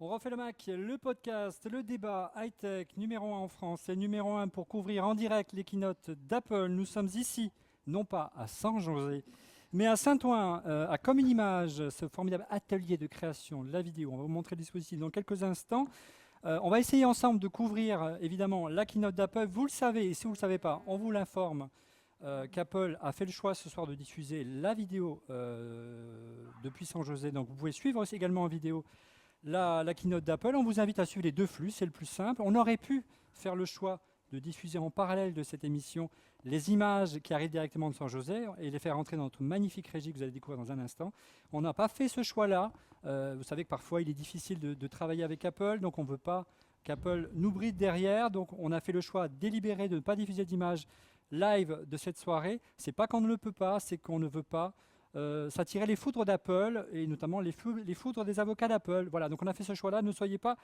On refait le Mac, le podcast, le débat high-tech numéro 1 en France et numéro 1 pour couvrir en direct les keynotes d'Apple. Nous sommes ici, non pas à Saint-José, mais à Saint-Ouen, à Comme une Image, ce formidable atelier de création de la vidéo. On va vous montrer le dispositif dans quelques instants. On va essayer ensemble de couvrir évidemment la keynote d'Apple. Vous le savez, et si vous ne le savez pas, on vous l'informe. Qu'Apple a fait le choix ce soir de diffuser la vidéo depuis Saint-José. Donc vous pouvez suivre aussi également en vidéo la keynote d'Apple. On vous invite à suivre les deux flux, c'est le plus simple. On aurait pu faire le choix de diffuser en parallèle de cette émission les images qui arrivent directement de San José et les faire rentrer dans notre magnifique régie que vous allez découvrir dans un instant. On n'a pas fait ce choix-là. Vous savez que parfois il est difficile de travailler avec Apple, donc on ne veut pas qu'Apple nous bride derrière. Donc on a fait le choix délibéré de ne pas diffuser d'images live de cette soirée. C'est pas qu'on ne le peut pas, c'est qu'on ne veut pas s'attirer les foudres d'Apple et notamment les foudres des avocats d'Apple. Voilà, donc on a fait ce choix-là, ne soyez pas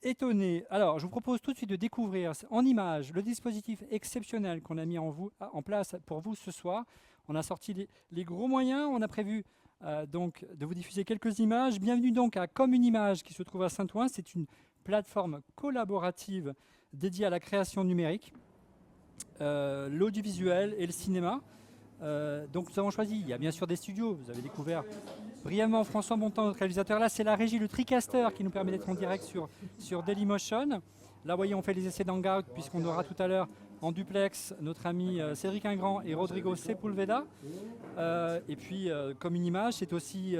étonnés. Alors, je vous propose tout de suite de découvrir en images le dispositif exceptionnel qu'on a mis en place pour vous ce soir. On a sorti les gros moyens, on a prévu donc de vous diffuser quelques images. Bienvenue donc à Comme une Image qui se trouve à Saint-Ouen. C'est une plateforme collaborative dédiée à la création numérique, l'audiovisuel et le cinéma. Donc nous avons choisi, il y a bien sûr des studios, vous avez découvert brièvement François Bontemps, notre réalisateur. Là c'est la régie, le TriCaster qui nous permet d'être en direct sur Dailymotion. Là vous voyez on fait les essais d'Hangout puisqu'on aura tout à l'heure en duplex notre ami Cédric Ingrand et Rodrigo Sepulveda. Et puis Comme une Image, c'est aussi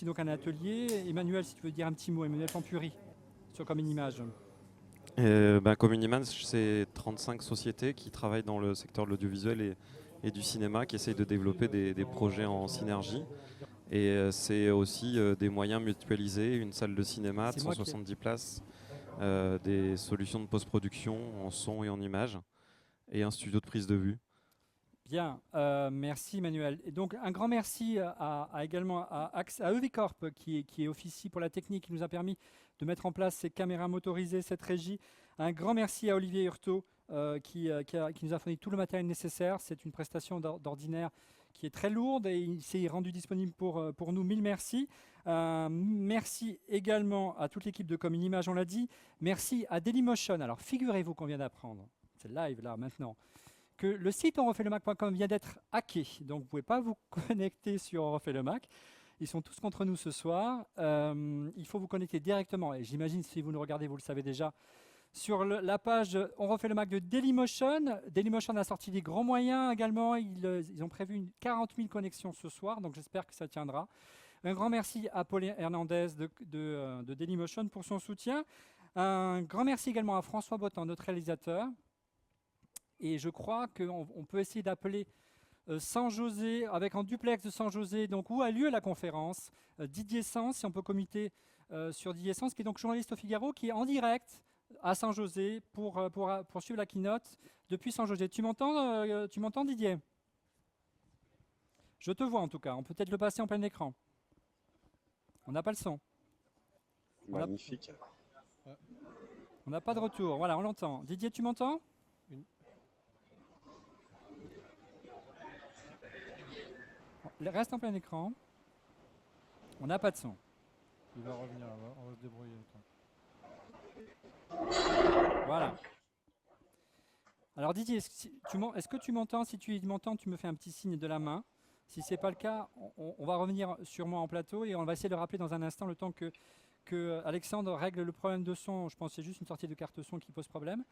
donc un atelier. Emmanuel, si tu veux dire un petit mot, Emmanuel Pampuri, sur Comme une Image. Comme une image, c'est 35 sociétés qui travaillent dans le secteur de l'audiovisuel et du cinéma, qui essayent de développer des projets en synergie. Et c'est aussi des moyens mutualisés, une salle de cinéma de 170 places, des solutions de post-production en son et en image, et un studio de prise de vue. Bien, merci Emmanuel. Et donc un grand merci également à EVcorp qui officie pour la technique, qui nous a permis de mettre en place ces caméras motorisées, cette régie. Un grand merci à Olivier Hurtaud qui nous a fourni tout le matériel nécessaire. C'est une prestation d'ordinaire qui est très lourde et il s'est rendu disponible pour nous. Mille merci. Merci également à toute l'équipe de Comme une Image, on l'a dit. Merci à Dailymotion. Alors figurez-vous qu'on vient d'apprendre, c'est live là maintenant, que le site onrefaitLemac.com vient d'être hacké. Donc vous ne pouvez pas vous connecter sur On refait le Mac. Ils sont tous contre nous ce soir. Il faut vous connecter directement, et j'imagine si vous nous regardez, vous le savez déjà, sur la page On refait le Mac de Dailymotion. Dailymotion a sorti des grands moyens également. Ils ont prévu 40 000 connexions ce soir, donc j'espère que ça tiendra. Un grand merci à Paul Hernandez de Dailymotion pour son soutien. Un grand merci également à François Bottan, notre réalisateur. Et je crois qu'on peut essayer d'appeler San José, avec un duplex de San José, donc où a lieu la conférence, Didier Sens, si on peut communiquer sur Didier Sens, qui est donc journaliste au Figaro, qui est en direct à San José pour suivre la keynote depuis San José. Tu m'entends Didier? Je te vois en tout cas, on peut peut-être le passer en plein écran. On n'a pas le son. Magnifique. On n'a pas de retour, voilà, on l'entend. Didier, tu m'entends? Reste en plein écran. On n'a pas de son. Il va revenir, on va se débrouiller. Voilà. Alors Didier, est-ce que tu m'entends? Si tu m'entends, tu me fais un petit signe de la main. Si ce n'est pas le cas, on va revenir sur moi en plateau et on va essayer de rappeler dans un instant le temps que Alexandre règle le problème de son. Je pense que c'est juste une sortie de carte son qui pose problème.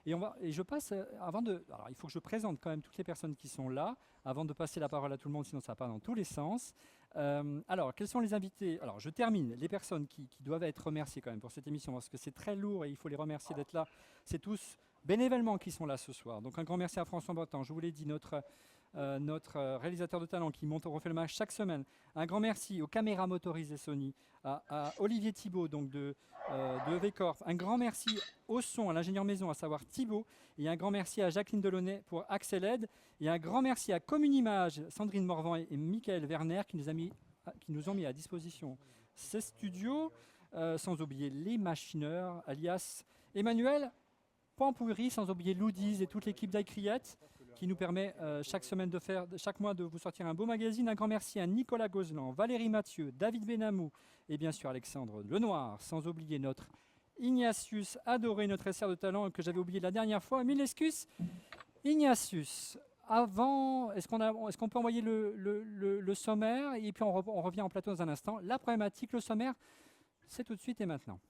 Et je passe, alors il faut que je présente quand même toutes les personnes qui sont là, avant de passer la parole à tout le monde, sinon ça va pas dans tous les sens. Alors, quels sont les invités? Alors, je termine. Les personnes qui doivent être remerciées quand même pour cette émission, parce que c'est très lourd et il faut les remercier d'être là. C'est tous bénévolement qui sont là ce soir. Donc, un grand merci à François Bottan. Je vous l'ai dit, notre réalisateur de talent qui refait le match chaque semaine. Un grand merci aux caméras motorisées Sony, à Olivier Thibault donc de EVcorp. Un grand merci au son, à l'ingénieur maison, à savoir Thibault. Et un grand merci à Jacqueline Delaunay pour Axeled. Et un grand merci à Comme une Image, Sandrine Morvan et Michael Werner qui nous ont mis à disposition ces studios. Sans oublier les machineurs, alias Emmanuel Pampoury, sans oublier Loudiz et toute l'équipe d'iCriette qui nous permet chaque mois de vous sortir un beau magazine. Un grand merci à Nicolas Gozlan, Valérie Mathieu, David Benamou et bien sûr Alexandre Lenoir, sans oublier notre Ignatius adoré, notre essai de talent que j'avais oublié la dernière fois. Mille excuses. Ignatius, avant, est-ce qu'on peut envoyer le sommaire et puis on revient en plateau dans un instant. La problématique, le sommaire, c'est tout de suite et maintenant.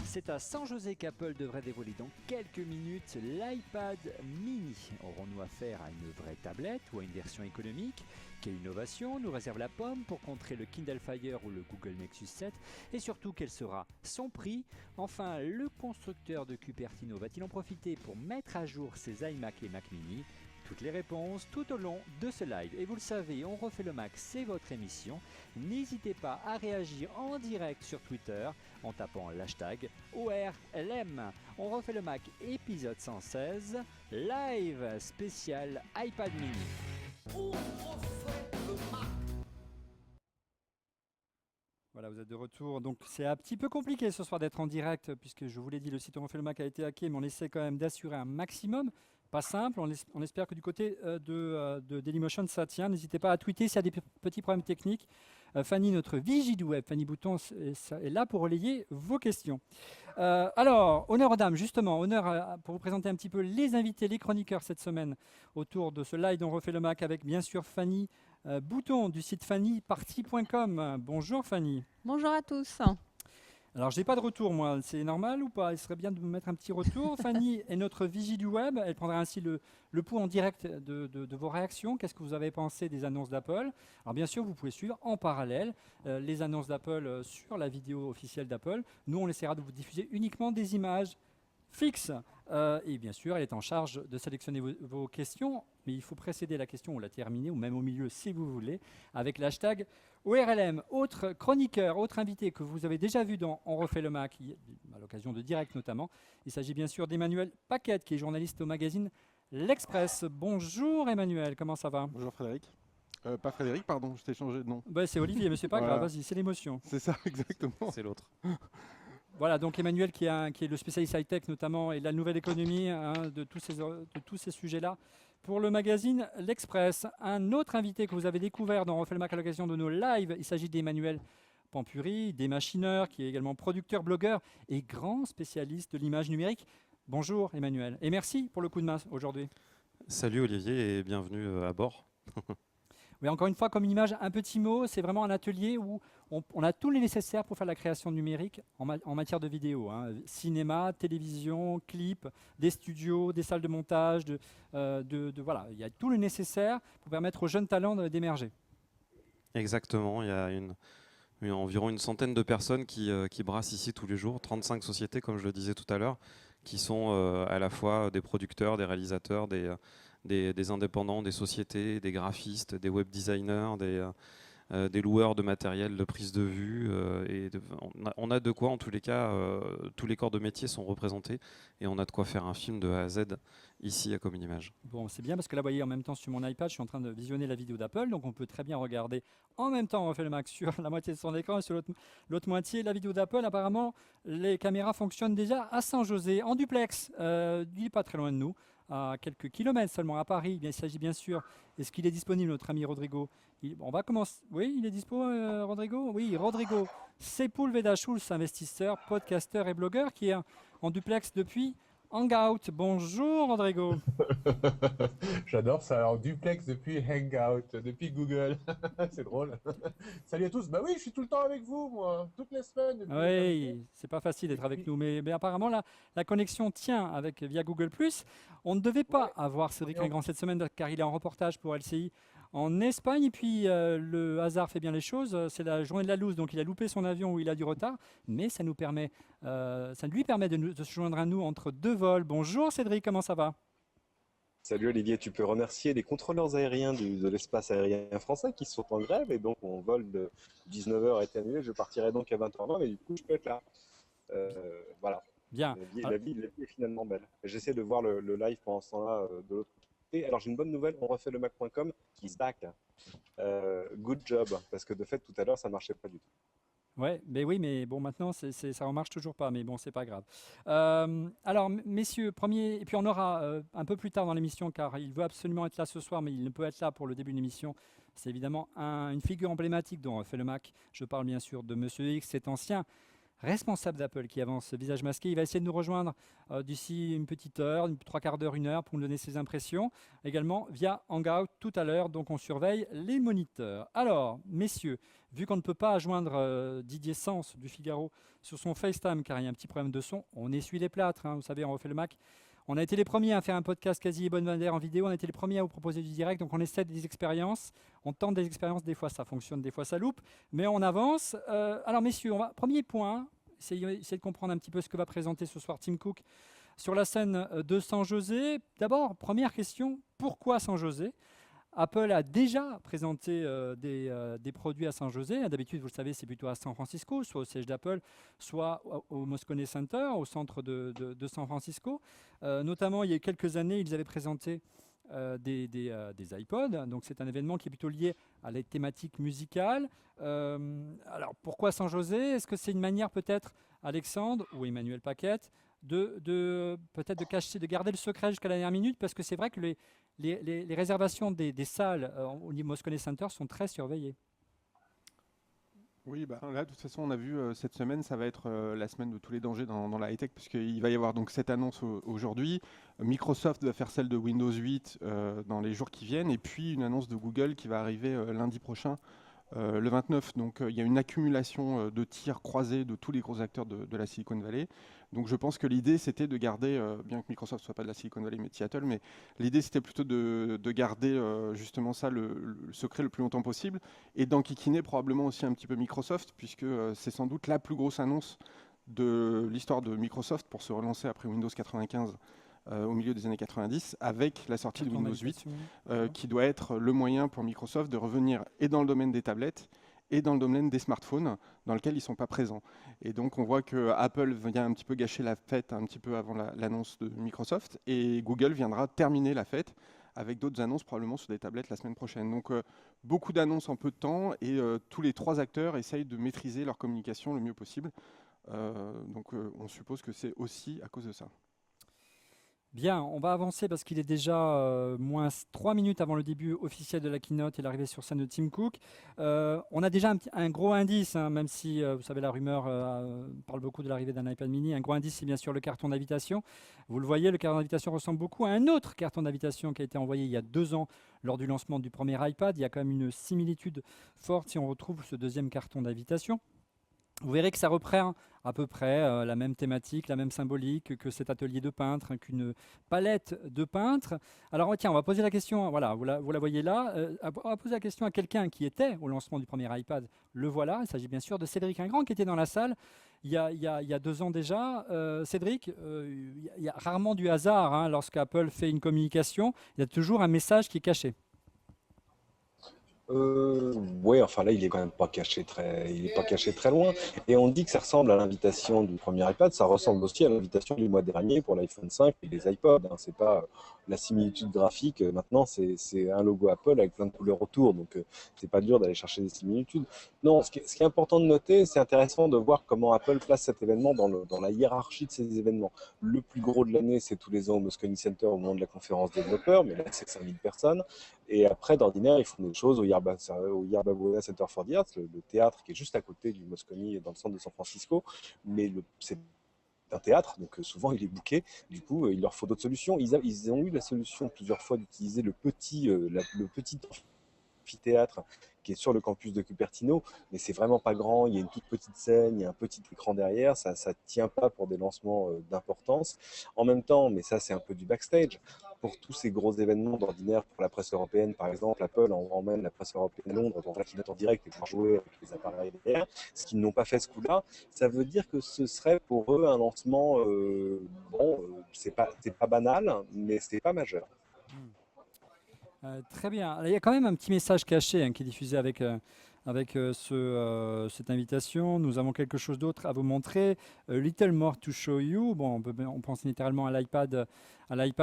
C'est à San José qu'Apple devrait dévoiler dans quelques minutes l'iPad mini. Aurons-nous affaire à une vraie tablette ou à une version économique? Quelle innovation nous réserve la pomme pour contrer le Kindle Fire ou le Google Nexus 7? Et surtout, quel sera son prix? Enfin, le constructeur de Cupertino va-t-il en profiter pour mettre à jour ses iMac et Mac mini? Toutes les réponses tout au long de ce live. Et vous le savez, On refait le Mac, c'est votre émission. N'hésitez pas à réagir en direct sur Twitter en tapant l'hashtag ORLM. On refait le Mac épisode 116, live spécial iPad mini. Voilà, vous êtes de retour. Donc c'est un petit peu compliqué ce soir d'être en direct puisque je vous l'ai dit, le site On refait le Mac a été hacké, mais on essaie quand même d'assurer un maximum. Pas simple, on espère que du côté de Dailymotion ça tient. N'hésitez pas à tweeter s'il y a des petits problèmes techniques. Fanny, notre vigie du web, Fanny Bouton, est là pour relayer vos questions. Alors, honneur aux dames, justement, honneur pour vous présenter un petit peu les invités, les chroniqueurs cette semaine autour de ce live On refait le Mac avec bien sûr Fanny Bouton du site fannyparty.com. Bonjour Fanny. Bonjour à tous. Alors, je n'ai pas de retour, moi. C'est normal ou pas? Il serait bien de me mettre un petit retour. Fanny est notre vigie du web. Elle prendra ainsi le pouls en direct de vos réactions. Qu'est-ce que vous avez pensé des annonces d'Apple? Alors, bien sûr, vous pouvez suivre en parallèle les annonces d'Apple sur la vidéo officielle d'Apple. Nous, on essaiera de vous diffuser uniquement des images fixes. Et bien sûr, elle est en charge de sélectionner vos questions. Mais il faut précéder la question ou la terminer, ou même au milieu si vous voulez, avec l'hashtag ORLM. Autre chroniqueur, autre invité que vous avez déjà vu dans On refait le Mac, à l'occasion de direct notamment. Il s'agit bien sûr d'Emmanuel Paquette, qui est journaliste au magazine L'Express. Bonjour Emmanuel, comment ça va? Bonjour Frédéric. Pas Frédéric, pardon, je t'ai changé de nom. C'est Olivier, mais c'est pas Voilà. grave, vas-y, c'est l'émotion. C'est ça, exactement. C'est l'autre. Voilà, donc Emmanuel qui est le spécialiste high-tech notamment et de la nouvelle économie, de tous ces sujets-là. Pour le magazine L'Express, un autre invité que vous avez découvert dans On refait le Mac à l'occasion de nos lives, il s'agit d'Emmanuel Pampuri, des machineurs, qui est également producteur, blogueur et grand spécialiste de l'image numérique. Bonjour Emmanuel, et merci pour le coup de main aujourd'hui. Salut Olivier et bienvenue à bord. Oui, encore une fois, comme image, un petit mot, c'est vraiment un atelier où on a tout le nécessaire pour faire la création numérique en matière de vidéo. Cinéma, télévision, clips, des studios, des salles de montage, voilà, il y a tout le nécessaire pour permettre aux jeunes talents d'émerger. Exactement, il y a environ une centaine de personnes qui brassent ici tous les jours, 35 sociétés comme je le disais tout à l'heure, qui sont à la fois des producteurs, des réalisateurs, des indépendants, des sociétés, des graphistes, des web designers, des loueurs de matériel de prise de vue. On a de quoi, en tous les cas, tous les corps de métier sont représentés et on a de quoi faire un film de A à Z ici à Common Image. Bon, c'est bien parce que là, vous voyez, en même temps sur mon iPad, je suis en train de visionner la vidéo d'Apple, donc on peut très bien regarder en même temps, on refait le Mac sur la moitié de son écran et sur l'autre moitié la vidéo d'Apple. Apparemment, les caméras fonctionnent déjà à San José, en duplex. Il n'est pas très loin de nous, à quelques kilomètres seulement à Paris. Il s'agit bien sûr, est-ce qu'il est disponible, notre ami Rodrigo? On va commencer. Oui, il est dispo, Rodrigo? Oui, Rodrigo Sepulveda Schulz, investisseur, podcasteur et blogueur qui est en duplex depuis Hangout. Bonjour Rodrigo. J'adore ça, en duplex depuis Hangout, depuis Google. C'est drôle. Salut à tous. Bah oui, je suis tout le temps avec vous, moi, toutes les semaines. Oui, c'est pas facile d'être avec nous, mais apparemment la connexion tient via Google+. On ne devait pas avoir Cédric Lingrand cette semaine car il est en reportage pour LCI en Espagne, et puis le hasard fait bien les choses, c'est la journée de la loose, donc il a loupé son avion où il a du retard, mais ça lui permet de se joindre à nous entre deux vols. Bonjour Cédric, comment ça va? Salut Olivier, tu peux remercier les contrôleurs aériens de l'espace aérien français qui sont en grève et donc mon vol de 19h a été annulé, je partirai donc à 20h20 mais du coup je peux être là. Voilà. Bien. La vie est finalement belle. J'essaie de voir le live pendant ce temps-là de l'autre côté. Alors j'ai une bonne nouvelle, on refait le Mac.com qui se back. Good job, parce que de fait tout à l'heure ça marchait pas du tout. Ouais, mais oui, mais bon, maintenant, ça ne marche toujours pas, mais bon, c'est pas grave. Alors, messieurs, premier, et puis on aura un peu plus tard dans l'émission, car il veut absolument être là ce soir, mais il ne peut être là pour le début de l'émission. C'est évidemment une figure emblématique dont fait le Mac. Je parle bien sûr de Monsieur X, cet ancien responsable d'Apple qui avance visage masqué. Il va essayer de nous rejoindre d'ici une petite heure, trois quarts d'heure, une heure pour nous donner ses impressions. Également via Hangout tout à l'heure, donc on surveille les moniteurs. Alors, messieurs, vu qu'on ne peut pas joindre Didier Sens du Figaro sur son FaceTime car il y a un petit problème de son, on essuie les plâtres, hein, vous savez, on refait le Mac. On a été les premiers à faire un podcast quasi hebdomadaire en vidéo, on a été les premiers à vous proposer du direct, donc on essaie des expériences, on tente des expériences, des fois ça fonctionne, des fois ça loupe, mais on avance. Alors messieurs, premier point, essayez de comprendre un petit peu ce que va présenter ce soir Tim Cook sur la scène de San José. D'abord, première question, pourquoi San José ? Apple a déjà présenté des produits à San José. D'habitude, vous le savez, c'est plutôt à San Francisco, soit au siège d'Apple, soit au Moscone Center, au centre de San Francisco. Notamment, il y a quelques années, ils avaient présenté des iPods. Donc, c'est un événement qui est plutôt lié à la thématique musicale. Alors, pourquoi San José ? Est-ce que c'est une manière peut-être, Alexandre ou Emmanuel Paquette, peut-être de cacher, de garder le secret jusqu'à la dernière minute, parce que c'est vrai que les réservations des salles au niveau Moscone Center sont très surveillées. Oui, là, de toute façon, on a vu cette semaine, ça va être la semaine de tous les dangers dans la high-tech, puisqu'il va y avoir donc cette annonce aujourd'hui. Microsoft va faire celle de Windows 8 dans les jours qui viennent, et puis une annonce de Google qui va arriver lundi prochain, le 29. Donc il y a une accumulation de tirs croisés de tous les gros acteurs de la Silicon Valley. Donc je pense que l'idée c'était de garder, bien que Microsoft ne soit pas de la Silicon Valley mais de Seattle, mais l'idée c'était plutôt de garder justement ça le secret le plus longtemps possible et d'enquiquiner probablement aussi un petit peu Microsoft, puisque c'est sans doute la plus grosse annonce de l'histoire de Microsoft pour se relancer après Windows 95 au milieu des années 90, avec la sortie de Windows 8, qui doit être le moyen pour Microsoft de revenir et dans le domaine des tablettes et dans le domaine des smartphones, dans lequel ils ne sont pas présents. Et donc on voit que Apple vient un petit peu gâcher la fête un petit peu avant l'annonce de Microsoft, et Google viendra terminer la fête avec d'autres annonces probablement sur des tablettes la semaine prochaine. Donc beaucoup d'annonces en peu de temps, et tous les trois acteurs essayent de maîtriser leur communication le mieux possible. Donc on suppose que c'est aussi à cause de ça. Bien, on va avancer parce qu'il est déjà moins 3 minutes avant le début officiel de la keynote et l'arrivée sur scène de Tim Cook. On a déjà un gros indice, hein, même si vous savez la rumeur parle beaucoup de l'arrivée d'un iPad mini. Un gros indice, c'est bien sûr le carton d'invitation. Vous le voyez, le carton d'invitation ressemble beaucoup à un autre carton d'invitation qui a été envoyé il y a 2 ans lors du lancement du premier iPad. Il y a quand même une similitude forte si on retrouve ce deuxième carton d'invitation. Vous verrez que ça reprend à peu près la même thématique, la même symbolique que cet atelier de peintre, hein, qu'une palette de peintre. Alors tiens, on va poser la question, voilà, vous la voyez là, on va poser la question à quelqu'un qui était au lancement du premier iPad. Le voilà, il s'agit bien sûr de Cédric Ingrand qui était dans la salle il y a 2 ans déjà. Cédric, il y a rarement du hasard, hein, lorsqu'Apple fait une communication, il y a toujours un message qui est caché. Ouais, enfin là, il est quand même pas caché très loin. Et on dit que ça ressemble à l'invitation du premier iPad. Ça ressemble aussi à l'invitation du mois dernier pour l'iPhone 5 et les iPods. Hein. C'est pas la similitude graphique. Maintenant, c'est un logo Apple avec plein de couleurs autour. Donc, c'est pas dur d'aller chercher des similitudes. Non, ce qui est important de noter, c'est intéressant de voir comment Apple place cet événement dans la hiérarchie de ces événements. Le plus gros de l'année, c'est tous les ans au Moscone Center au moment de la conférence développeur, mais là, c'est 5000 personnes. Et après, d'ordinaire, ils font des choses au Yerba Buena Center for the Arts, le théâtre qui est juste à côté du Moscone, dans le centre de San Francisco. Mais c'est un théâtre, donc souvent il est booké. Du coup, il leur faut d'autres solutions. Ils ont eu la solution plusieurs fois d'utiliser le petit amphithéâtre qui est sur le campus de Cupertino, mais c'est vraiment pas grand, il y a une toute petite scène, il y a un petit écran derrière, ça tient pas pour des lancements d'importance. En même temps, mais ça c'est un peu du backstage, pour tous ces gros événements d'ordinaire, pour la presse européenne par exemple, Apple emmène la presse européenne à Londres pour la keynote en direct et pour jouer avec les appareils derrière, ce qu'ils n'ont pas fait ce coup-là. Ça veut dire que ce serait pour eux un lancement, c'est pas banal, mais c'est pas majeur. Très bien. Alors, il y a quand même un petit message caché, hein, qui est diffusé avec cette invitation. Nous avons quelque chose d'autre à vous montrer. Little more to show you. Bon, on pense littéralement à l'iPad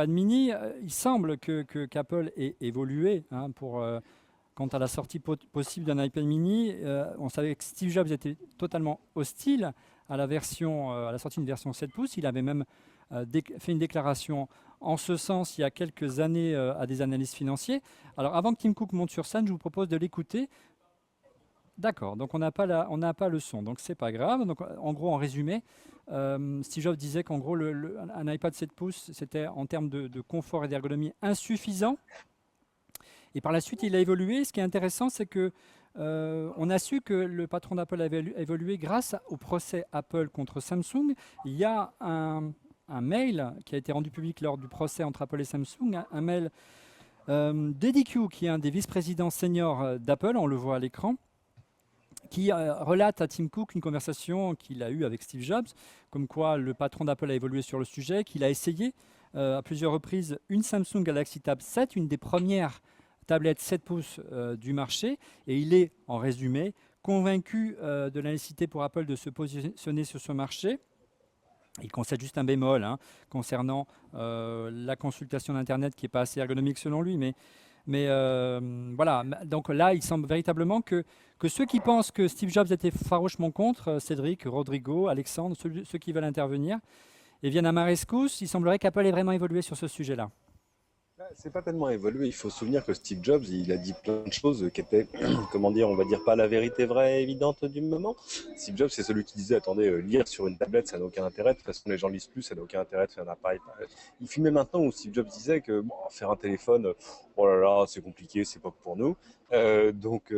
mini. Il semble qu'Apple ait évolué, hein, quant à la sortie possible d'un iPad mini. On savait que Steve Jobs était totalement hostile à la sortie d'une version 7 pouces. Il avait même fait une déclaration en ce sens il y a quelques années à des analystes financiers. Alors avant que Tim Cook monte sur scène, je vous propose de l'écouter. D'accord, donc on n'a pas le son, donc c'est pas grave. Donc en gros, en résumé, Steve Jobs disait qu'en gros un iPad 7 pouces, c'était en termes de confort et d'ergonomie insuffisant. Et par la suite, il a évolué. Ce qui est intéressant, c'est que on a su que le patron d'Apple avait évolué grâce au procès Apple contre Samsung. Il y a un mail qui a été rendu public lors du procès entre Apple et Samsung, un mail d'Eddie Q, qui est un des vice-présidents seniors d'Apple, on le voit à l'écran, qui relate à Tim Cook une conversation qu'il a eue avec Steve Jobs, comme quoi le patron d'Apple a évolué sur le sujet, qu'il a essayé à plusieurs reprises une Samsung Galaxy Tab 7, une des premières tablettes 7 pouces du marché, et il est, en résumé, convaincu de la nécessité pour Apple de se positionner sur ce marché. Il concède juste un bémol concernant la consultation d'Internet qui n'est pas assez ergonomique selon lui, mais voilà. Donc là, il semble véritablement que ceux qui pensent que Steve Jobs était farouchement contre, Cédric, Rodrigo, Alexandre, ceux qui veulent intervenir, et viennent à ma rescousse, il semblerait qu'Apple ait vraiment évolué sur ce sujet-là. C'est pas tellement évolué. Il faut se souvenir que Steve Jobs, il a dit plein de choses qui étaient, comment dire, on va dire pas la vérité vraie et évidente du moment. Steve Jobs, c'est celui qui disait, attendez, lire sur une tablette, ça n'a aucun intérêt. De toute façon, les gens lisent plus, ça n'a aucun intérêt de faire un appareil. Il filmait maintenant où Steve Jobs disait que faire un téléphone, oh là là, c'est compliqué, c'est pas pour nous. Donc,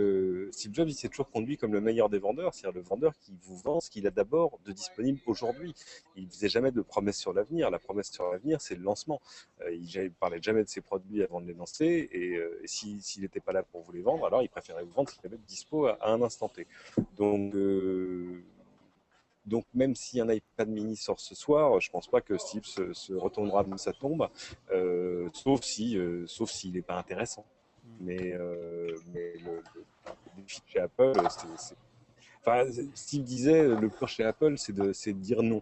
Steve Jobs, il s'est toujours conduit comme le meilleur des vendeurs, c'est-à-dire le vendeur qui vous vend ce qu'il a d'abord de disponible aujourd'hui. Il ne faisait jamais de promesses sur l'avenir. La promesse sur l'avenir, c'est le lancement. Il ne parlait jamais de ses produits avant de les lancer, et s'il n'était pas là pour vous les vendre, alors il préférait vous vendre ce qu'il avait de dispo à un instant T. Donc même si un iPad mini sort ce soir, je ne pense pas que Steve se retournera de sa tombe, sauf s'il n'est pas intéressant. Mais le défi chez Apple, enfin, Steve disait, le pire chez Apple, c'est de dire non.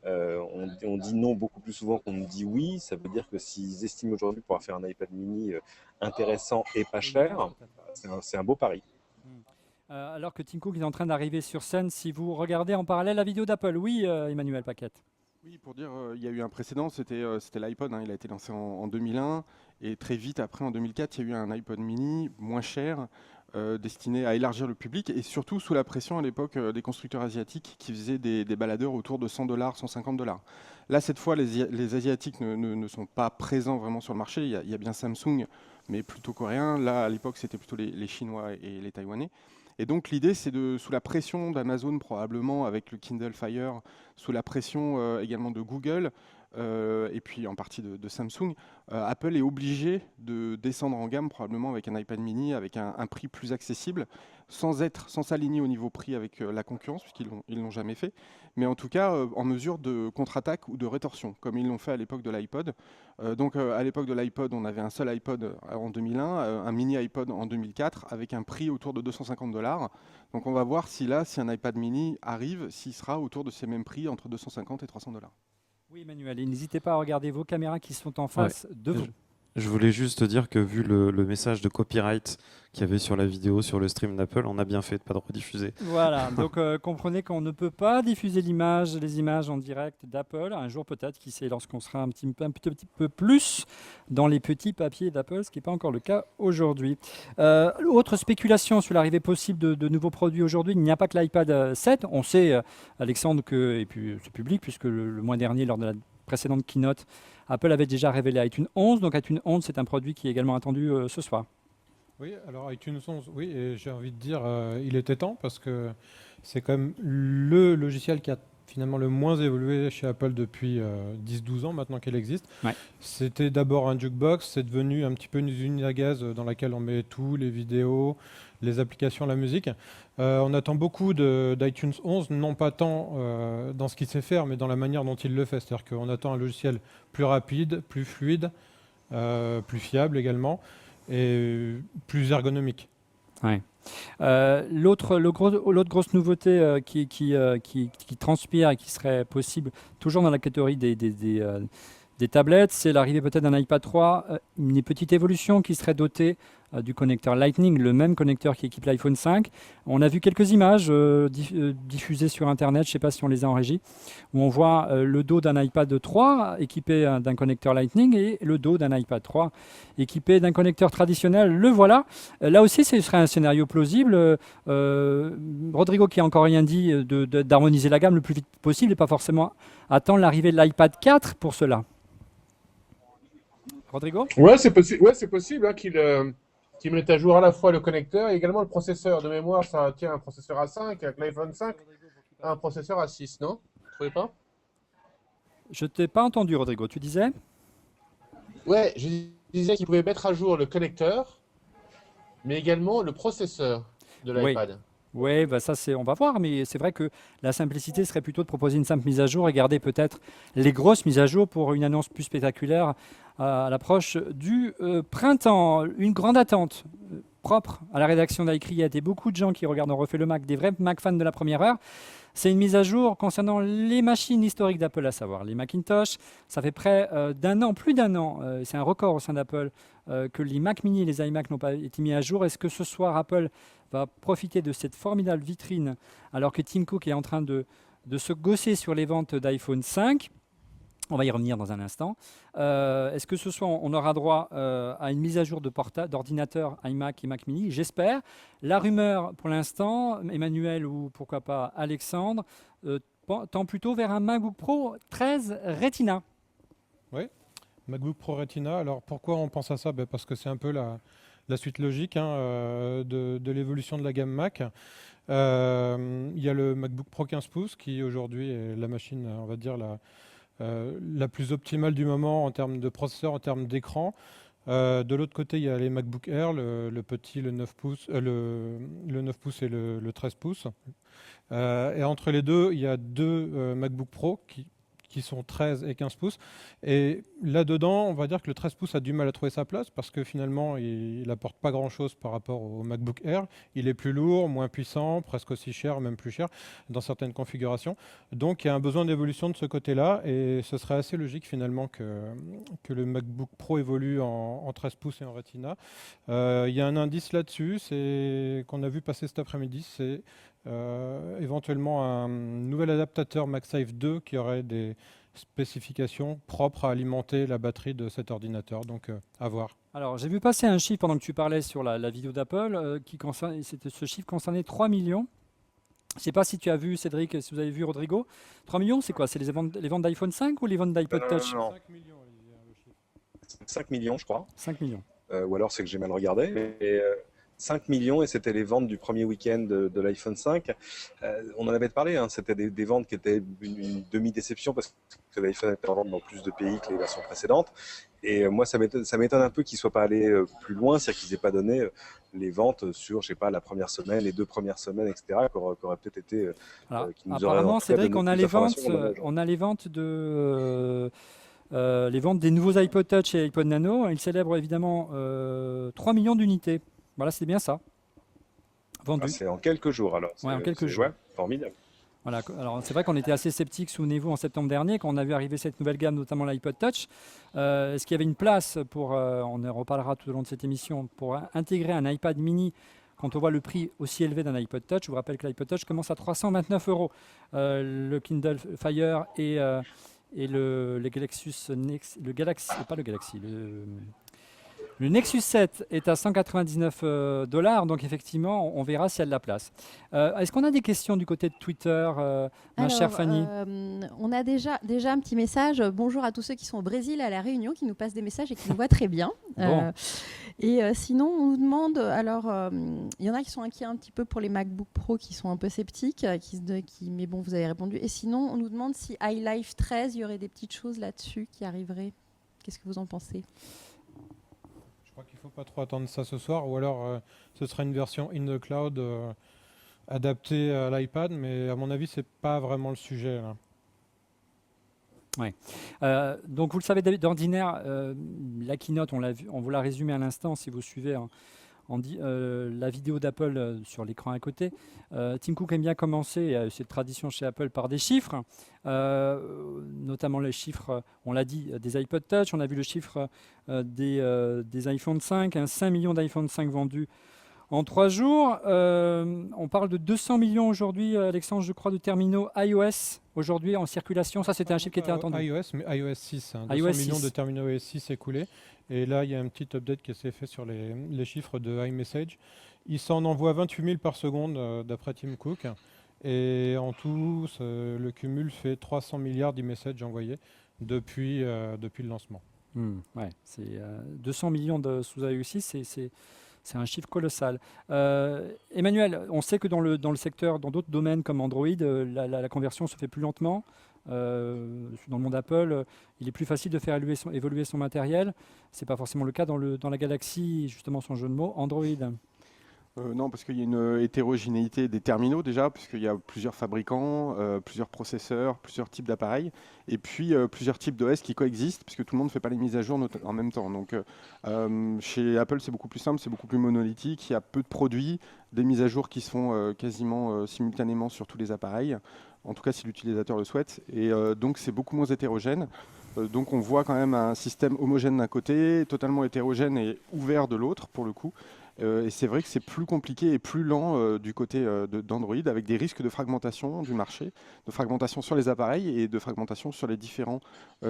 On dit non beaucoup plus souvent qu'on dit oui. Ça veut dire que s'ils estiment aujourd'hui pouvoir faire un iPad mini intéressant et pas cher, c'est un beau pari. Alors que Tim Cook est en train d'arriver sur scène, si vous regardez en parallèle la vidéo d'Apple, oui, Emmanuel Paquette. Oui, pour dire, il y a eu un précédent, c'était l'iPod, il a été lancé en 2001, et très vite après, en 2004, il y a eu un iPod mini moins cher, destiné à élargir le public, et surtout sous la pression à l'époque des constructeurs asiatiques qui faisaient des baladeurs autour de $100, $150. Là, cette fois, les Asiatiques ne sont pas présents vraiment sur le marché, il y a bien Samsung, mais plutôt coréen. Là, à l'époque, c'était plutôt les Chinois et les Taïwanais. Et donc l'idée, c'est sous la pression d'Amazon probablement, avec le Kindle Fire, sous la pression également de Google, et puis en partie de Samsung, Apple est obligé de descendre en gamme probablement avec un iPad mini, avec un prix plus accessible, sans s'aligner au niveau prix avec la concurrence, puisqu'ils l'ont jamais fait, mais en tout cas en mesure de contre-attaque ou de rétorsion, comme ils l'ont fait à l'époque de l'iPod. Donc à l'époque de l'iPod, on avait un seul iPod en 2001, un mini iPod en 2004, avec un prix autour de $250. Donc on va voir si un iPad mini arrive, s'il sera autour de ces mêmes prix, entre $250 et $300. Oui, Emmanuel, et n'hésitez pas à regarder vos caméras qui sont en face de vous. Je voulais juste dire que vu le message de copyright qu'il y avait sur la vidéo, sur le stream d'Apple, on a bien fait de ne pas le rediffuser. Voilà, donc comprenez qu'on ne peut pas diffuser les images en direct d'Apple. Un jour peut-être, qui sait, lorsqu'on sera un petit peu plus dans les petits papiers d'Apple, ce qui n'est pas encore le cas aujourd'hui. Autre spéculation sur l'arrivée possible de nouveaux produits aujourd'hui, il n'y a pas que l'iPad 7. On sait, Alexandre, et puis c'est public, puisque le mois dernier, lors de la précédente keynote, Apple avait déjà révélé iTunes 11. Donc iTunes 11, c'est un produit qui est également attendu ce soir. Oui, alors iTunes 11, oui, et j'ai envie de dire, il était temps parce que c'est quand même le logiciel qui a finalement le moins évolué chez Apple depuis 10-12 ans maintenant qu'elle existe. Ouais. C'était d'abord un jukebox, c'est devenu un petit peu une usine à gaz dans laquelle on met tout, les vidéos, les applications, la musique. On attend beaucoup d'iTunes 11, non pas tant dans ce qu'il sait faire, mais dans la manière dont il le fait. C'est-à-dire qu'on attend un logiciel plus rapide, plus fluide, plus fiable également, et plus ergonomique. Ouais. L'autre grosse nouveauté qui transpire et qui serait possible, toujours dans la catégorie des tablettes, c'est l'arrivée peut-être d'un iPad 3, une petite évolution qui serait dotée du connecteur Lightning, le même connecteur qui équipe l'iPhone 5. On a vu quelques images diffusées sur Internet, je ne sais pas si on les a en régie, où on voit le dos d'un iPad 3 équipé d'un connecteur Lightning et le dos d'un iPad 3 équipé d'un connecteur traditionnel. Le voilà. Là aussi, ce serait un scénario plausible. Rodrigo qui a encore rien dit, d'harmoniser la gamme le plus vite possible et pas forcément attendre l'arrivée de l'iPad 4 pour cela. Rodrigo ? Ouais, c'est possible hein, qu'il mette à jour à la fois le connecteur et également le processeur. De mémoire, ça tient un processeur A5 avec l'iPhone 5, un processeur A6, non? Vous trouvez pas? Je t'ai pas entendu, Rodrigo. Tu disais ? Ouais, je disais qu'il pouvait mettre à jour le connecteur, mais également le processeur de Oui. l'iPad. Oui, bah ça on va voir, mais c'est vrai que la simplicité serait plutôt de proposer une simple mise à jour et garder peut-être les grosses mises à jour pour une annonce plus spectaculaire à l'approche du printemps. Une grande attente propre à la rédaction d'iCriette et beaucoup de gens qui regardent On refait le Mac, des vrais Mac fans de la première heure. C'est une mise à jour concernant les machines historiques d'Apple, à savoir les Macintosh. Ça fait près d'un an, plus d'un an, c'est un record au sein d'Apple, que les Mac mini et les iMac n'ont pas été mis à jour. Est-ce que ce soir, Apple va profiter de cette formidable vitrine alors que Tim Cook est en train de se gausser sur les ventes d'iPhone 5 ? On va y revenir dans un instant. Est-ce que ce soir, on aura droit à une mise à jour d'ordinateur iMac et Mac mini ? J'espère. La rumeur, pour l'instant, Emmanuel ou pourquoi pas Alexandre, tend plutôt vers un MacBook Pro 13 Retina. MacBook Pro Retina. Alors pourquoi on pense à ça? Parce que c'est un peu la suite logique de l'évolution de la gamme Mac. Il y a le MacBook Pro 15 pouces qui aujourd'hui est la machine, on va dire, la plus optimale du moment en termes de processeur, en termes d'écran. De l'autre côté, il y a les MacBook Air, le petit, le 9 pouces, le 9 pouces et le 13 pouces. Et entre les deux, il y a deux MacBook Pro qui sont 13 et 15 pouces. Et là-dedans, on va dire que le 13 pouces a du mal à trouver sa place parce que finalement, il n'apporte pas grand-chose par rapport au MacBook Air. Il est plus lourd, moins puissant, presque aussi cher, même plus cher dans certaines configurations. Donc, il y a un besoin d'évolution de ce côté-là et ce serait assez logique finalement que le MacBook Pro évolue en 13 pouces et en Retina. Il y a un indice là-dessus, c'est qu'on a vu passer cet après-midi, c'est éventuellement un nouvel adaptateur MagSafe 2 qui aurait des spécifications propres à alimenter la batterie de cet ordinateur. Donc à voir. Alors, j'ai vu passer un chiffre pendant que tu parlais sur la vidéo d'Apple, ce chiffre concernait 3 millions. Je ne sais pas si tu as vu, Cédric, si vous avez vu Rodrigo. 3 millions, c'est quoi? C'est les ventes d'iPhone 5 ou les ventes d'iPod Touch? 5 millions, je crois. 5 millions. Ou alors c'est que j'ai mal regardé. Et, 5 millions, et c'était les ventes du premier week-end de l'iPhone 5. On en avait parlé, hein, c'était des ventes qui étaient une demi-déception parce que l'iPhone était en vente dans plus de pays que les versions précédentes. Et moi, ça m'étonne un peu qu'ils ne soient pas allés plus loin, c'est-à-dire qu'ils n'aient pas donné les ventes sur, je sais pas, la première semaine, les 2 premières semaines, etc., qui auraient peut-être été... Alors, qui nous apparemment, auraient, Cédric, on a les ventes les ventes des nouveaux iPod Touch et iPod Nano. Ils célèbrent évidemment 3 millions d'unités. Voilà, c'est bien ça. Vendu. Ah, c'est en quelques jours alors. Ouais, en quelques jours. Ouais, formidable. Voilà. Alors, c'est vrai qu'on était assez sceptiques, souvenez-vous, en septembre dernier, quand on a vu arriver cette nouvelle gamme, notamment l'iPod Touch. Est-ce qu'il y avait une place pour, on en reparlera tout au long de cette émission, pour intégrer un iPad mini quand on voit le prix aussi élevé d'un iPod Touch? Je vous rappelle que l'iPod Touch commence à 329 €. Le Kindle Fire et le Nexus 7 est à 199 $, donc effectivement, on verra s'il y a de la place. Est-ce qu'on a des questions du côté de Twitter, ma chère Fanny? On a déjà un petit message. Bonjour à tous ceux qui sont au Brésil, à La Réunion, qui nous passent des messages et qui nous voient très bien. Bon. Sinon, on nous demande, alors, il y en a qui sont inquiets un petit peu pour les MacBook Pro, qui sont un peu sceptiques, mais bon, vous avez répondu. Et sinon, on nous demande si iLife 13, il y aurait des petites choses là-dessus qui arriveraient. Qu'est-ce que vous en pensez? Je crois qu'il ne faut pas trop attendre ça ce soir, ou alors ce sera une version in the cloud adaptée à l'iPad, mais à mon avis, c'est pas vraiment le sujet là. Ouais. Donc vous le savez d'ordinaire, la keynote, on vous l'a résumé à l'instant si vous suivez la vidéo d'Apple sur l'écran à côté. Tim Cook aime bien commencer, c'est tradition chez Apple, par des chiffres, notamment les chiffres, on l'a dit, des iPod Touch. On a vu le chiffre des iPhone 5, 5 millions d'iPhone 5 vendus en 3 jours. On parle de 200 millions aujourd'hui, Alexandre, je crois, de terminaux iOS aujourd'hui en circulation. Ça, c'était un chiffre qui était attendu. iOS, mais iOS 6. 200 iOS millions 6. de terminaux iOS 6 écoulés. Et là, il y a un petit update qui s'est fait sur les chiffres de iMessage. Il s'en envoie 28 000 par seconde, d'après Tim Cook. Et en tout, le cumul fait 300 milliards d'e-messages envoyés depuis le lancement. Ouais, c'est 200 millions sous iOS 6, c'est un chiffre colossal. Emmanuel, on sait que dans le secteur, dans d'autres domaines comme Android, la conversion se fait plus lentement. Dans le monde Apple, il est plus facile de faire évoluer son matériel. Ce n'est pas forcément le cas dans la Galaxy, justement son jeu de mots, Android. Non, parce qu'il y a une hétérogénéité des terminaux déjà, puisqu'il y a plusieurs fabricants, plusieurs processeurs, plusieurs types d'appareils, et puis plusieurs types d'OS qui coexistent, puisque tout le monde ne fait pas les mises à jour en même temps. Donc chez Apple, c'est beaucoup plus simple, c'est beaucoup plus monolithique, il y a peu de produits, des mises à jour qui se font quasiment simultanément sur tous les appareils, en tout cas si l'utilisateur le souhaite, et donc c'est beaucoup moins hétérogène. Donc on voit quand même un système homogène d'un côté, totalement hétérogène et ouvert de l'autre pour le coup. Et c'est vrai que c'est plus compliqué et plus lent du côté d'Android, avec des risques de fragmentation du marché, de fragmentation sur les appareils et de fragmentation sur les différents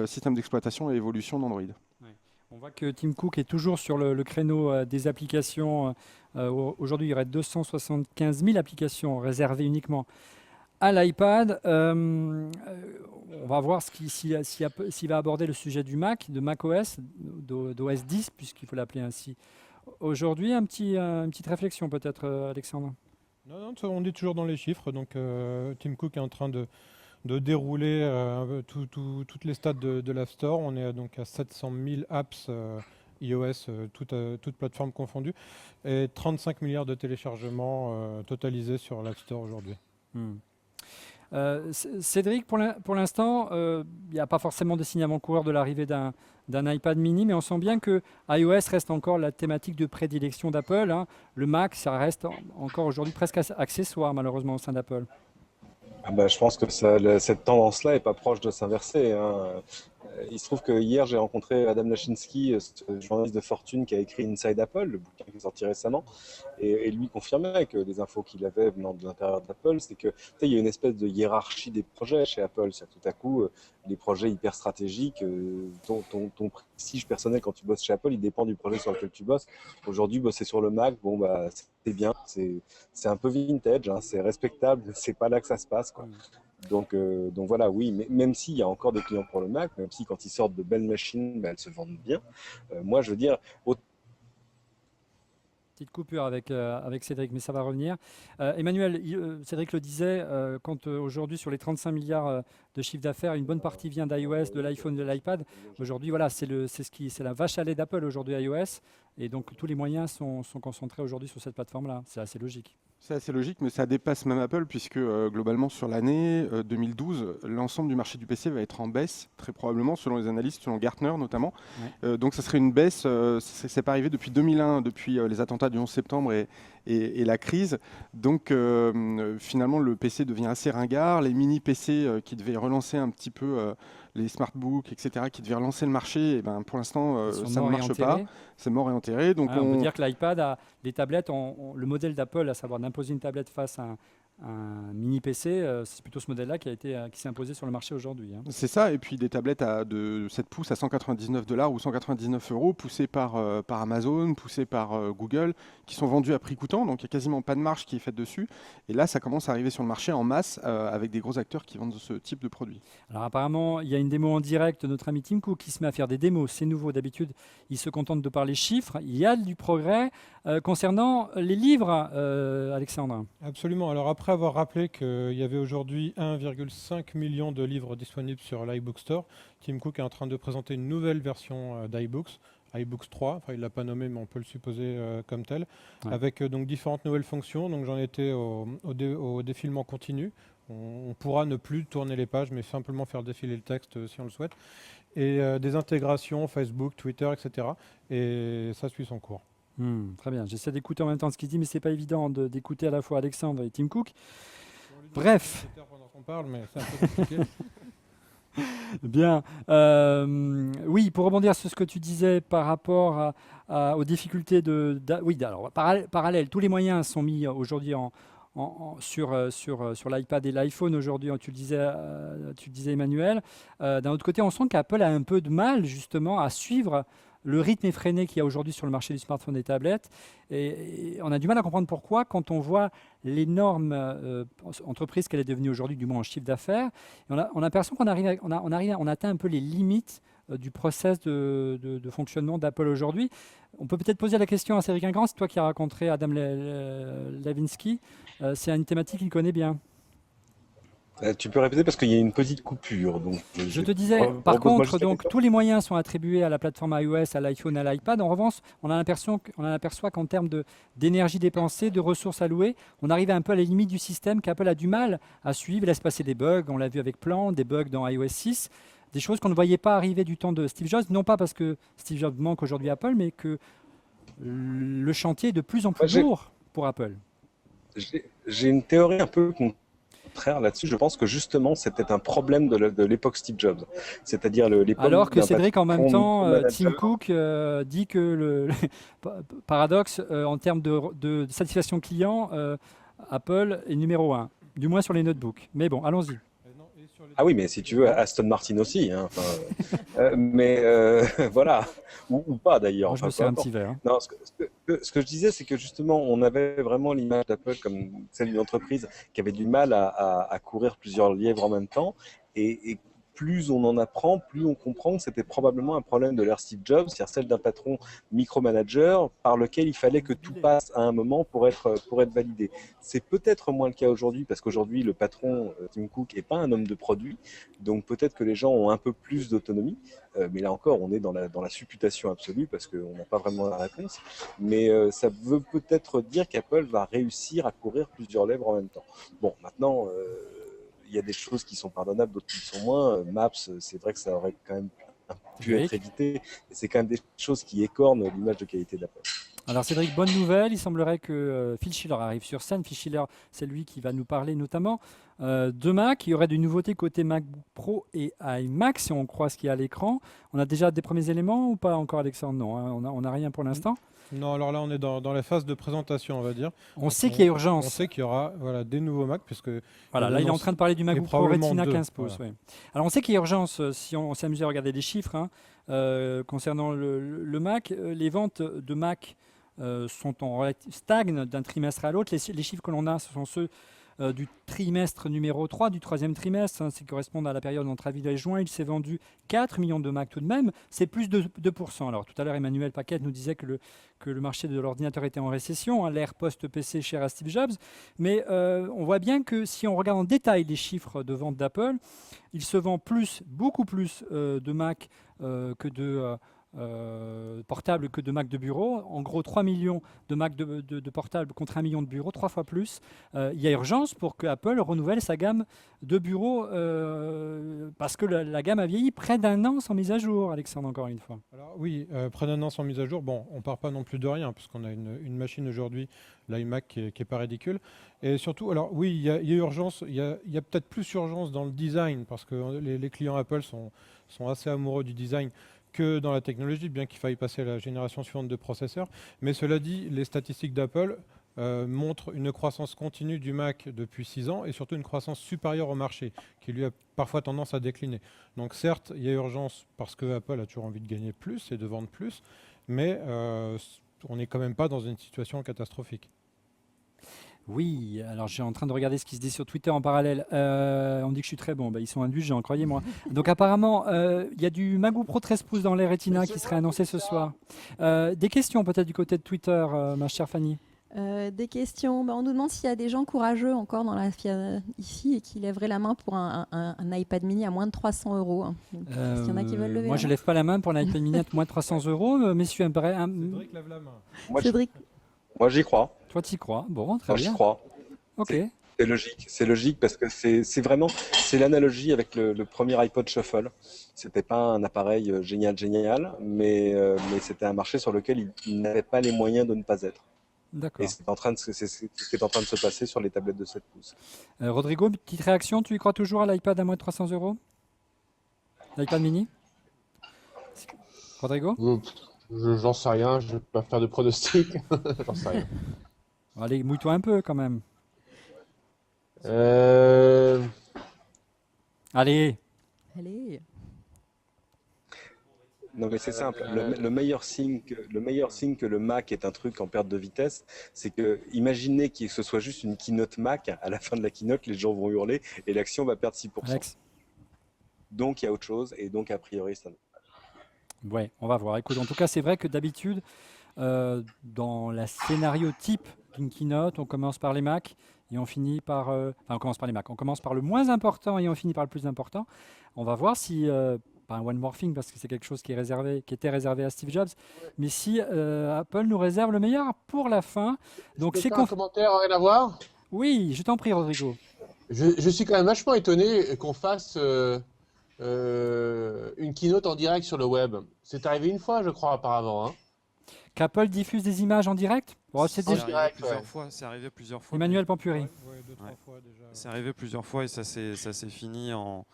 systèmes d'exploitation et évolution d'Android. Ouais. On voit que Tim Cook est toujours sur le créneau des applications. Aujourd'hui, il y aurait 275 000 applications réservées uniquement à l'iPad. On va voir s'il va aborder le sujet du Mac, de macOS, d'OS 10, puisqu'il faut l'appeler ainsi. Aujourd'hui, une petite réflexion peut-être, Alexandre. Non, on est toujours dans les chiffres. Donc, Tim Cook est en train de dérouler toutes les stats de l'App Store. On est donc à 700 000 apps iOS, toutes plateformes confondues, et 35 milliards de téléchargements totalisés sur l'App Store aujourd'hui. Cédric, pour l'instant, il n'y a pas forcément de signe avant-coureur de l'arrivée d'un iPad mini, mais on sent bien que iOS reste encore la thématique de prédilection d'Apple. Hein. Le Mac, ça reste encore aujourd'hui presque accessoire, malheureusement, au sein d'Apple. Je pense que cette tendance-là n'est pas proche de s'inverser. Hein. Il se trouve que hier, j'ai rencontré Adam Lashinsky, ce journaliste de fortune qui a écrit Inside Apple, le bouquin qui est sorti récemment, et lui confirmait que les infos qu'il avait venant de l'intérieur d'Apple, c'est que il y a une espèce de hiérarchie des projets chez Apple. C'est-à-dire tout à coup, les projets hyper stratégiques, ton prestige personnel quand tu bosses chez Apple, il dépend du projet sur lequel tu bosses. Aujourd'hui, bosser sur le Mac, c'est bien, c'est un peu vintage, hein, c'est respectable, c'est pas là que ça se passe, quoi. Donc voilà, oui, mais même s'il y a encore des clients pour le Mac, même si quand ils sortent de belles machines, elles se vendent bien, moi je veux dire, petite coupure avec Cédric, mais ça va revenir. Emmanuel, Cédric le disait, quand aujourd'hui sur les 35 milliards de chiffre d'affaires, une bonne partie vient d'iOS, de l'iPhone, de l'iPad. Aujourd'hui, voilà, c'est la vache à lait d'Apple aujourd'hui, iOS. Et donc tous les moyens sont concentrés aujourd'hui sur cette plateforme-là. C'est assez logique. C'est assez logique, mais ça dépasse même Apple, puisque globalement sur l'année 2012, l'ensemble du marché du PC va être en baisse, très probablement, selon les analystes, selon Gartner notamment. Ouais. Donc ça serait une baisse, c'est pas arrivé depuis 2001, depuis les attentats du 11 septembre et la crise. Donc finalement, le PC devient assez ringard. Les mini-PC qui devaient relancer un petit peu les smartbooks, etc., qui devaient relancer le marché, et ben, pour l'instant, ça ne marche pas. C'est mort et enterré. Donc on peut dire que l'iPad, les tablettes, le modèle d'Apple, à savoir d'imposer une tablette face à un mini PC, c'est plutôt ce modèle-là qui s'est imposé sur le marché aujourd'hui. Hein. C'est ça, et puis des tablettes de 7 pouces à 199 $ ou 199 €, poussées par Amazon, poussées par Google, qui sont vendues à prix coûtant, donc il n'y a quasiment pas de marge qui est faite dessus. Et là, ça commence à arriver sur le marché en masse avec des gros acteurs qui vendent ce type de produit. Alors apparemment, il y a une démo en direct de notre ami Tim Cook qui se met à faire des démos, c'est nouveau. D'habitude, il se contente de parler chiffres. Il y a du progrès concernant les livres, Alexandre. Absolument. Alors après avoir rappelé qu'il y avait aujourd'hui 1,5 million de livres disponibles sur l'iBook Store, Tim Cook est en train de présenter une nouvelle version d'iBooks, iBooks 3, enfin il ne l'a pas nommé mais on peut le supposer comme tel, avec donc différentes nouvelles fonctions. Donc j'en étais au défilement continu. On pourra ne plus tourner les pages mais simplement faire défiler le texte si on le souhaite. Et des intégrations Facebook, Twitter, etc. Et ça suit son cours. Très bien. J'essaie d'écouter en même temps ce qu'il dit, mais c'est pas évident d'écouter à la fois Alexandre et Tim Cook. Bref. Pendant qu'on parle, mais c'est un peu compliqué. Bien. Oui, pour rebondir sur ce que tu disais par rapport aux difficultés oui, alors, parallèle, tous les moyens sont mis aujourd'hui sur l'iPad et l'iPhone aujourd'hui, tu le disais Emmanuel. D'un autre côté, on sent qu'Apple a un peu de mal justement à suivre le rythme effréné qu'il y a aujourd'hui sur le marché du smartphone et des tablettes. Et on a du mal à comprendre pourquoi quand on voit l'énorme entreprise qu'elle est devenue aujourd'hui, du moins en chiffre d'affaires. Et on a l'impression qu'on on atteint un peu les limites du process de fonctionnement d'Apple aujourd'hui. On peut peut-être poser la question à Cédric Ingrand, c'est toi qui as rencontré Adam Levinsky. C'est une thématique qu'il connaît bien. Tu peux répéter parce qu'il y a une petite coupure. Donc je te disais, par contre, donc, tous les moyens sont attribués à la plateforme iOS, à l'iPhone, à l'iPad. En revanche, on aperçoit qu'en termes d'énergie dépensée, de ressources allouées, on arrive un peu à la limite du système qu'Apple a du mal à suivre. Il laisse passer des bugs, on l'a vu avec Plan, des bugs dans iOS 6, des choses qu'on ne voyait pas arriver du temps de Steve Jobs. Non pas parce que Steve Jobs manque aujourd'hui à Apple, mais que le chantier est de plus en plus lourd pour Apple. J'ai une théorie un peu contraire là-dessus. Je pense que justement, c'était un problème de l'époque Steve Jobs. C'est-à-dire l'époque. Alors que Cédric, en même temps, Tim Cook dit que le paradoxe, en termes de satisfaction client, Apple est numéro 1, du moins sur les notebooks. Mais bon, allons-y. Ah oui, mais si tu veux, Aston Martin aussi. Hein, mais voilà, ou pas d'ailleurs. Moi, je me sers un petit verre. Non, ce que je disais, c'est que justement, on avait vraiment l'image d'Apple comme celle d'une entreprise qui avait du mal à courir plusieurs lièvres en même temps. Et plus on en apprend, plus on comprend que c'était probablement un problème de l'ère Steve Jobs, c'est-à-dire celle d'un patron micromanager par lequel il fallait que tout passe à un moment pour être validé. C'est peut-être moins le cas aujourd'hui, parce qu'aujourd'hui, le patron, Tim Cook, n'est pas un homme de produit, donc peut-être que les gens ont un peu plus d'autonomie, mais là encore, on est dans la supputation absolue, parce qu'on n'a pas vraiment la réponse, mais ça veut peut-être dire qu'Apple va réussir à courir plusieurs lèvres en même temps. Bon, maintenant... il y a des choses qui sont pardonnables, d'autres qui sont moins. Maps, c'est vrai que ça aurait quand même pu être évité. Et c'est quand même des choses qui écornent l'image de qualité d'Apple. Alors Cédric, bonne nouvelle. Il semblerait que Phil Schiller arrive sur scène. Phil Schiller, c'est lui qui va nous parler notamment de Mac. Il y aurait des nouveautés côté MacBook Pro et iMac, si on croit ce qu'il y a à l'écran. On a déjà des premiers éléments ou pas encore, Alexandre? Non, hein, on n'a rien pour l'instant. Non, alors là, on est dans la phase de présentation, on va dire. On sait qu'il y a urgence. On sait qu'il y aura des nouveaux Mac, puisque... Voilà, là, il est en train de parler du MacBook Pro Retina 15 pouces. Voilà. Ouais. Alors, on sait qu'il y a urgence, si on s'amuse à regarder les chiffres, concernant le Mac. Les ventes de Mac stagnent d'un trimestre à l'autre. Les chiffres que l'on a, ce sont ceux du trimestre numéro 3, du troisième trimestre, qui correspondent à la période entre avril et juin. Il s'est vendu 4 millions de Mac tout de même, c'est plus de 2%. Alors tout à l'heure, Emmanuel Paquette nous disait que le marché de l'ordinateur était en récession, l'ère post-PC cher à Steve Jobs, mais on voit bien que si on regarde en détail les chiffres de vente d'Apple, il se vend beaucoup plus de Mac que de... portables que de Mac de bureau. En gros, 3 millions de Mac de portables contre 1 million de bureaux, 3 fois plus. Il y a urgence pour que Apple renouvelle sa gamme de bureaux parce que la gamme a vieilli près d'un an sans mise à jour, Alexandre, encore une fois. Alors oui, près d'un an sans mise à jour. Bon, on part pas non plus de rien puisqu'on a une machine aujourd'hui, l'iMac, qui est pas ridicule. Et surtout, alors oui, il y a urgence. Il y a peut-être plus urgence dans le design parce que les clients Apple sont assez amoureux du design que dans la technologie, bien qu'il faille passer à la génération suivante de processeurs. Mais cela dit, les statistiques d'Apple montrent une croissance continue du Mac depuis 6 ans et surtout une croissance supérieure au marché, qui lui a parfois tendance à décliner. Donc certes, il y a urgence parce que Apple a toujours envie de gagner plus et de vendre plus, mais on n'est quand même pas dans une situation catastrophique. Oui, alors je suis en train de regarder ce qui se dit sur Twitter en parallèle. On dit que je suis très bon, ils sont indulgents, croyez-moi. Donc apparemment, il y a du MacBook Pro 13 pouces dans les Retina qui serait annoncé ce soir. Des questions peut-être du côté de Twitter, ma chère Fanny? Des questions. On nous demande s'il y a des gens courageux encore ici et qui lèveraient la main pour un iPad mini à moins de 300 €. Est-ce qu'il y en a qui veulent lever? Moi, je ne lève pas la main pour un iPad mini à moins de 300 €. Messieurs, Cédric lève la main. Cédric. Moi, j'y crois. Toi, tu y crois? Bon, très bien. Moi, j'y crois. Ok. C'est logique parce que c'est vraiment, C'est l'analogie avec le premier iPod Shuffle. C'était pas un appareil génial, mais c'était un marché sur lequel il n'avait pas les moyens de ne pas être. D'accord. Et c'est ce qui est en train de se passer sur les tablettes de 7 pouces. Rodrigo, petite réaction, tu y crois toujours à l'iPad à moins de 300 €? L'iPad mini? Rodrigo? J'en sais rien, je ne vais pas faire de pronostic. J'en sais rien. Allez, mouille-toi un peu quand même. Allez, Allez. Non, mais c'est simple. Le meilleur signe que le Mac est un truc en perte de vitesse, c'est que imaginez que ce soit juste une keynote Mac. À la fin de la keynote, les gens vont hurler et l'action va perdre 6%. Alex. Donc il y a autre chose et donc a priori ça. Ouais, on va voir. Écoute, en tout cas, c'est vrai que d'habitude, dans la scénario type d'une keynote, on commence par les Mac et on finit par. Enfin, on commence par les Mac. On commence par le moins important et on finit par le plus important. On va voir si. Pas un one more thing parce que c'est quelque chose qui était réservé à Steve Jobs, mais si Apple nous réserve le meilleur pour la fin. Donc c'est un commentaire, rien à voir. Oui, je t'en prie, Rodrigo. Je suis quand même vachement étonné qu'on fasse une keynote en direct sur le web. C'est arrivé une fois, je crois, auparavant. Hein. Qu'Apple diffuse des images en direct? Bon, c'est En déjà... direct, plusieurs fois. C'est arrivé plusieurs fois. Emmanuel Pampuri. Ouais, deux, trois fois déjà. C'est arrivé plusieurs fois et ça s'est fini en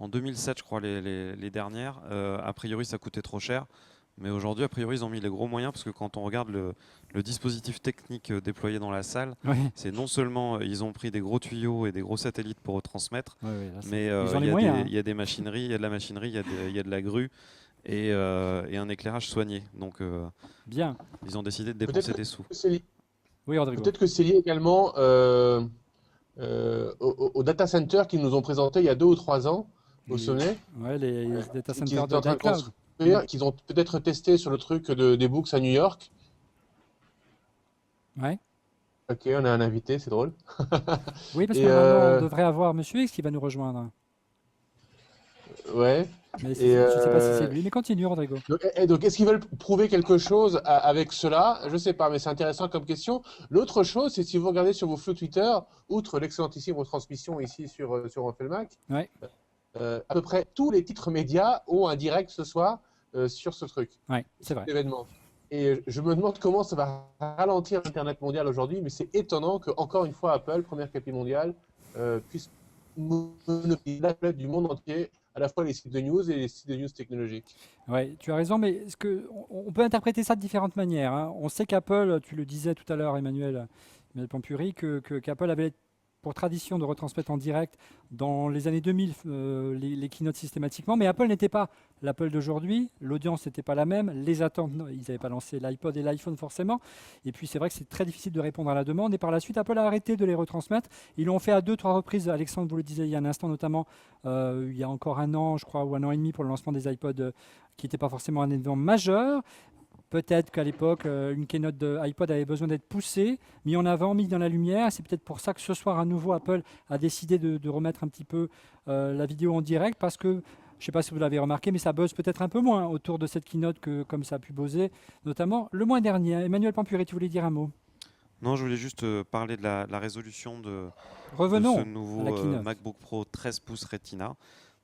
2007, je crois, les dernières. A priori, ça coûtait trop cher. Mais aujourd'hui, a priori, ils ont mis les gros moyens parce que quand on regarde le dispositif technique déployé dans la salle, Oui. c'est non seulement ils ont pris des gros tuyaux et des gros satellites pour retransmettre, Oui, oui, là, mais ils ont les il moyens, hein. y a des machineries, il y a de la machinerie, il y a de la grue et un éclairage soigné. Donc, Bien. ils ont décidé de dépenser des sous. Oui, Rodrigo. Peut-être que c'est lié également au data center qu'ils nous ont présenté il y a 2 ou 3 ans au sommet. Ouais, les data Qu'ils centers étaient en train de d'iCloud. construire, qu'ils ont peut-être testé sur le truc des books à New York. Ouais. Ok, on a un invité, c'est drôle. Oui, parce Et, que normalement, on devrait avoir Monsieur X qui va nous rejoindre. Ouais. Mais Et, je ne sais pas si c'est lui. Mais continue, Rodrigo. Donc, est-ce qu'ils veulent prouver quelque chose avec cela? Je ne sais pas, mais c'est intéressant comme question. L'autre chose, c'est si vous regardez sur vos flux Twitter, outre l'excellentissime retransmission ici sur On fait le Mac, Ouais. à peu près tous les titres médias ont un direct ce soir sur ce truc, Ouais, c'est vrai. cet événement. Et je me demande comment ça va ralentir l'Internet mondial aujourd'hui, mais c'est étonnant que, encore une fois, Apple, première capitale mondiale, puisse monopoliser la planète du monde entier, à la fois les sites de news et les sites de news technologiques. Ouais, tu as raison, mais on peut interpréter ça de différentes manières, hein. On sait qu'Apple, tu le disais tout à l'heure, Emmanuel Pampuri, qu'Apple avait pour tradition de retransmettre en direct dans les années 2000 les keynotes systématiquement, mais Apple n'était pas l'Apple d'aujourd'hui, l'audience n'était pas la même, les attentes, non, ils n'avaient pas lancé l'iPod et l'iPhone forcément, et puis c'est vrai que c'est très difficile de répondre à la demande, et par la suite Apple a arrêté de les retransmettre. Ils l'ont fait à 2-3 reprises, Alexandre vous le disait il y a un instant, notamment il y a encore un an, je crois, ou un an et demi pour le lancement des iPods, qui n'était pas forcément un événement majeur. Peut-être qu'à l'époque, une keynote de iPod avait besoin d'être poussée, mis en avant, mis dans la lumière. C'est peut-être pour ça que ce soir, à nouveau, Apple a décidé de remettre un petit peu la vidéo en direct, parce que, je ne sais pas si vous l'avez remarqué, mais ça buzz peut-être un peu moins autour de cette keynote que comme ça a pu buzzer, notamment le mois dernier. Emmanuel Pampuri, tu voulais dire un mot? Non, je voulais juste parler de la résolution de Revenons ce à la nouveau keynote. MacBook Pro 13 pouces Retina.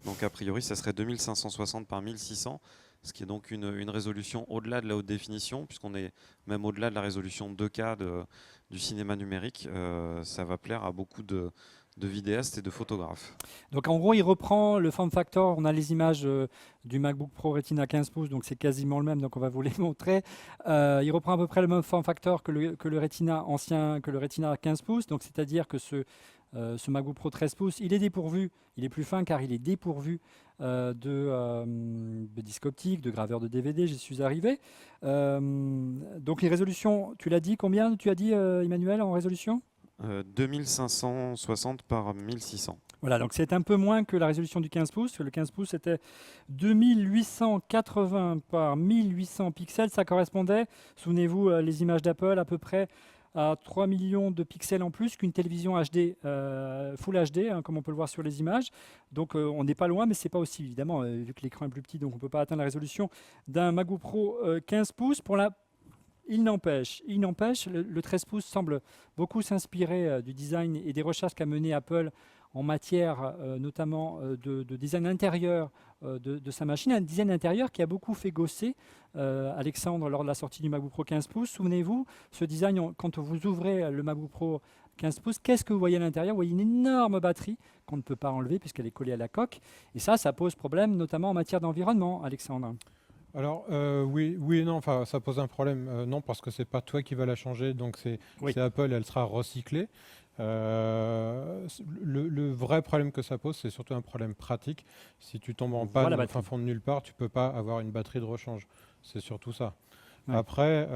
Donc a priori, ça serait 2560 par 1600, ce qui est donc une résolution au-delà de la haute définition, puisqu'on est même au-delà de la résolution 2K du cinéma numérique. Ça va plaire à beaucoup de vidéastes et de photographes. Donc en gros, il reprend le form factor. On a les images du MacBook Pro Retina 15 pouces, donc c'est quasiment le même, donc on va vous les montrer. Il reprend à peu près le même form factor que le Retina ancien, que le Retina 15 pouces, donc c'est-à-dire que ce MacBook Pro 13 pouces, il est dépourvu, il est plus fin car il est dépourvu de disque optique, de graveur de DVD, j'y suis arrivé. Donc les résolutions, tu l'as dit, combien tu as dit Emmanuel en résolution? 2560 par 1600. Voilà, donc c'est un peu moins que la résolution du 15 pouces. Le 15 pouces était 2880 par 1800 pixels. Ça correspondait, souvenez-vous, les images d'Apple, à peu près à 3 millions de pixels en plus qu'une télévision HD, Full HD, hein, comme on peut le voir sur les images. Donc on n'est pas loin, mais c'est pas aussi, évidemment, vu que l'écran est plus petit, donc on ne peut pas atteindre la résolution d'un MacBook Pro 15 pouces. Il n'empêche, le 13 pouces semble beaucoup s'inspirer du design et des recherches qu'a mené Apple en matière notamment de design intérieur de sa machine, un design intérieur qui a beaucoup fait gausser Alexandre lors de la sortie du MacBook Pro 15 pouces. Souvenez-vous, ce design, quand vous ouvrez le MacBook Pro 15 pouces, qu'est-ce que vous voyez à l'intérieur? Vous voyez une énorme batterie qu'on ne peut pas enlever puisqu'elle est collée à la coque. Et ça pose problème, notamment en matière d'environnement, Alexandre. Alors oui et non, enfin ça pose un problème. Non, parce que c'est pas toi qui va la changer, donc c'est Apple, elle sera recyclée. Le vrai problème que ça pose, c'est surtout un problème pratique. Si tu tombes en panne au fin fond de nulle part, tu peux pas avoir une batterie de rechange. C'est surtout ça. Ouais. Après,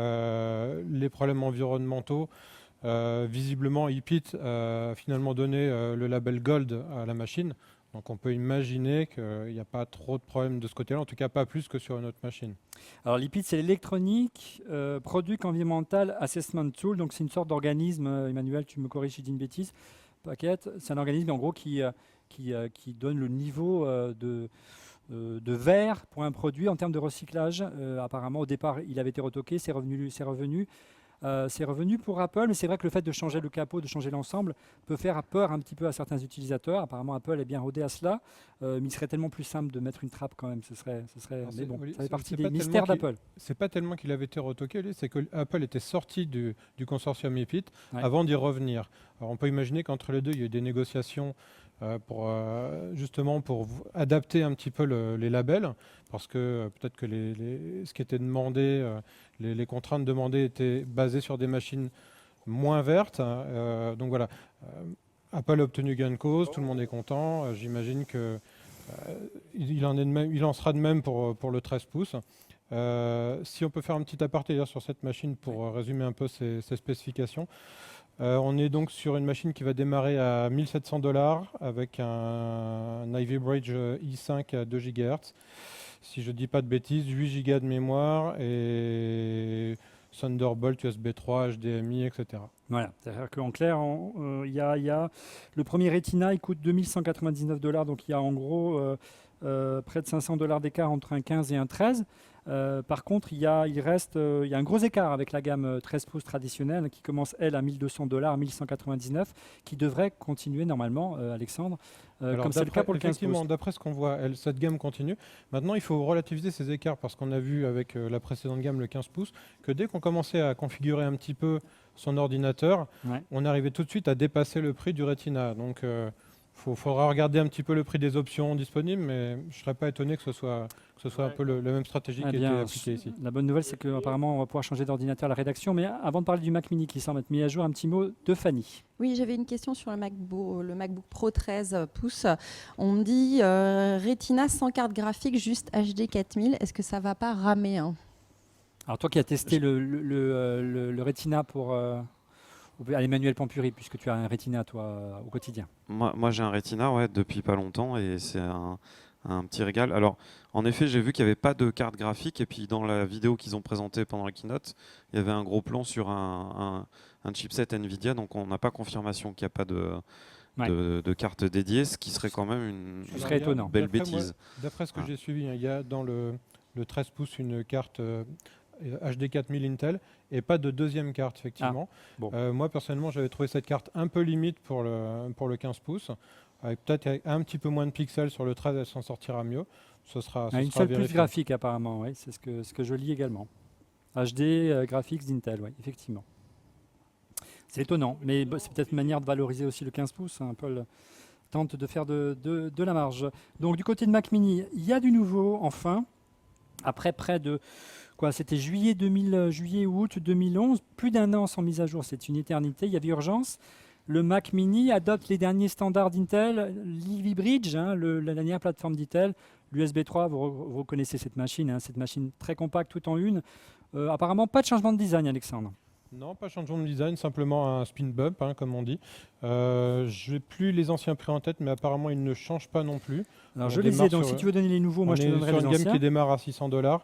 les problèmes environnementaux, visiblement, iPit a finalement donné le label Gold à la machine. Donc on peut imaginer qu'il n'y a pas trop de problèmes de ce côté-là, en tout cas pas plus que sur une autre machine. Alors l'IPIT, c'est l'Electronic Product Environmental Assessment Tool, donc c'est une sorte d'organisme, Emmanuel, tu me corriges si je dis une bêtise, Paquette, c'est un organisme en gros qui donne le niveau de verre pour un produit en termes de recyclage. Apparemment au départ il avait été retoqué, c'est revenu pour Apple, mais c'est vrai que le fait de changer le capot, de changer l'ensemble, peut faire peur un petit peu à certains utilisateurs. Apparemment, Apple est bien rodé à cela, mais il serait tellement plus simple de mettre une trappe quand même. Mais bon, ça fait partie des mystères d'Apple. C'est pas tellement qu'il avait été retoqué, c'est que Apple était sorti du consortium iPit avant d'y revenir. Alors, on peut imaginer qu'entre les deux, il y a eu des négociations justement pour adapter un petit peu les labels, parce que peut-être que ce qui était demandé, les contraintes demandées étaient basées sur des machines moins vertes. Donc voilà, Apple a obtenu gain de cause, tout le monde est content. J'imagine que il en sera de même pour le 13 pouces. Si on peut faire un petit aparté sur cette machine pour résumer un peu ses spécifications. On est donc sur une machine qui va démarrer à 1 700 $ avec un Ivy Bridge i5 à 2 GHz. Si je ne dis pas de bêtises, 8 Go de mémoire et Thunderbolt, USB 3, HDMI, etc. Voilà, c'est-à-dire qu'en clair, il y a le premier Retina, il coûte 2 199 $, donc il y a en gros près de 500 $ d'écart entre un 15 et un 13. Par contre, il y a un gros écart avec la gamme 13 pouces traditionnelle qui commence, elle, à 1 200 $, 1199, qui devrait continuer normalement, Alexandre, comme c'est le cas pour le 15 pouces. D'après ce qu'on voit, cette gamme continue. Maintenant, il faut relativiser ces écarts parce qu'on a vu avec la précédente gamme, le 15 pouces, que dès qu'on commençait à configurer un petit peu son ordinateur, on arrivait tout de suite à dépasser le prix du Retina. Donc, faudra regarder un petit peu le prix des options disponibles, mais je ne serais pas étonné que ce soit un peu la même stratégie qui a été appliquée ici. La bonne nouvelle, c'est qu'apparemment, on va pouvoir changer d'ordinateur à la rédaction. Mais avant de parler du Mac Mini qui semble être mis à jour, un petit mot de Fanny. Oui, j'avais une question sur le MacBook Pro 13 pouces. On me dit Retina sans carte graphique, juste HD 4000. Est-ce que ça ne va pas ramer Alors toi qui as testé le Retina pour... Allez, Emmanuel Pampuri, puisque tu as un Retina, toi, au quotidien. Moi j'ai un Retina, depuis pas longtemps, et c'est un petit régal. Alors, en effet, j'ai vu qu'il n'y avait pas de carte graphique, et puis dans la vidéo qu'ils ont présentée pendant la keynote, il y avait un gros plan sur un chipset NVIDIA, donc on n'a pas confirmation qu'il n'y a pas de carte dédiée, ce qui serait quand même une étonnant. Belle bêtise. D'après ce que j'ai suivi, il y a dans le 13 pouces une carte HD 4000 Intel et pas de deuxième carte, effectivement. Moi, personnellement, j'avais trouvé cette carte un peu limite pour le 15 pouces. Avec peut-être un petit peu moins de pixels sur le 13, elle s'en sortira mieux. Une seule puce graphique, apparemment, oui, c'est ce que je lis également. HD graphics d'Intel, oui, effectivement. C'est étonnant, mais c'est peut-être une manière de valoriser aussi le 15 pouces. Apple tente de faire de la marge. Donc, du côté de Mac Mini, il y a du nouveau, enfin, après près de... C'était juillet ou août 2011, plus d'un an sans mise à jour, c'est une éternité, il y avait urgence. Le Mac Mini adopte les derniers standards d'Intel, l'Ivy Bridge, la dernière plateforme d'Intel, l'USB 3, vous connaissez cette machine très compacte tout en une. Apparemment, pas de changement de design, Alexandre. Non, pas changement de design, simplement un spin bump, comme on dit. Je n'ai plus les anciens prix en tête, mais apparemment, ils ne changent pas non plus. Alors, je les ai, donc si tu veux donner les nouveaux, moi je te donnerai les anciens. On est sur une gamme qui démarre à 600 $,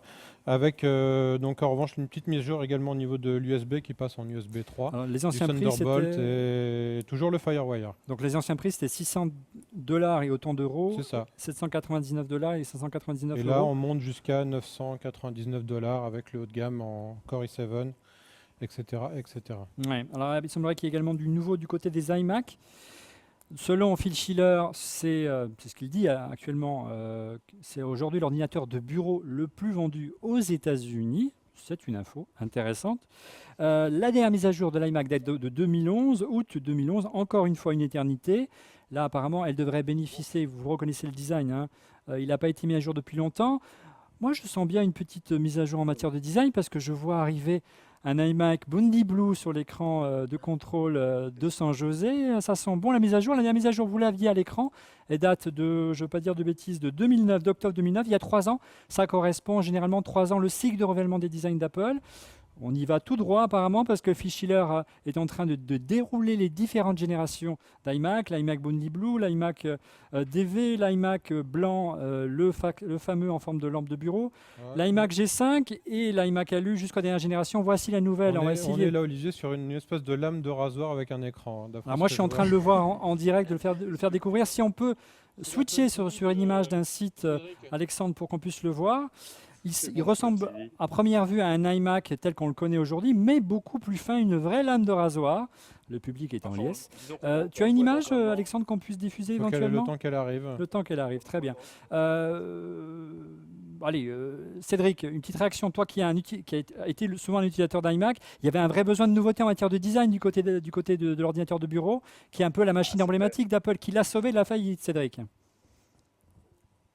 avec donc en revanche une petite mise à jour également au niveau de l'USB qui passe en USB 3. Alors, les anciens prix, Thunderbolt et toujours le FireWire. Donc les anciens prix, c'était 600 $ et autant d'euros. C'est ça. 799 $ et 599 €. Et là, on monte jusqu'à 999 $ avec le haut de gamme en Core i7. Etc. Ouais. Alors, il semblerait qu'il y ait également du nouveau du côté des iMac. Selon Phil Schiller, c'est ce qu'il dit actuellement, c'est aujourd'hui l'ordinateur de bureau le plus vendu aux États-Unis. C'est une info intéressante. La dernière mise à jour de l'iMac date de 2011, août 2011, encore une fois une éternité. Là, apparemment, elle devrait bénéficier, vous reconnaissez le design, hein, il n'a pas été mis à jour depuis longtemps. Moi, je sens bien une petite mise à jour en matière de design parce que je vois arriver un iMac Bondi Blue sur l'écran de contrôle de San José. Ça sent bon la mise à jour. La dernière mise à jour, vous l'aviez à l'écran. Elle date de, je ne veux pas dire de bêtises, de 2009, d'octobre 2009, il y a 3 ans. Ça correspond généralement 3 ans, le cycle de renouvellement des designs d'Apple. On y va tout droit apparemment parce que Phil Schiller est en train de dérouler les différentes générations d'iMac, l'iMac Bondi Blue, l'iMac DV, l'iMac blanc, le fameux en forme de lampe de bureau, l'iMac G5 et l'iMac Alu jusqu'à la dernière génération. Voici la nouvelle. On va est essayer. là, Olivier, sur une espèce de lame de rasoir avec un écran. Alors moi, je suis en train de le voir en direct, de le faire découvrir. Si on peut switcher sur une image d'un site, Alexandre, pour qu'on puisse le voir. Il ressemble à première vue à un iMac tel qu'on le connaît aujourd'hui, mais beaucoup plus fin, une vraie lame de rasoir. Le public est en liesse. Tu as une image, Alexandre, qu'on puisse diffuser éventuellement ? Le temps qu'elle arrive. Le temps qu'elle arrive, très bien. Allez, Cédric, une petite réaction. Toi qui a été souvent un utilisateur d'iMac, il y avait un vrai besoin de nouveauté en matière de design du côté de l'ordinateur de bureau, qui est un peu la machine emblématique d'Apple, qui l'a sauvé de la faillite, Cédric.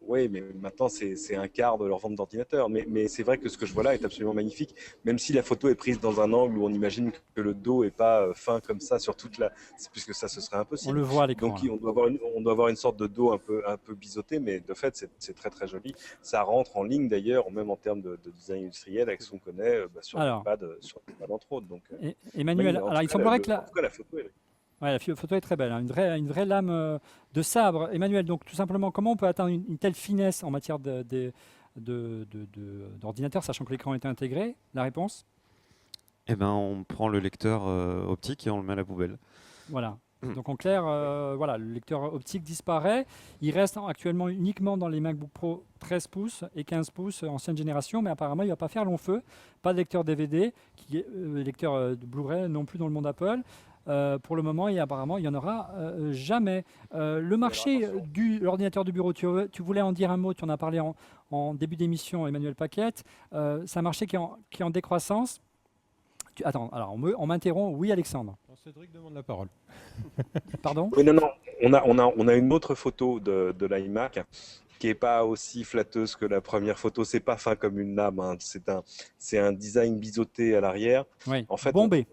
Oui, mais maintenant, c'est un quart de leur vente d'ordinateur. Mais c'est vrai que ce que je vois là est absolument magnifique, même si la photo est prise dans un angle où on imagine que le dos n'est pas fin comme ça sur toute la... Puisque ça, ce serait impossible. On le voit à l'écran. Donc, on doit avoir une sorte de dos un peu biseauté, mais de fait, c'est très, très joli. Ça rentre en ligne, d'ailleurs, même en termes de design industriel, avec ce qu'on connaît sur l'iPad, entre autres. Donc, Emmanuel, alors il semblerait que en tout cas, la photo est... Ouais, la photo est très belle, hein. Une vraie lame de sabre. Emmanuel, donc tout simplement, comment on peut atteindre une telle finesse en matière d'ordinateur, sachant que l'écran est intégré? La réponse? Eh ben, on prend le lecteur optique et on le met à la poubelle. Voilà. Donc en clair, voilà, le lecteur optique disparaît. Il reste actuellement uniquement dans les MacBook Pro 13 pouces et 15 pouces ancienne génération, mais apparemment il ne va pas faire long feu. Pas de lecteur DVD, lecteur de Blu-ray non plus dans le monde Apple. Pour le moment, et apparemment, il n'y en aura jamais. Le marché de l'ordinateur de bureau, tu voulais en dire un mot, tu en as parlé en début d'émission, Emmanuel Paquette. C'est un marché qui est en décroissance. Attends, alors on m'interrompt. Oui, Alexandre. Cédric demande la parole. Pardon? Oui, non, on a une autre photo de l'iMac qui n'est pas aussi flatteuse que la première photo. C'est pas fin comme une lame, hein. C'est un design biseauté à l'arrière. Oui, en fait, bombé.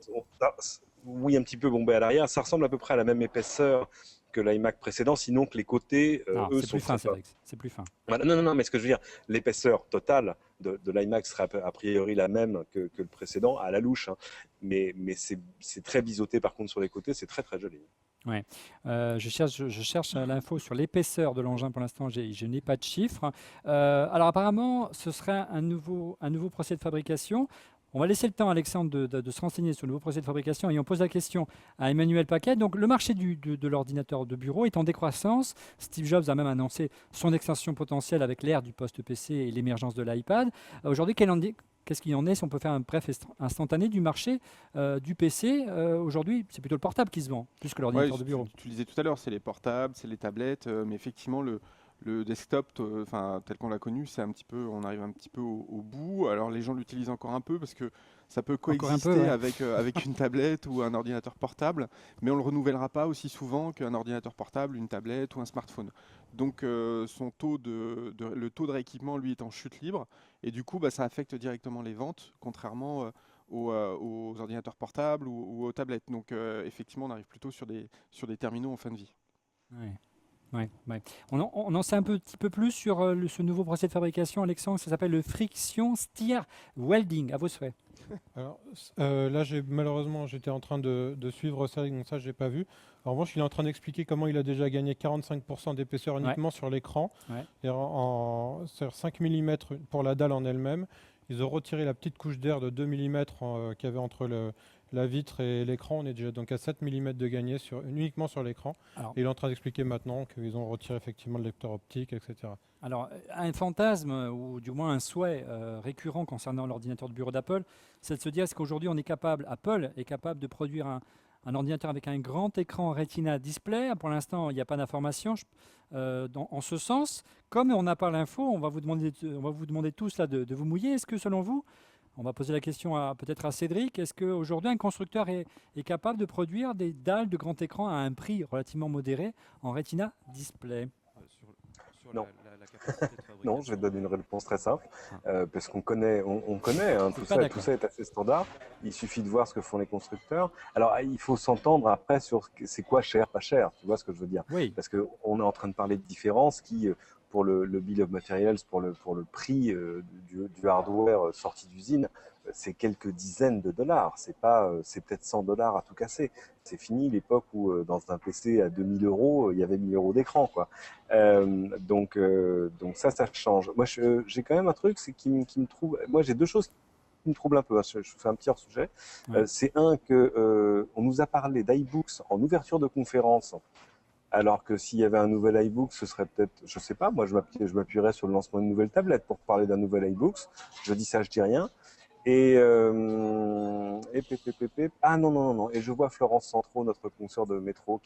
Oui, un petit peu bombé à l'arrière. Ça ressemble à peu près à la même épaisseur que l'iMac précédent, sinon que les côtés, eux, sont plus fin, très fins. c'est plus fin. Non, mais ce que je veux dire, l'épaisseur totale de l'iMac serait a priori la même que le précédent, à la louche, hein. Mais c'est très biseauté par contre sur les côtés, c'est très très joli. Ouais. Je cherche l'info sur l'épaisseur de l'engin. Pour l'instant, je n'ai pas de chiffres. Alors apparemment, ce serait un nouveau procédé de fabrication. On va laisser le temps à Alexandre de se renseigner sur le nouveau procédé de fabrication et on pose la question à Emmanuel Paquet. Donc le marché de l'ordinateur de bureau est en décroissance. Steve Jobs a même annoncé son extension potentielle avec l'ère du post-PC et l'émergence de l'iPad. Aujourd'hui, qu'est-ce qu'il en est si on peut faire un bref instantané du marché du PC? Aujourd'hui, c'est plutôt le portable qui se vend, plus que l'ordinateur de bureau. Tu le disais tout à l'heure, c'est les portables, c'est les tablettes, mais effectivement, le desktop, tel qu'on l'a connu, on arrive un petit peu au bout. Alors les gens l'utilisent encore un peu parce que ça peut coexister avec une tablette ou un ordinateur portable, mais on le renouvellera pas aussi souvent qu'un ordinateur portable, une tablette ou un smartphone. Donc le taux de rééquipement, lui, est en chute libre, et du coup, ça affecte directement les ventes, contrairement aux ordinateurs portables ou aux tablettes. Donc effectivement, on arrive plutôt sur des terminaux en fin de vie. Ouais. Ouais. On en sait un petit peu plus sur ce nouveau procédé de fabrication, Alexandre. Ça s'appelle le Friction Stir Welding. À vos souhaits. Alors là, malheureusement, j'étais en train de suivre ça, donc ça, je n'ai pas vu. En revanche, il est en train d'expliquer comment il a déjà gagné 45% d'épaisseur uniquement sur l'écran. Ouais. C'est 5 mm pour la dalle en elle-même. Ils ont retiré la petite couche d'air de 2 mm qu'il y avait entre la vitre et l'écran. On est déjà donc à 7 mm de gagné uniquement sur l'écran. Et il est en train d'expliquer maintenant qu'ils ont retiré effectivement le lecteur optique, etc. Alors, un fantasme, ou du moins un souhait récurrent concernant l'ordinateur de bureau d'Apple, c'est de se dire qu'aujourd'hui, Apple est capable de produire un ordinateur avec un grand écran Retina display. Pour l'instant, il n'y a pas d'information en ce sens. Comme on n'a pas l'info, on va vous demander tous là de vous mouiller. Est-ce que selon vous, on va poser la question peut-être à Cédric, est-ce qu'aujourd'hui un constructeur est capable de produire des dalles de grand écran à un prix relativement modéré en Retina display? Sur Non. la capacité de fabrication. Non, je vais te donner une réponse très simple, Ah. parce qu'on connaît, on connaît, hein, Je suis tout pas ça, d'accord. tout ça est assez standard. Il suffit de voir ce que font les constructeurs. Alors, il faut s'entendre après sur c'est quoi cher, pas cher. Tu vois ce que je veux dire? Oui, Parce que on est en train de parler de différences qui, pour le bill of materials, pour le prix du hardware sorti d'usine, c'est quelques dizaines de dollars. C'est pas, c'est peut-être 100 dollars à tout casser. C'est fini l'époque où dans un PC à 2000 euros, il y avait 1000 euros d'écran, quoi. Donc ça change. Moi, j'ai quand même un truc, c'est qui me trouve. Moi, j'ai deux choses qui me troublent un peu. Je fais un petit hors-sujet. Ouais. C'est un que on nous a parlé d'iBooks en ouverture de conférence. Alors que s'il y avait un nouvel iBook, ce serait peut-être, je sais pas, moi je m'appuierais sur le lancement d'une nouvelle tablette pour parler d'un nouvel iBook. Je dis ça, je dis rien. Et ah non. Et je vois Florence Centraux, notre consoeur de métro,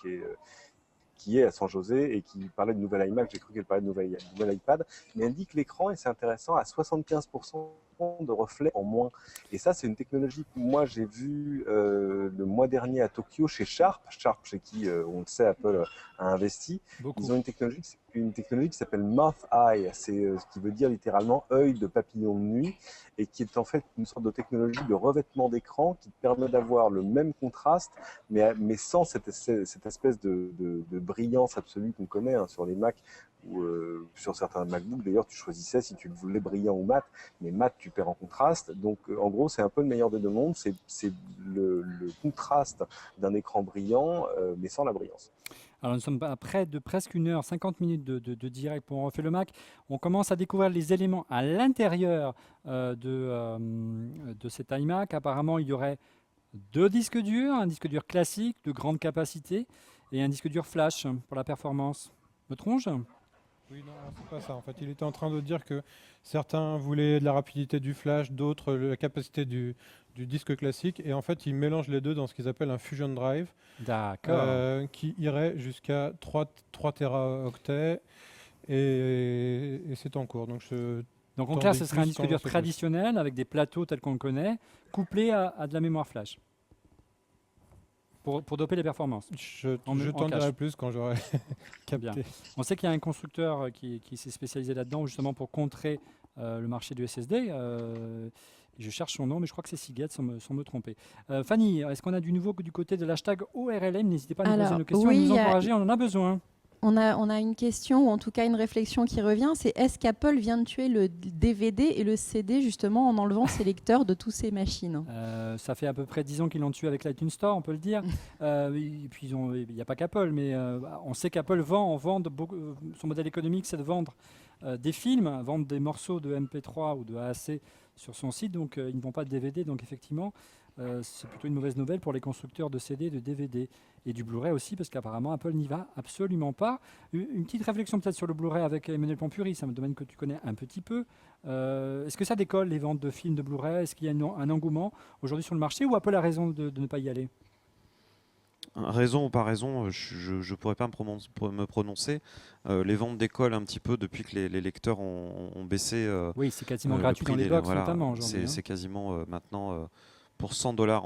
qui est à San José et qui parlait de nouvel iMac. J'ai cru qu'elle parlait de nouvel iPad. Mais elle dit que l'écran, et c'est intéressant, à 75% de reflets en moins. Et ça, c'est une technologie que moi, j'ai vue le mois dernier à Tokyo chez Sharp. Sharp, chez qui, on le sait, Apple a investi. beaucoup. Ils ont une technologie qui s'appelle Moth Eye. C'est ce qui veut dire littéralement œil de papillon de nuit et qui est en fait une sorte de technologie de revêtement d'écran qui permet d'avoir le même contraste, mais sans cette espèce de brillance absolue qu'on connaît sur les Mac ou sur certains MacBook. D'ailleurs, tu choisissais si tu le voulais brillant ou mat, mais mat, tu perds en contraste. Donc, en gros, c'est un peu le meilleur des deux mondes. C'est le contraste d'un écran brillant, mais sans la brillance. Alors nous sommes à près de presque 1h, 50 minutes de direct pour On refait le Mac. On commence à découvrir les éléments à l'intérieur de cet iMac. Apparemment, il y aurait 2 disques durs, un disque dur classique de grande capacité et un disque dur flash pour la performance. Me trompe-je? Oui, non, c'est pas ça. En fait, il était en train de dire que certains voulaient de la rapidité du flash, d'autres la capacité du disque classique. Et en fait, ils mélangent les deux dans ce qu'ils appellent un Fusion Drive, D'accord. qui irait jusqu'à 3 téraoctets. Et c'est en cours. Donc, Donc en T'en clair, dis ce serait un plus, disque t'en dur sais plus. traditionnel avec des plateaux tels qu'on le connaît, couplé à de la mémoire flash pour doper les performances. je En t'en cache. dirai plus quand j'aurai capté. Bien. On sait qu'il y a un constructeur qui s'est spécialisé là-dedans justement pour contrer le marché du SSD. Je cherche son nom, mais je crois que c'est Seagate, sans me tromper. Fanny, est-ce qu'on a du nouveau du côté de l'hashtag ORLM? N'hésitez pas à nous poser Alors, nos questions oui, et nous il y a- encourager, on en a besoin. On a une question, ou en tout cas une réflexion qui revient, c'est est-ce qu'Apple vient de tuer le DVD et le CD justement en enlevant ses lecteurs de toutes ces machines? Ça fait à peu près 10 ans qu'ils l'ont tué avec l'iTunes Store, on peut le dire. Et puis il n'y a pas qu'Apple, mais on sait qu'Apple vend beaucoup, son modèle économique, c'est de vendre des films, vendre des morceaux de MP3 ou de AAC sur son site, donc ils ne vendent pas de DVD, donc effectivement, c'est plutôt une mauvaise nouvelle pour les constructeurs de CD, de DVD et du Blu-ray aussi, parce qu'apparemment Apple n'y va absolument pas. Une petite réflexion peut-être sur le Blu-ray avec Emmanuel Pampuri, c'est un domaine que tu connais un petit peu. Est-ce que ça décolle les ventes de films de Blu-ray? Est-ce qu'il y a un engouement aujourd'hui sur le marché ou Apple a raison de ne pas y aller? Raison ou pas raison, je ne pourrais pas me prononcer. Les ventes décollent un petit peu depuis que les lecteurs ont baissé. Oui, c'est quasiment Le gratuit dans prix les des- box voilà, notamment aujourd'hui. c'est quasiment maintenant pour 100 dollars,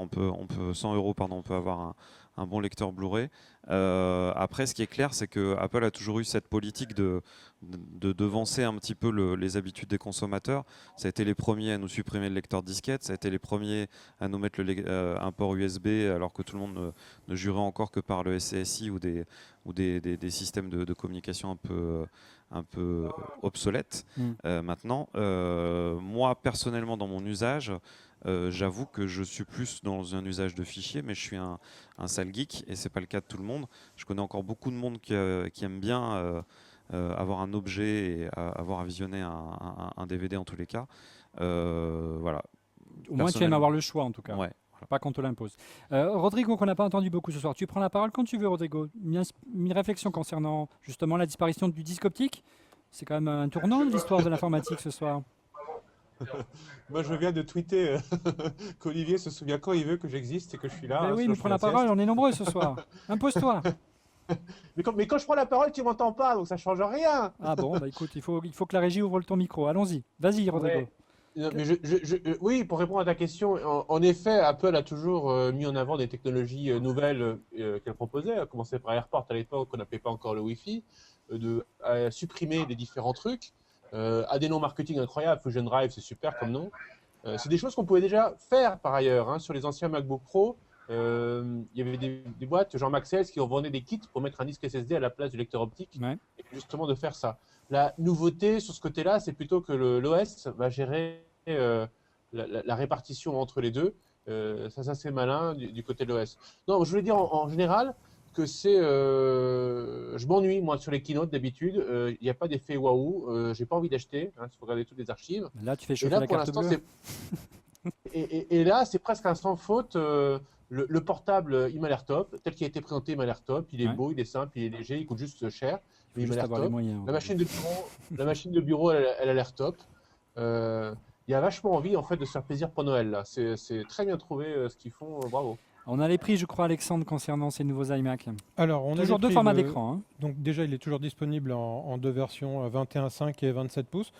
100 euros, pardon, on peut avoir un bon lecteur Blu-ray. Après, ce qui est clair, c'est que Apple a toujours eu cette politique de devancer un petit peu les habitudes des consommateurs. Ça a été les premiers à nous supprimer le lecteur disquette, ça a été les premiers à nous mettre un port USB, alors que tout le monde ne jurait encore que par le SCSI ou des systèmes de communication un peu obsolètes. Maintenant, moi personnellement dans mon usage, j'avoue que je suis plus dans un usage de fichiers, mais je suis un sale geek et c'est pas le cas de tout le monde. Je connais encore beaucoup de monde qui aime bien avoir un objet et avoir à visionner un DVD en tous les cas. Voilà. Au moins, tu aimes avoir le choix en tout cas. Ouais. Pas qu'on te l'impose. Rodrigo, qu'on n'a pas entendu beaucoup ce soir, tu prends la parole quand tu veux, Rodrigo. Une réflexion concernant justement la disparition du disque optique. C'est quand même un tournant de l'histoire de l'informatique ce soir. Moi, je viens de tweeter qu'Olivier se souvient quand il veut que j'existe et que je suis là. Mais hein, oui, sinon mais je prends fais la sieste. parole, on est nombreux ce soir. Impose-toi. Mais quand je prends la parole, tu m'entends pas, donc ça change rien. Ah bon, bah écoute, il faut que la régie ouvre ton micro. Allons-y. Vas-y, Rodrigo. Ouais. Non, mais oui, pour répondre à ta question, en effet, Apple a toujours mis en avant des technologies nouvelles qu'elle proposait, à commencer par AirPort à l'époque, qu'on n'appelait pas encore le Wi-Fi, à supprimer les différents trucs, à des noms marketing incroyables. Fusion Drive, c'est super comme nom. C'est des choses qu'on pouvait déjà faire par ailleurs. Hein, sur les anciens MacBook Pro, il y avait des boîtes, genre Maxell, qui vendaient des kits pour mettre un disque SSD à la place du lecteur optique, Ouais. et justement de faire ça. La nouveauté sur ce côté-là, c'est plutôt que l'OS va gérer la répartition entre les deux. Ça c'est malin du côté de l'OS. Non, je voulais dire en général que je m'ennuie moi sur les keynotes d'habitude. Il n'y a pas d'effet waouh. J'ai pas envie d'acheter. Il faut regarder toutes les archives. Là, tu fais Et chauffer là, la pour carte l'instant, bleue. et là, c'est presque un sans faute. Le portable, il m'a l'air top. Tel qu'il a été présenté, il m'a l'air top. Il est Ouais. beau, il est simple, il est léger, il coûte juste cher. Il Mais faut il m'a juste l'air avoir les top. moyens. La machine de bureau, elle a l'air top. Il y a vachement envie en fait de se faire plaisir pour Noël là. C'est très bien trouvé ce qu'ils font. Bravo. On a les prix, je crois, Alexandre, concernant ces nouveaux iMac. Alors, on a Toujours les deux prix, formats d'écran. Hein. Donc déjà, il est toujours disponible en deux versions, 21.5 et 27 pouces.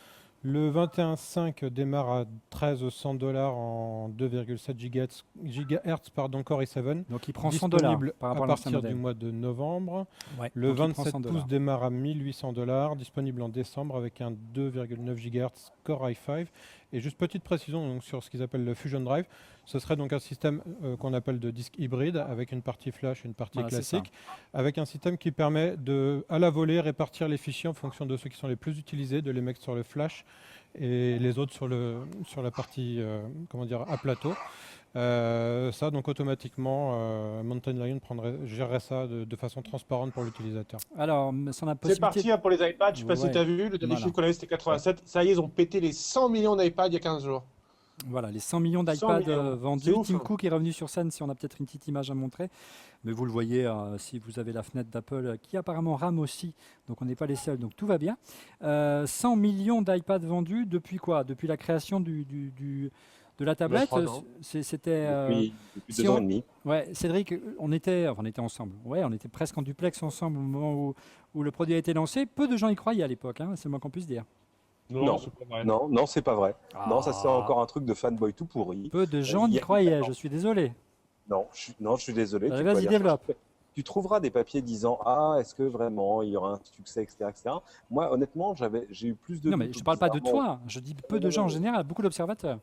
Le 21.5 démarre à 1300 $ en 2,7 GHz Core i7. Donc il prend $100 Disponible par rapport à à l'ancien partir du modèle. mois de novembre. Ouais, Le donc il prend 27 $100. pouces démarre à 1800 $, disponible en décembre avec un 2,9 GHz Core i5. Et juste petite précision donc, sur ce qu'ils appellent le Fusion Drive, ce serait donc un système qu'on appelle de disque hybride avec une partie flash et une partie Voilà, c'est ça. classique, avec un système qui permet de, à la volée, répartir les fichiers en fonction de ceux qui sont les plus utilisés, de les mettre sur le flash et les autres sur la partie comment dire, à plateau. Ça, donc automatiquement, Mountain Lion gérerait ça de façon transparente pour l'utilisateur. Alors, ça a C'est possibilité. parti hein, pour les iPads. Je sais pas si Ouais. tu as vu. Le dernier Voilà. chiffre qu'on avait c'était 87. Ça y est, ils ont pété les 100 millions d'iPads il y a 15 jours. Voilà, les 100 millions 100 d'iPads millions. vendus. C'est ouf, Tim hein. Cook est revenu sur scène, si on a peut-être une petite image à montrer. Mais vous le voyez, si vous avez la fenêtre d'Apple, qui apparemment rame aussi, donc on n'est pas les seuls, donc tout va bien. 100 millions d'iPads vendus depuis quoi? Depuis la création de la tablette. 3 ans. C'était... Depuis si 2 ans on- et demi. Ouais, Cédric, on était ensemble. Ouais, on était presque en duplex ensemble au moment où le produit a été lancé. Peu de gens y croyaient à l'époque, hein, c'est le moins qu'on puisse dire. Non. c'est pas vrai. Non, c'est pas vrai. Non, ça c'est Ah. encore un truc de fanboy tout pourri. Peu de gens il y y a- croyaient, je suis désolé. Non, je suis désolé. Allez, tu peux vas-y, aller développe. Tu trouveras des papiers disant ah est-ce que vraiment il y aura un succès etc. Moi honnêtement j'ai eu plus de Non, mais doutes je ne parle pas de bizarrement. toi, je dis peu de gens en non. général, beaucoup d'observateurs.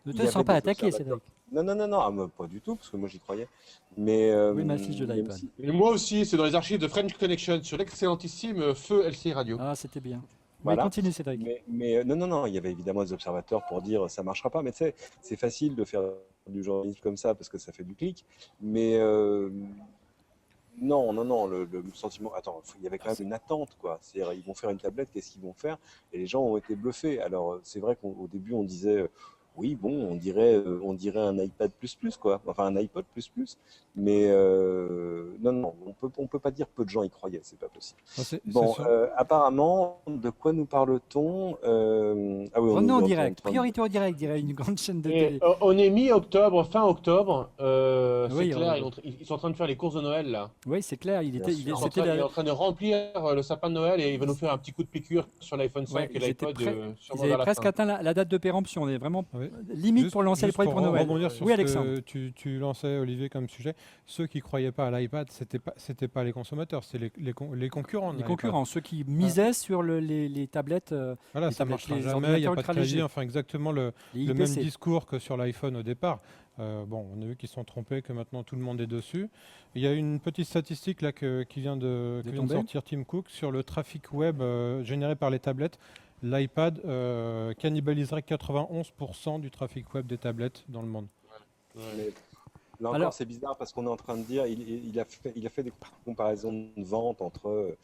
Ne Il te y sens avait pas des attaqué, observateurs. Cédric. Non, pas du tout parce que moi j'y croyais. Mais Oui, ma fiche de même l'iPad. si- Et moi aussi, c'est dans les archives de French Connection sur l'excellentissime Feu LCI Radio. Ah, c'était bien. Voilà. Mais continue, Cédric. mais non, il y avait évidemment des observateurs pour dire ça marchera pas. Mais tu sais, c'est facile de faire du journalisme comme ça parce que ça fait du clic. Mais non, le sentiment. Attends, il y avait quand même une attente, quoi. C'est-à-dire, ils vont faire une tablette, qu'est-ce qu'ils vont faire? Et les gens ont été bluffés. Alors, c'est vrai qu'au début, on disait, oui, bon, on dirait un iPad quoi. Enfin, un iPod Mais non, on peut pas dire peu de gens y croyaient, c'est pas possible. C'est Bon, sûr. apparemment, de quoi nous parle-t-on? Ah oui, Revenons en est direct. train de- Priorité au direct, dirait une grande chaîne de Et, télé. on est mi-octobre, fin octobre. Oui, C'est clair, on- ils sont en train de faire les courses de Noël là. Oui, c'est clair. Bien sûr. Il est C'était il est en train de remplir le sapin de Noël et il va nous faire un petit coup de piqûre sur l'iPhone 5 Ouais, et l'iPod ils sûrement avaient vers la presque fin. atteint la date de péremption. On est vraiment Oui. limite Juste- pour lancer les juste produits pour Noël. rebondir sur Oui, ce Alexandre. que tu lançais, Olivier, comme sujet. Ceux qui ne croyaient pas à l'iPad, c'était pas les consommateurs, c'était les concurrents. de Les l'iPad. concurrents, ceux qui misaient sur les tablettes, Voilà, les ça ne tablettes, marchera les jamais, il n'y a ordinateurs pas de ultra clavier, légers. enfin exactement le les même IPC. discours que sur l'iPhone au départ. Bon, on a vu qu'ils se sont trompés, que maintenant tout le monde est dessus. Il y a une petite statistique là qui vient de tomber. sortir Tim Cook sur le trafic web généré par les tablettes. L'iPad cannibaliserait 91% du trafic web des tablettes dans le monde. Mais là encore, Alors- c'est bizarre parce qu'on est en train de dire, il a fait des comparaisons de vente entre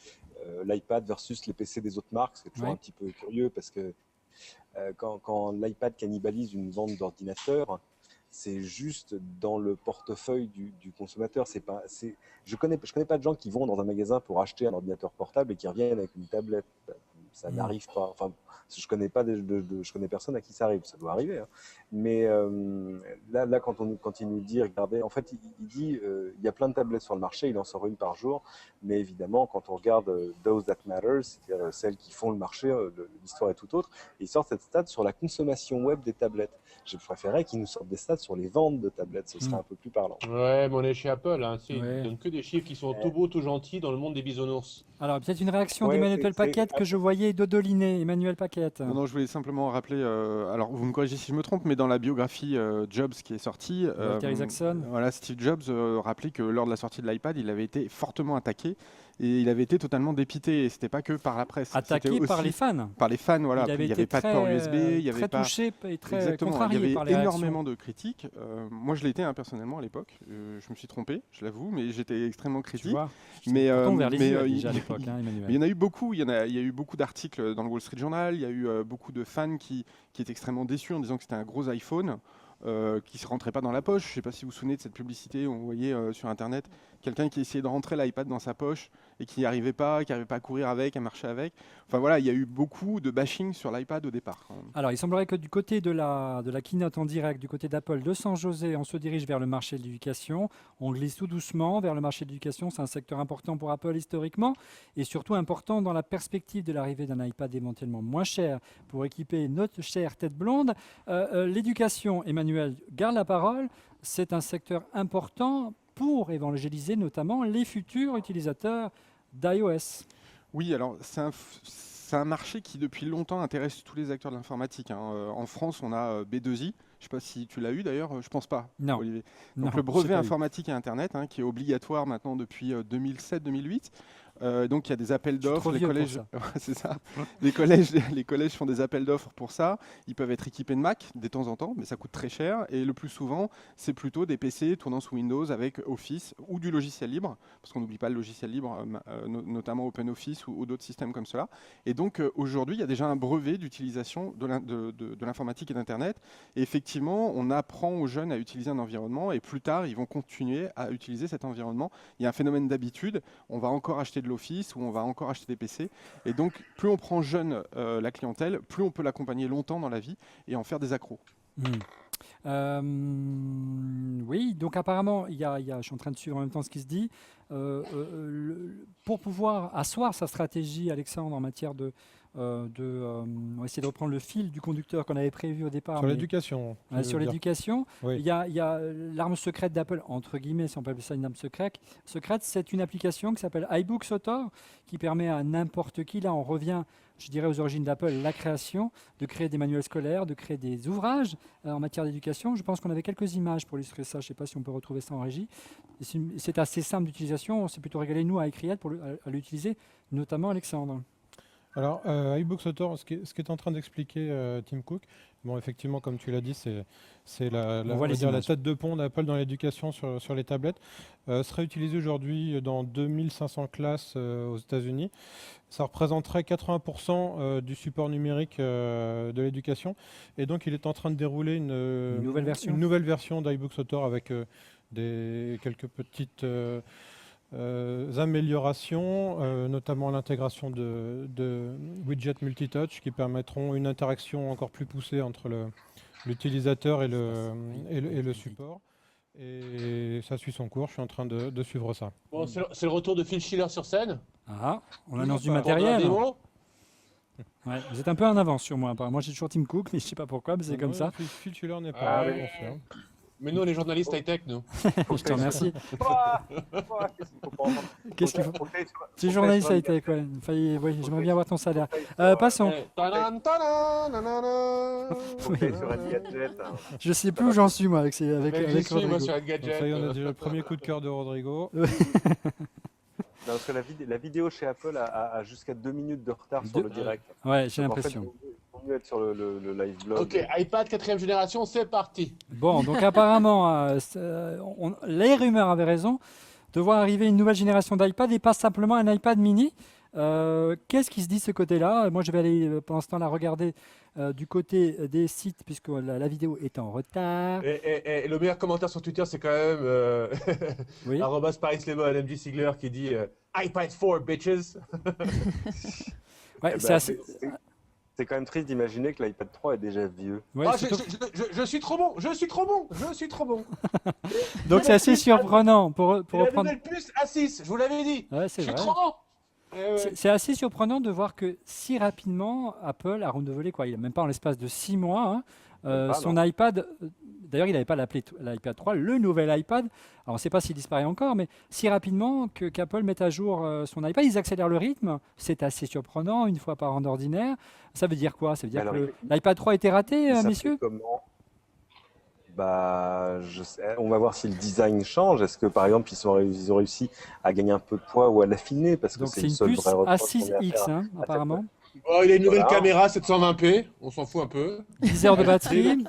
l'iPad versus les PC des autres marques. C'est toujours Ouais. un petit peu curieux parce que quand l'iPad cannibalise une vente d'ordinateur, c'est juste dans le portefeuille du consommateur. Je connais pas de gens qui vont dans un magasin pour acheter un ordinateur portable et qui reviennent avec une tablette. ça n'arrive pas. Enfin, je connais pas je connais personne à qui ça arrive. Ça doit arriver. Hein. Mais là, quand il nous dit, regardez, en fait, il dit, il y a plein de tablettes sur le marché, il en sort une par jour. Mais évidemment, quand on regarde Those That Matters, c'est-à-dire celles qui font le marché, l'histoire est tout autre. Et il sort cette stat sur la consommation web des tablettes. Je préférerais qu'il nous sorte des stats sur les ventes de tablettes. Ce serait un peu plus parlant. Ouais, mais on est chez Apple. Hein. Ils Ouais. ne donnent que des chiffres qui sont tout beaux, tout gentils dans le monde des bisounours. Alors, peut-être une réaction Ouais, d'Emmanuel c'est- Paquette que je voyais dodoliner. Emmanuel Paquette. Non, je voulais simplement rappeler, alors vous me corrigez si je me trompe, mais dans la biographie Jobs qui est sortie, Walter Isaacson. voilà, Steve Jobs rappelait que lors de la sortie de l'iPad, il avait été fortement attaqué et il avait été totalement dépité. Et c'était pas que par la presse, Attaqué c'était par aussi les fans. par les fans. Voilà, Il avait il n'y été avait pas de port USB, il y avait très pas. touché et très Exactement, contrarié il y par avait les réactions. énormément de critiques. Moi, je l'ai été personnellement à l'époque. Je me suis trompé, je l'avoue, mais j'étais extrêmement Tu critique. vois, Mais, pourtant ouvert les mais, yeux il- déjà à l'époque, hein, Emmanuel. Mais il y en a eu beaucoup. Il y a eu beaucoup d'articles dans le Wall Street Journal. Il y a eu beaucoup de fans qui étaient extrêmement déçus en disant que c'était un gros iPhone qui ne se rentrait pas dans la poche. Je ne sais pas si vous vous souvenez de cette publicité où on voyait sur Internet quelqu'un qui essayait de rentrer l'iPad dans sa poche et qui n'y arrivait pas, à courir avec, à marcher avec. Enfin voilà, il y a eu beaucoup de bashing sur l'iPad au départ. Quand même. Alors, il semblerait que du côté de la keynote en direct, du côté d'Apple de San José, on se dirige vers le marché de l'éducation. On glisse tout doucement vers le marché de l'éducation. C'est un secteur important pour Apple historiquement et surtout important dans la perspective de l'arrivée d'un iPad éventuellement moins cher pour équiper notre chère tête blonde. L'éducation, Emmanuel, garde la parole. C'est un secteur important pour évangéliser notamment les futurs utilisateurs d'iOS. Oui, alors c'est un marché qui depuis longtemps intéresse tous les acteurs de l'informatique. Hein. En France, on a B2I. Je ne sais pas si tu l'as eu d'ailleurs, je pense pas, Non. Olivier. Non, Donc le j'ai brevet pas eu. informatique et Internet, qui est obligatoire maintenant depuis 2007-2008. Donc il y a des appels Je suis d'offres, trop les vieux pour collèges, ça. Ouais, c'est ça. Les collèges font des appels d'offres pour ça. Ils peuvent être équipés de Mac de temps en temps, mais ça coûte très cher. Et le plus souvent, c'est plutôt des PC tournant sous Windows avec Office ou du logiciel libre, parce qu'on n'oublie pas le logiciel libre, notamment OpenOffice ou d'autres systèmes comme cela. Et donc aujourd'hui, il y a déjà un brevet d'utilisation de l'informatique et d'Internet. Et effectivement, on apprend aux jeunes à utiliser un environnement, et plus tard, ils vont continuer à utiliser cet environnement. Il y a un phénomène d'habitude. On va encore acheter de l'Office ou on va encore acheter des PC. Et donc, plus on prend jeune la clientèle, plus on peut l'accompagner longtemps dans la vie et en faire des accros. Oui, donc apparemment, je suis en train de suivre en même temps ce qui se dit. Pour pouvoir asseoir sa stratégie, Alexandre, en matière on va essayer de reprendre le fil du conducteur qu'on avait prévu au départ. Sur mais- l'éducation. tu Ouais, veux sur dire. l'éducation, Oui. il y a l'arme secrète d'Apple, entre guillemets, si on peut appeler ça une arme secrète. C'est une application qui s'appelle iBooks Author, qui permet à n'importe qui, là on revient, je dirais aux origines d'Apple, la création, de créer des manuels scolaires, de créer des ouvrages en matière d'éducation. Je pense qu'on avait quelques images pour illustrer ça, je ne sais pas si on peut retrouver ça en régie. C'est assez simple d'utilisation, on s'est plutôt régalé, nous, à Ecriade, à l'utiliser, notamment Alexandre. Alors, iBooks Author, ce qui est en train d'expliquer Tim Cook, bon, effectivement, comme tu l'as dit, c'est On voit on va les dire la images. tête de pont d'Apple dans l'éducation sur les tablettes. Serait utilisé aujourd'hui dans 2500 classes aux États-Unis. Ça représenterait 80% du support numérique de l'éducation. Et donc, il est en train de dérouler Une nouvelle version d'iBooks Author avec quelques petites améliorations, notamment l'intégration de widgets multitouch qui permettront une interaction encore plus poussée entre l'utilisateur et le support. Et ça suit son cours, je suis en train de suivre ça. Bon, c'est le retour de Phil Schiller sur scène. Ah, on annonce du Pour la matériel. démo. Ouais, vous êtes un peu en avance sur moi. Moi, j'ai toujours Tim Cook, mais je ne sais pas pourquoi, mais c'est comme ça. Phil Schiller n'est Ah, pas là, oui. on fait, hein. Mais nous, on est journalistes high-tech, nous. Je te remercie. Qu'est-ce qu'il faut pas entendre Qu'est-ce qu'il faut Faut que t'ailles sur- Tu es faut que journaliste t'ailles high-tech, ouais. Oui, j'aimerais bien avoir ton salaire. sur- Passons. Eh, tadan, tadan, nanana. Faut que t'ailles sur un gadget. Hein. Je sais plus où j'en suis, moi, avec Mec, j'y suis, moi, Rodrigo. sur un Donc gadget. ça y est, on a déjà le premier coup de cœur de Rodrigo. Non, parce que la vidéo chez Apple a jusqu'à 2 minutes de retard sur le direct. Ouais, j'ai Donc, en fait, l'impression. il vaut mieux être sur le live blog. Ok, iPad 4ème génération, c'est parti. Bon, donc apparemment, les rumeurs avaient raison de voir arriver une nouvelle génération d'iPad et pas simplement un iPad mini. Qu'est-ce qui se dit de ce côté-là? Moi, je vais aller pendant ce temps-là regarder du côté des sites, puisque la vidéo est en retard. Et le meilleur commentaire sur Twitter, c'est quand même Oui. @ParisLemon, MJ Sigler qui dit iPad 4 bitches. Ouais, Eh c'est ben, assez. c'est quand même triste d'imaginer que l'iPad 3 est déjà vieux. Ouais, Ah, surtout- je suis trop bon, je suis trop bon, je suis trop bon. Donc c'est assez surprenant pour C'est la reprendre. nouvelle puce A6, je vous l'avais dit. Ouais, Je c'est suis vrai. trop bon. Ouais. C'est assez surprenant de voir que si rapidement Apple a renouvelé quoi. Il a même pas en l'espace de 6 mois hein, Même pas, son non. iPad. D'ailleurs, il n'avait pas l'appelé l'iPad 3, le nouvel iPad. Alors, on ne sait pas s'il disparaît encore, mais si rapidement qu'Apple mette à jour son iPad, ils accélèrent le rythme. C'est assez surprenant, une fois par an d'ordinaire. Ça veut dire quoi? Ça veut dire Alors, que l'iPad 3 était raté, Ça fait messieurs? comment? Bah, je sais. On va voir si le design change. Est-ce que par exemple ils ont réussi à gagner un peu de poids ou à l'affiner parce que Donc, c'est c'est le une seul puce vrai reproche qu'on ait à A6X, faire. hein, apparemment. Oh, il a une nouvelle Voilà. caméra 720p, on s'en fout un peu. 10 heures de batterie.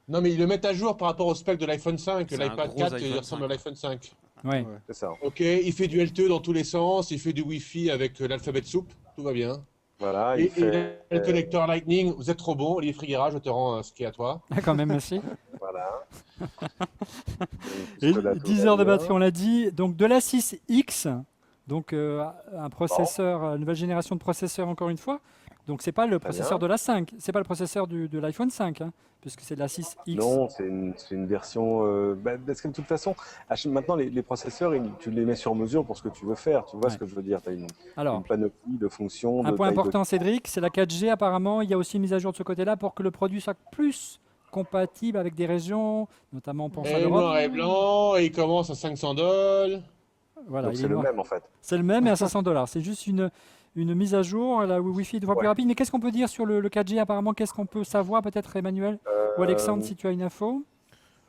Non, mais ils le mettent à jour par rapport au spec de l'iPhone 5. C'est un L'iPad gros 4, il iPhone ressemble 5. à l'iPhone 5. Ouais. C'est ça. Ok, il fait du LTE dans tous les sens, il fait du Wi-Fi avec l'alphabet soupe, tout va bien. Voilà. Et, Il fait. et le connecteur Lightning, vous êtes trop bon. Olivier Friguera, je te rends ce qui est à toi. Ah, quand même, merci. Voilà. Et 10 heures de batterie, on l'a dit. Donc de la 6X, donc un processeur, nouvelle génération de processeurs encore une fois. Donc c'est pas le Très processeur bien. de la 5, c'est pas le processeur de l'iPhone 5, hein, puisque c'est de la 6X. Non, c'est une version. Parce que de toute façon, maintenant les processeurs, tu les mets sur mesure pour ce que tu veux faire. Tu vois Ouais. ce que je veux dire? Tu as une Alors, panoplie de fonctions. un de point taille de- important, Cédric, c'est la 4G. Apparemment, il y a aussi une mise à jour de ce côté-là pour que le produit soit plus compatible avec des régions, notamment on pense à Et l'Europe. noir et blanc, et il commence à 500 $. Voilà, Donc il c'est est le noir. même en fait. C'est le même et à 500 $. C'est juste une mise à jour. La Wi-Fi est 2 fois plus Ouais. rapide. Mais qu'est-ce qu'on peut dire sur le 4G apparemment? Qu'est-ce qu'on peut savoir peut-être, Emmanuel ou Alexandre, si tu as une info?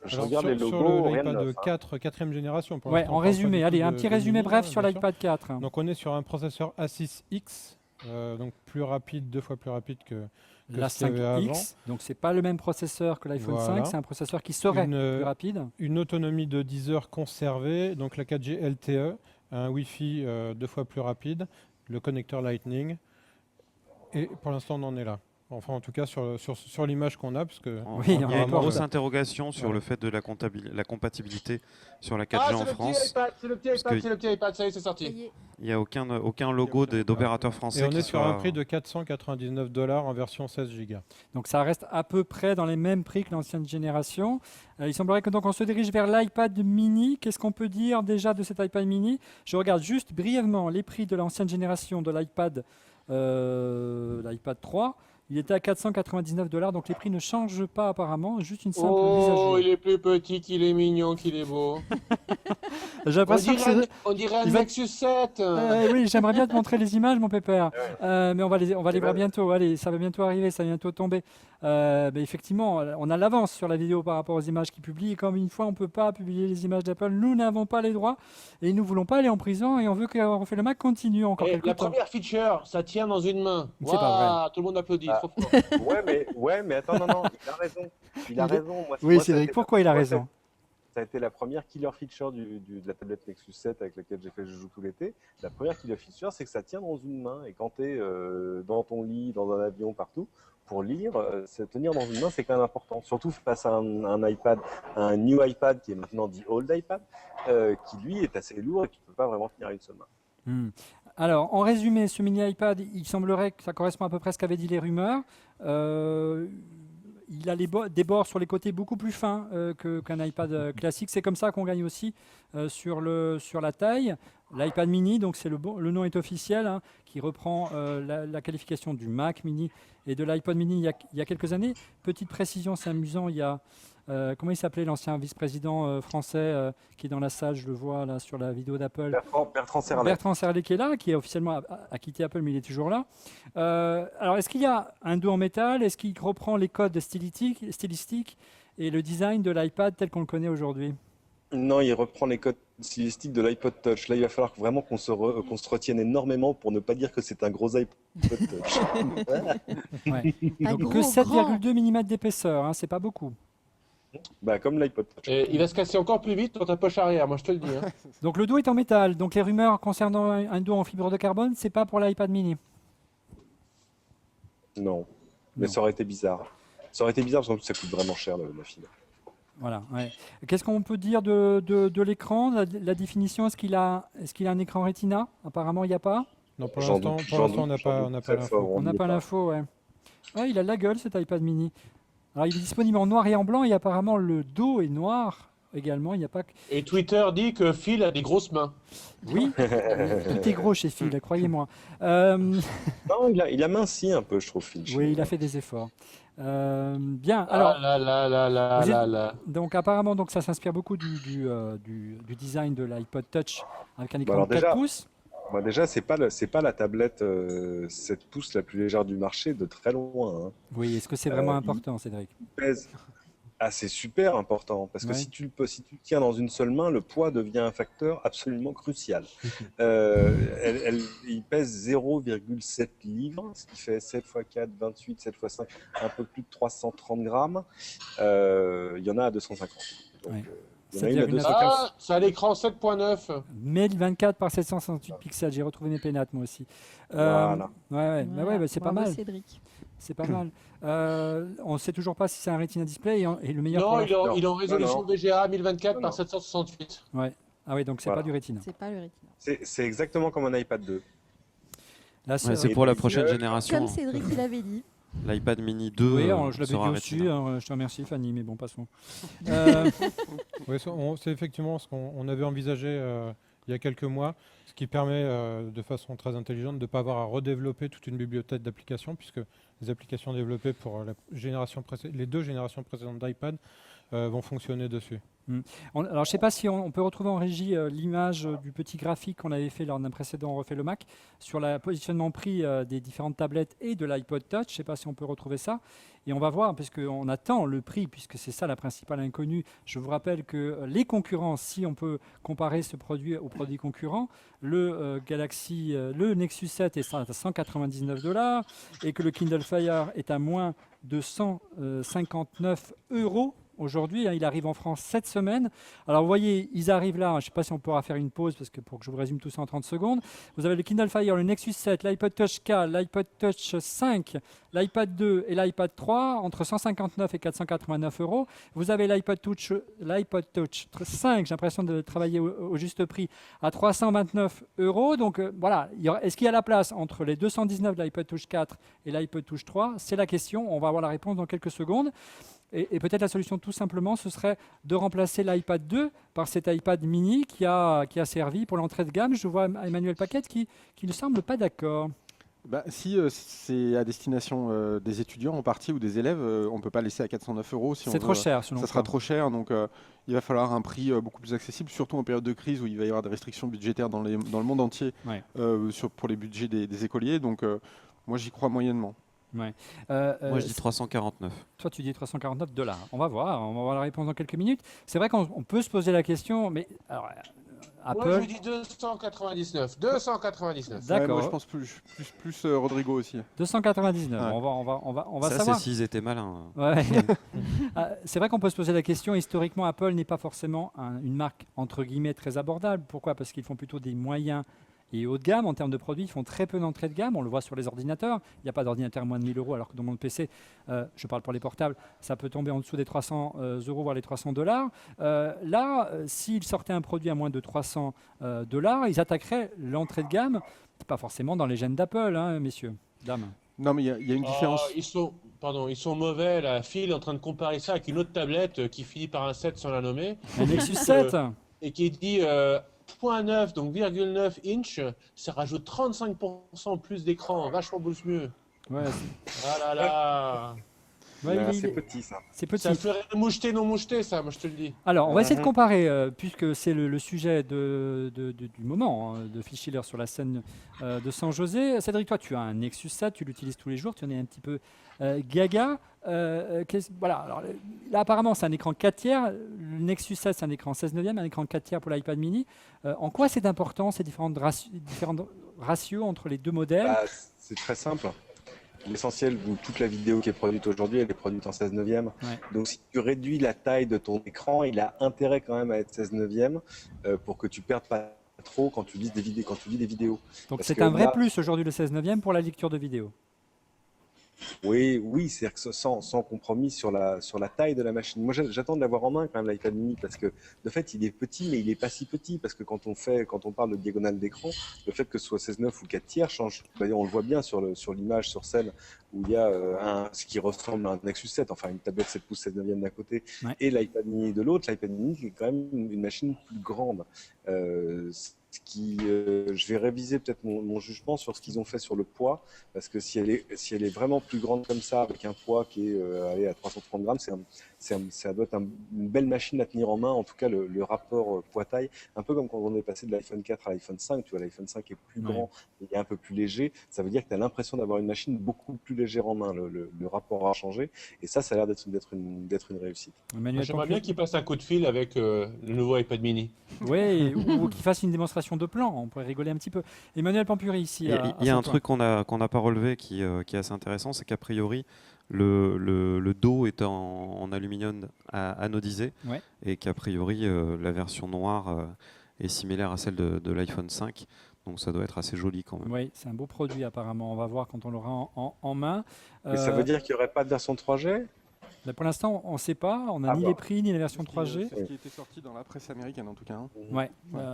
Je Alors, regarde les sur logos, rien de l'iPad neuf. 4, 4e génération. Pour Ouais, l'instant, en on parle pas résumé. du tout Allez, un de- petit de résumé mini, bref hein, sur bien sûr. l'iPad 4. Donc on est sur un processeur A6X, donc plus rapide, 2 fois plus rapide que La ce qu'il y avait avant. 5X, donc c'est pas le même processeur que l'iPhone Voilà. 5, c'est un processeur qui serait Une, plus rapide. Une autonomie de 10 heures conservée, donc la 4G LTE, un Wi-Fi 2 fois plus rapide, le connecteur Lightning, et pour l'instant on en est là. Enfin en tout cas sur l'image qu'on a, parce que Oui, Il y a une apparemment, grosse ouais. interrogation sur Ouais. le fait de la compatibilité sur la 4G Ah, en c'est le France. petit iPad, c'est le petit Parce iPad, que- c'est le petit iPad, ça y est, c'est sorti. Il n'y a aucun logo d'opérateur français et on qui est sur soit- un prix de 499 $ en version 16 Go. Donc ça reste à peu près dans les mêmes prix que l'ancienne génération. Il semblerait que donc on se dirige vers l'iPad mini. Qu'est-ce qu'on peut dire déjà de cet iPad mini? Je regarde juste brièvement les prix de l'ancienne génération de l'iPad 3. Il était à 499 $, donc les prix ne changent pas apparemment, juste une simple mise à Oh, jour. il est plus petit qu'il est mignon, qu'il est beau. J'ai l'impression que c'est... On dirait un il va- Nexus 7. Oui, j'aimerais bien te montrer les images, mon pépère. Mais on va les Et voir ben- bientôt. Allez, ça va bientôt arriver, ça va bientôt tomber. Mais effectivement, on a l'avance sur la vidéo par rapport aux images qu'ils publient. Et comme une fois, on ne peut pas publier les images d'Apple, nous n'avons pas les droits et nous ne voulons pas aller en prison et on veut que Refait le Mac continue encore Et quelques la temps. première feature, ça tient dans une main. C'est pas Waouh, tout le monde applaudit, Ah. trop fort. Ouais, mais attends, non, il a raison. Il a Il est- raison. Moi, Oui, moi, ça a Cédric, été pourquoi il a moi, raison? Ça a été la première killer feature de la tablette Nexus 7 avec laquelle j'ai fait Je joue tout l'été. La première killer feature, c'est que ça tient dans une main. Et quand tu es dans ton lit, dans un avion, partout, pour lire, tenir dans une main, c'est quand même important. Surtout face à un iPad, un new iPad qui est maintenant dit old iPad, qui lui est assez lourd et que tu peux pas vraiment tenir à une seule main. Alors, en résumé, ce mini iPad, il semblerait que ça correspond à peu près à ce qu'avaient dit les rumeurs. Il a des bords sur les côtés beaucoup plus fins qu'un iPad classique. C'est comme ça qu'on gagne aussi sur la taille. L'iPad mini, donc le nom est officiel, hein, qui reprend la qualification du Mac mini et de l'iPod mini il y a quelques années. Petite précision, c'est amusant, il y a comment il s'appelait l'ancien vice-président français qui est dans la salle, je le vois là sur la vidéo d'Apple. Bertrand Serlet. Bertrand Serlet qui est là, qui est officiellement a quitté Apple, mais il est toujours là. Alors, est-ce qu'il y a un dos en métal? Est-ce qu'il reprend les codes stylistiques et le design de l'iPad tel qu'on le connaît aujourd'hui? Non, il reprend les codes stylistiques de l'iPod Touch. Là, il va falloir vraiment qu'on se retienne énormément pour ne pas dire que c'est un gros iPod Touch. Ouais. Un Donc gros, que grand. 7,2 mm d'épaisseur, hein, c'est pas beaucoup. Bah, comme l'iPod Touch. Et il va se casser encore plus vite dans ta poche arrière, moi je te le dis. Hein. Donc le dos est en métal. Donc les rumeurs concernant un dos en fibre de carbone, c'est pas pour l'iPad mini. Non, mais Non. ça aurait été bizarre. Ça aurait été bizarre parce qu'en plus, ça coûte vraiment cher la fibre. Voilà. Ouais. Qu'est-ce qu'on peut dire de l'écran, la définition? Est-ce qu'il a un écran Retina? Apparemment, il n'y a pas. Non, pour J'en l'instant, doute- pour j'en l'instant, doute- on j'en n'a doute pas très l'info. fort, On n'a n'y est pas l'info, ouais. Ouais, il a de la gueule cet iPad mini. Alors il est disponible en noir et en blanc et apparemment le dos est noir également. Il n'y a pas que... Et Twitter dit que Phil a des grosses mains. Oui, tout est gros chez Phil, croyez-moi. Euh, Non, il a minci un peu, je trouve, Phil. oui, il a fait des efforts. Bien, alors, Ah là là là là vous là êtes- là. donc apparemment donc ça s'inspire beaucoup du design de l'iPod Touch avec un écran alors de 4 déjà, pouces. Bah déjà, c'est pas la tablette 7 pouces la plus légère du marché de très loin, hein. Oui, est-ce que c'est vraiment il important, Cédric? pèse. Ah, c'est super important parce que Ouais. si tu le tiens dans une seule main, le poids devient un facteur absolument crucial. Il pèse 0,7 livres, ce qui fait 7 x 4, 28, 7 x 5, un peu plus de 330 grammes. Il y en a à 250. Donc, Ouais. il y en a une à 7,9. 250. Ah, ça a l'écran 7.9. 1024 par 768 pixels, j'ai retrouvé mes pénates moi aussi. Voilà. Ouais, Voilà, bah, c'est pas bravo, mal. Cédric. C'est pas mal. On ne sait toujours pas si c'est un Retina display et le meilleur Non, pour il est en, Non. il est en résolution Non, VGA 1024 Non, par non. 768. Ouais. Ah oui, donc c'est Voilà. pas du Retina. C'est pas le Retina. C'est exactement comme un iPad 2. Là, Ouais, c'est pour la prochaine Comme génération. Cédric il avait dit. L'iPad mini 2 Oui, je l'avais sera dit aussi. Retina. Je te remercie, Fanny, mais bon, passons. Oui, c'est effectivement ce qu'on avait envisagé il y a quelques mois, ce qui permet de façon très intelligente de ne pas avoir à redévelopper toute une bibliothèque d'applications, puisque les applications développées pour les 2 générations précédentes d'iPad vont fonctionner dessus. Alors, je ne sais pas si on peut retrouver en régie l'image du petit graphique qu'on avait fait lors d'un précédent Refait le Mac sur le positionnement prix des différentes tablettes et de l'iPod Touch. Je ne sais pas si on peut retrouver ça. Et on va voir, parce qu'on attend le prix, puisque c'est ça la principale inconnue. Je vous rappelle que les concurrents, si on peut comparer ce produit aux produits concurrents, le Nexus 7 est à $199 et que le Kindle Fire est à moins de 159 €. Aujourd'hui, il arrive en France cette semaine. Alors, vous voyez, ils arrivent là. Je ne sais pas si on pourra faire une pause parce que pour que je vous résume tout ça en 30 secondes. Vous avez le Kindle Fire, le Nexus 7, l'iPod Touch K, l'iPod Touch 5, l'iPad 2 et l'iPad 3 entre 159 et 489 €. Vous avez l'iPod Touch 5, j'ai l'impression de travailler au juste prix, à 329 €. Donc voilà, est-ce qu'il y a la place entre les 219 de l'iPod Touch 4 et l'iPod Touch 3? C'est la question. On va avoir la réponse dans quelques secondes. Et peut-être la solution tout simplement, ce serait de remplacer l'iPad 2 par cet iPad mini qui a servi pour l'entrée de gamme. Je vois Emmanuel Paquette qui ne semble pas d'accord. Bah, si c'est à destination des étudiants en partie ou des élèves, on ne peut pas laisser à 409 €. Si on C'est veut. trop cher selon Ça sera toi. trop cher, donc il va falloir un prix beaucoup plus accessible, surtout en période de crise où il va y avoir des restrictions budgétaires dans le monde entier Ouais. pour les budgets des écoliers. Donc moi j'y crois moyennement. Ouais. Moi, je dis 349. Toi, tu dis $349. On va voir la réponse dans quelques minutes. C'est vrai qu'on peut se poser la question, mais alors, Moi, Apple, je dis 299. 299. d'accord, Ouais, moi je pense plus Rodrigo aussi. 299. Ouais. On va Ça, savoir. c'est s'ils étaient malins. Ouais. C'est vrai qu'on peut se poser la question. Historiquement, Apple n'est pas forcément une marque entre guillemets très abordable. Pourquoi? Parce qu'ils font plutôt des moyens et haut de gamme. En termes de produits, ils font très peu d'entrée de gamme. On le voit sur les ordinateurs. Il n'y a pas d'ordinateur à moins de 1000 €, alors que dans mon PC, je parle pour les portables, ça peut tomber en dessous des 300 €, voire les $300. Là, s'ils sortaient un produit à moins de 300 $, ils attaqueraient l'entrée de gamme. Pas forcément dans les gènes d'Apple, hein, messieurs, dames. Non mais il y a une différence. Ils sont mauvais là. Phil est en train de comparer ça avec une autre tablette qui finit par un 7 sans la nommer Un Nexus 7. et qui dit 0.9 donc 0,9 inch, ça rajoute 35% plus d'écran, vachement plus mieux. Ouais, Ah là là. ouais, C'est petit, ça. c'est petit. Ça ferait moucheté non moucheté ça, moi je te le dis. Alors, on va essayer de Mhm. comparer, puisque c'est le sujet du moment, hein, de Phil Schiller sur la scène de San José. Cédric, toi, tu as un Nexus 7, tu l'utilises tous les jours, tu en es un petit peu gaga. Voilà, alors, là, apparemment, c'est un écran 4 tiers. Le Nexus 7, c'est un écran 16/9, un écran 4 tiers pour l'iPad mini. En quoi c'est important, ces différents ratios entre les deux modèles? Bah, c'est très simple. L'essentiel, toute la vidéo qui est produite aujourd'hui, elle est produite en 16/9. Ouais. Donc si tu réduis la taille de ton écran, il a intérêt quand même à être 16/9 pour que tu perdes pas trop quand tu lis des vidéos. Donc, parce c'est que un vrai là- plus aujourd'hui, le 16/9 pour la lecture de vidéo. Oui, c'est-à-dire que sans compromis sur la taille de la machine. Moi, j'attends de l'avoir en main quand même l'iPad mini parce que de fait, il est petit, mais il est pas si petit parce que quand on parle de diagonale d'écran, le fait que ce soit 16:9 ou 4 tiers change. D'ailleurs, on le voit bien sur l'image sur celle où il y a ce qui ressemble à un Nexus 7, enfin une tablette 7 pouces 7/9 d'un côté Ouais. et l'iPad mini de l'autre. L'iPad mini c'est quand même une machine plus grande. Je vais réviser peut-être mon jugement sur ce qu'ils ont fait sur le poids, parce que si elle est vraiment plus grande comme ça, avec un poids qui est allez, à 330 grammes, ça doit être une belle machine à tenir en main, en tout cas le rapport poids-taille, un peu comme quand on est passé de l'iPhone 4 à l'iPhone 5, tu vois, l'iPhone 5 est plus grand, il est un peu plus léger, ça veut dire que tu as l'impression d'avoir une machine beaucoup plus légère en main, le rapport a changé, et ça a l'air d'être une réussite. Emmanuel J'aimerais Pampuri. bien qu'il passe un coup de fil avec le nouveau iPad mini. Oui, ou qu'il fasse une démonstration de plan, on pourrait rigoler un petit peu. Emmanuel Pampuri ici. Il y a un Saint-Ouen. truc qu'on n'a pas relevé qui est assez intéressant, c'est qu'a priori, le dos est en aluminium anodisé Ouais. et qu'a priori, la version noire est similaire à celle de l'iPhone 5. Donc ça doit être assez joli quand même. Oui, c'est un beau produit apparemment. On va voir quand on l'aura en main. Mais ça veut dire qu'il n'y aurait pas de version 3G? Là, pour l'instant, on ne sait pas. On n'a ni les prix ni la version 3G. C'est ce qui était sorti dans la presse américaine en tout cas. Hein. Ouais.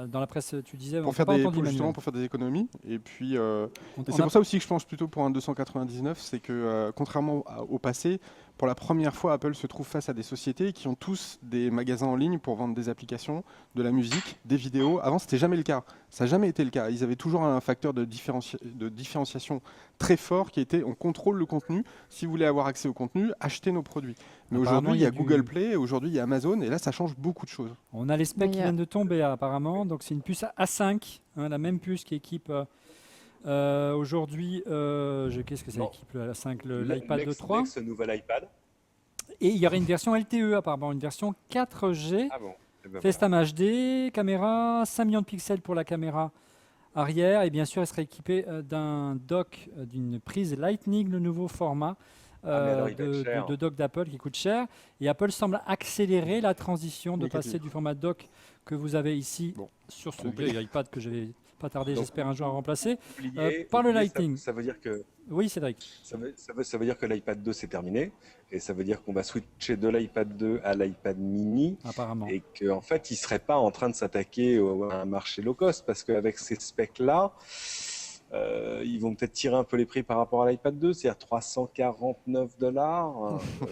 Dans la presse, tu disais. Pour on faire n'a pas des, entendu justement Emmanuel. pour faire des économies. Et puis, On- et on c'est a- pour ça aussi que je pense plutôt pour un 299, c'est que contrairement au passé, pour la première fois, Apple se trouve face à des sociétés qui ont tous des magasins en ligne pour vendre des applications, de la musique, des vidéos. Avant, c'était jamais le cas. Ça n'a jamais été le cas. Ils avaient toujours un facteur de différenciation très fort qui était on contrôle le contenu. Si vous voulez avoir accès au contenu, achetez nos produits. Mais Apparemment, aujourd'hui, il y a du- Google Play, aujourd'hui, il y a Amazon, et là, ça change beaucoup de choses. On a les specs qui Mais, viennent de tomber apparemment. Donc c'est une puce A5, hein, la même puce qui équipe aujourd'hui. Qu'est-ce que ça Non. équipe le A5, l'iPad 3. Ce nouvel iPad. Et il y aurait une version LTE apparemment, une version 4G. Ah bon. Eh ben voilà. FaceTime HD, caméra, 5 millions de pixels pour la caméra arrière. Et bien sûr, elle serait équipée d'un dock, d'une prise Lightning, le nouveau format mais alors, il va être cher. de dock d'Apple qui coûte cher. Et Apple semble accélérer la transition de Négatif. passer du format dock que vous avez ici Bon. sur ce Compris. vieil iPad que je vais pas tarder, Donc, j'espère, un jour à remplacer. Oubliez- par le oubliez, Lightning. Ça veut dire que Oui, Cédric, ça veut dire que l'iPad 2 c'est terminé et ça veut dire qu'on va switcher de l'iPad 2 à l'iPad mini apparemment. et qu'en fait il serait pas en train de s'attaquer à un marché low cost parce qu'avec ces specs là ils vont peut-être tirer un peu les prix par rapport à l'iPad 2, c'est à $349,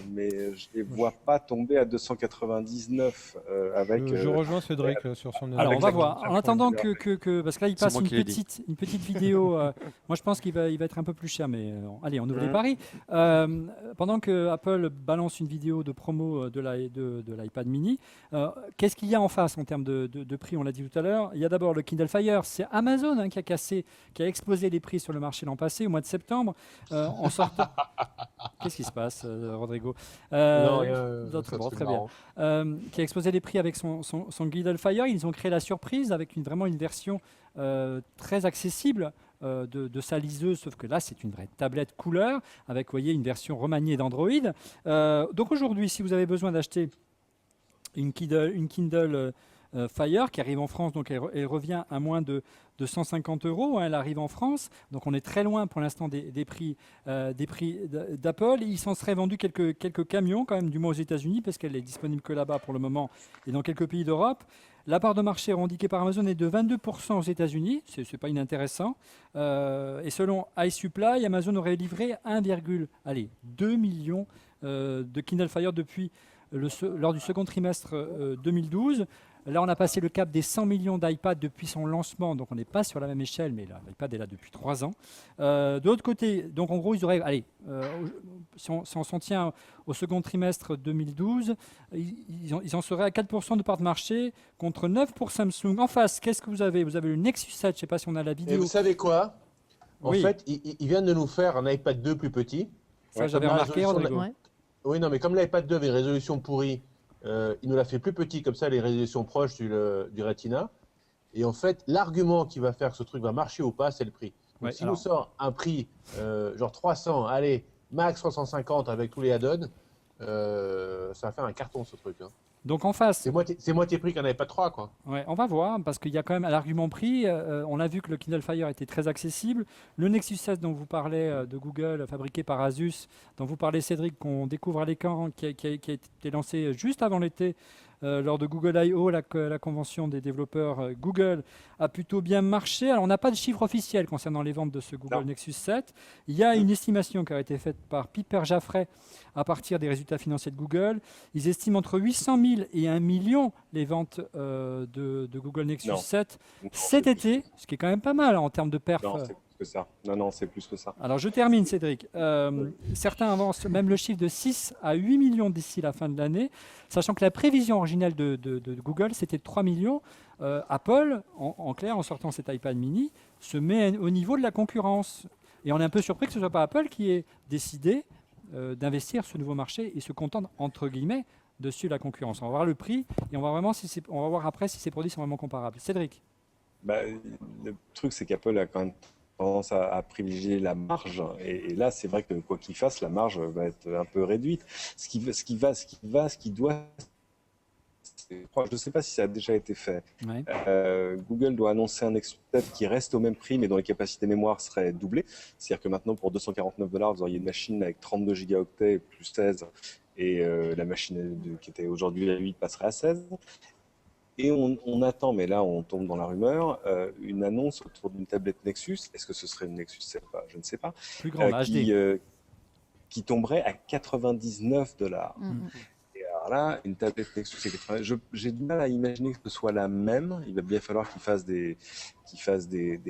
mais je les vois pas tomber à 299 avec. Je rejoins Cédric sur son Alors, on va la voir. carte En attendant Apple. parce que là, il C'est passe moi une qui l'ai dit. petite vidéo. Moi, je pense qu'il va être un peu plus cher, mais allez, on ouvre les Mhm. paris. Pendant que Apple balance une vidéo de promo de l'iPad mini, qu'est-ce qu'il y a en face en termes de prix? On l'a dit tout à l'heure. Il y a d'abord le Kindle Fire. C'est Amazon qui a explosé les prix sur le marché l'an passé, au mois de septembre, en sortant. Qu'est-ce qui se passe, Rodrigo? Non, rien, D'autres- ça, bon, c'est très bien. marrant. Qui a explosé les prix avec son Kindle Fire. Ils ont créé la surprise avec vraiment une version très accessible de sa liseuse, sauf que là, c'est une vraie tablette couleur avec, vous voyez, une version remaniée d'Android. Donc aujourd'hui, si vous avez besoin d'acheter une Kindle Fire qui arrive en France, donc elle revient à moins de 150 €. Elle arrive en France, donc on est très loin pour l'instant des prix d'Apple. Il s'en serait vendu quelques camions quand même, du moins aux États-Unis, parce qu'elle est disponible que là-bas pour le moment et dans quelques pays d'Europe. La part de marché indiquée par Amazon est de 22% aux États-Unis, c'est pas inintéressant. Et selon iSupply, Amazon aurait livré 2 millions de Kindle Fire depuis lors du second trimestre 2012. Là, on a passé le cap des 100 millions d'iPad depuis son lancement, donc on n'est pas sur la même échelle, mais l'iPad est là depuis 3 ans. De l'autre côté, donc en gros, ils auraient, si on s'en tient au second trimestre 2012, ils en seraient à 4% de part de marché contre 9% pour Samsung. En face, qu'est-ce que vous avez? Vous avez le Nexus 7, je ne sais pas si on a la Et vidéo. vous savez quoi? En Oui. fait, ils viennent de nous faire un iPad 2 plus petit. Ça, j'avais Comme la remarqué, résolution de Rodrigo. Ouais. Oui, non, mais comme l'iPad 2 avait une résolution pourrie, il nous l'a fait plus petit, comme ça, les résolutions proches du Retina. Et en fait, l'argument qui va faire que ce truc va marcher ou pas, c'est le prix. Donc, Ouais, si alors- nous sort un prix genre 300, allez, max 350 avec tous les add-ons, ça va faire un carton ce truc. Hein. Donc en face, C'est moitié prix qu'il n'y en avait pas 3, quoi. ouais, on va voir, parce qu'il y a quand même à l'argument prix, on a vu que le Kindle Fire était très accessible. Le Nexus 7 dont vous parlez, de Google, fabriqué par Asus, dont vous parlez Cédric, qu'on découvre à l'écran, qui a été lancé juste avant l'été, lors de Google I.O., la convention des développeurs Google, a plutôt bien marché. Alors on n'a pas de chiffre officiel concernant les ventes de ce Google Non. Nexus 7. Il y a une estimation qui a été faite par Piper Jaffray à partir des résultats financiers de Google. Ils estiment entre 800 000 et 1 million les ventes de Google Nexus Non. 7 Non, cet c'est plus- été, ce qui est quand même pas mal en termes de perf. Non, c'est plus que ça. Non, c'est plus que ça. Alors je termine, Cédric. Certains avancent même le chiffre de 6 à 8 millions d'ici la fin de l'année, sachant que la prévision originale de Google, c'était de 3 millions. Apple, en clair, en sortant cet iPad mini, se met au niveau de la concurrence. Et on est un peu surpris que ce ne soit pas Apple qui ait décidé d'investir ce nouveau marché et se contente, entre guillemets, de suivre la concurrence. On va voir le prix et on va voir après si ces produits sont vraiment comparables. Cédric. Bah, le truc, c'est qu'Apple a quand même tendance à privilégier la marge. Et là, c'est vrai que quoi qu'il fasse, la marge va être un peu réduite. Ce qui doit. Je ne sais pas si ça a déjà été fait. Ouais. Google doit annoncer un Nexus 7 qui reste au même prix, mais dont les capacités mémoire seraient doublées. C'est-à-dire que maintenant, pour $249, vous auriez une machine avec 32 gigaoctets plus 16, et la machine qui était aujourd'hui à 8 passerait à 16. Et on attend, mais là on tombe dans la rumeur, une annonce autour d'une tablette Nexus. Est-ce que ce serait une Nexus 7? Je ne sais pas. Plus grand, HD. Qui tomberait à $99. Mhm. Et alors là, une tablette Nexus, j'ai du mal à imaginer que ce soit la même. Il va bien falloir qu'ils fassent des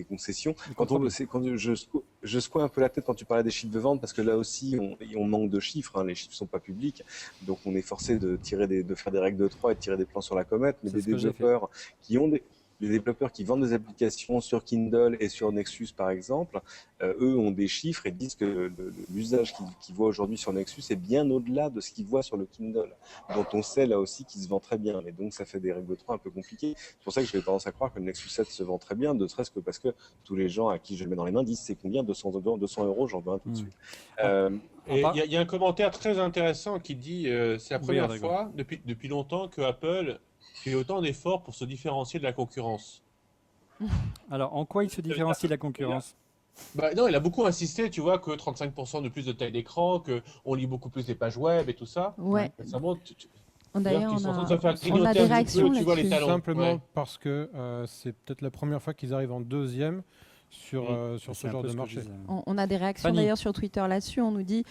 concessions. Je secoue un peu la tête quand tu parlais des chiffres de vente, parce que là aussi, on manque de chiffres. Hein, les chiffres ne sont pas publics. Donc, on est forcé de faire des règles de 3 et de tirer des plans sur la comète. Mais C'est des ce que j'ai développeurs les développeurs qui vendent des applications sur Kindle et sur Nexus, par exemple, eux ont des chiffres et disent que l'usage qu'ils voient aujourd'hui sur Nexus est bien au-delà de ce qu'ils voient sur le Kindle, dont on sait là aussi qu'il se vend très bien. Et donc, ça fait des règles de 3 un peu compliquées. C'est pour ça que j'ai tendance à croire que le Nexus 7 se vend très bien, ne serait-ce que parce que tous les gens à qui je le mets dans les mains disent c'est combien, 200 €, j'en veux un tout de suite. Et il y a un commentaire très intéressant qui dit c'est la première Oui, fois depuis longtemps que Apple fait autant d'efforts pour se différencier de la concurrence. Alors, en quoi il se différencie de la concurrence? Bah, non, il a beaucoup insisté, tu vois, que 35% de plus de taille d'écran, qu'on lit beaucoup plus les pages web et tout ça. Ouais. Ça montre, D'ailleurs, qu'ils sont en train on de se faire a grignoter des un petit réactions peu, tu vois, les là-dessus. talons. Simplement Ouais. parce que c'est peut-être la première fois qu'ils arrivent en deuxième sur C'est ce un genre peu de ce que marché. je disais. On a des réactions Fanny. d'ailleurs sur Twitter là-dessus. On nous dit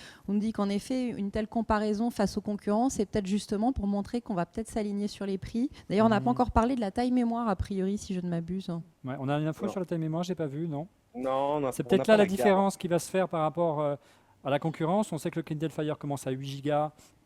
qu'en effet, une telle comparaison face aux concurrents, c'est peut-être justement pour montrer qu'on va peut-être s'aligner sur les prix. D'ailleurs, on n'a pas encore parlé de la taille mémoire, a priori, si je ne m'abuse. Ouais, on a une info Non. sur la taille mémoire, j'ai pas vu, non? Non, C'est on peut-être n'a là pas la gamme. différence qui va se faire par rapport à la concurrence. On sait que le Kindle Fire commence à 8 Go,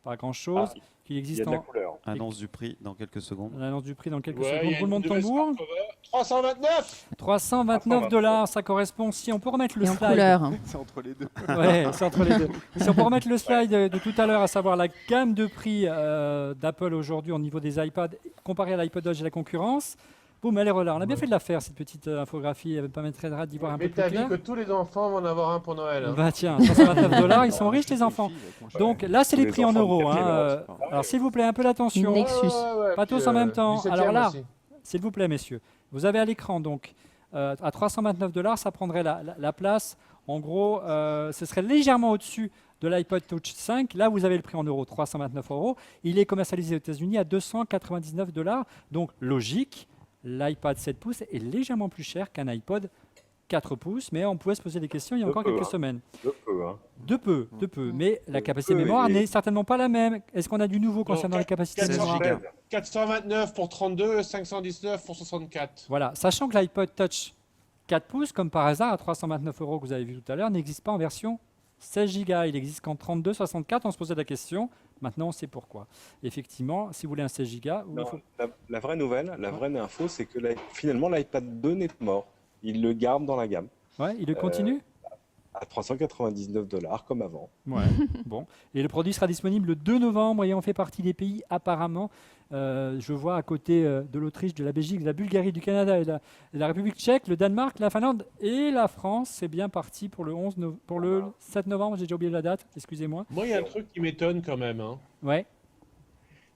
pas grand-chose. Ah, Qu'il il y existe a de la couleur. Annonce du prix dans quelques secondes. l'annonce du prix dans quelques Ouais, il y secondes. a Roulement une de nouvelle tambour. smartphone. 329 $329, ça correspond. Si on peut remettre le Et en slide. couleur. hein. C'est entre les deux. Ouais, c'est entre les deux. Si on peut remettre le slide de tout à l'heure, à savoir la gamme de prix d'Apple aujourd'hui au niveau des iPads, comparé à l'iPod Touch et la concurrence. Boum, elle est là. On a bien fait de la faire, cette petite infographie. Elle permettrait d'y voir un peu Mais plus t'as vu clair. que tous les enfants vont en avoir un pour Noël. Hein. Bah tiens, $329, ils sont riches les enfants. Donc là, c'est Tous les les prix en enfants euros. du Hein. quartier, là, Alors s'il vous plaît, un peu d'attention. Une Nexus. Pas Puis, tous en même temps. du 7e Alors là, aussi. s'il vous plaît, messieurs, vous avez à l'écran donc à $329, ça prendrait la place. En gros, ce serait légèrement au-dessus de l'iPod Touch 5. Là, vous avez le prix en euros, 329 €. Il est commercialisé aux États-Unis à $299. Donc logique, l'iPad 7 pouces est légèrement plus cher qu'un iPod 4 pouces, mais on pouvait se poser des questions il y a encore quelques semaines. De peu, hein. De peu. Mais la capacité peu, mémoire et- n'est certainement pas la même. Est-ce qu'on a du nouveau concernant les capacités 400 mémoire gigas. 429 pour 32, 519 pour 64. Voilà, sachant que l'iPod Touch 4 pouces, comme par hasard, à 329 € que vous avez vu tout à l'heure, n'existe pas en version 16 Go. Il existe qu'en 32, 64. On se posait la question. Maintenant, on sait pourquoi. Effectivement, si vous voulez un 16 Go, Non, la vraie nouvelle, la vraie info, c'est que finalement l'iPad 2 n'est pas mort. Il le garde dans la gamme ouais, il le continue. à $399 comme avant. Ouais. Bon. Et le produit sera disponible le 2 novembre et on fait partie des pays apparemment. Je vois à côté de l'Autriche, de la Belgique, de la Bulgarie, du Canada et de la République tchèque, le Danemark, la Finlande et la France. C'est bien parti pour le 7 novembre. J'ai déjà oublié la date, excusez-moi. Moi, il y a un truc qui m'étonne quand même. Hein. Ouais.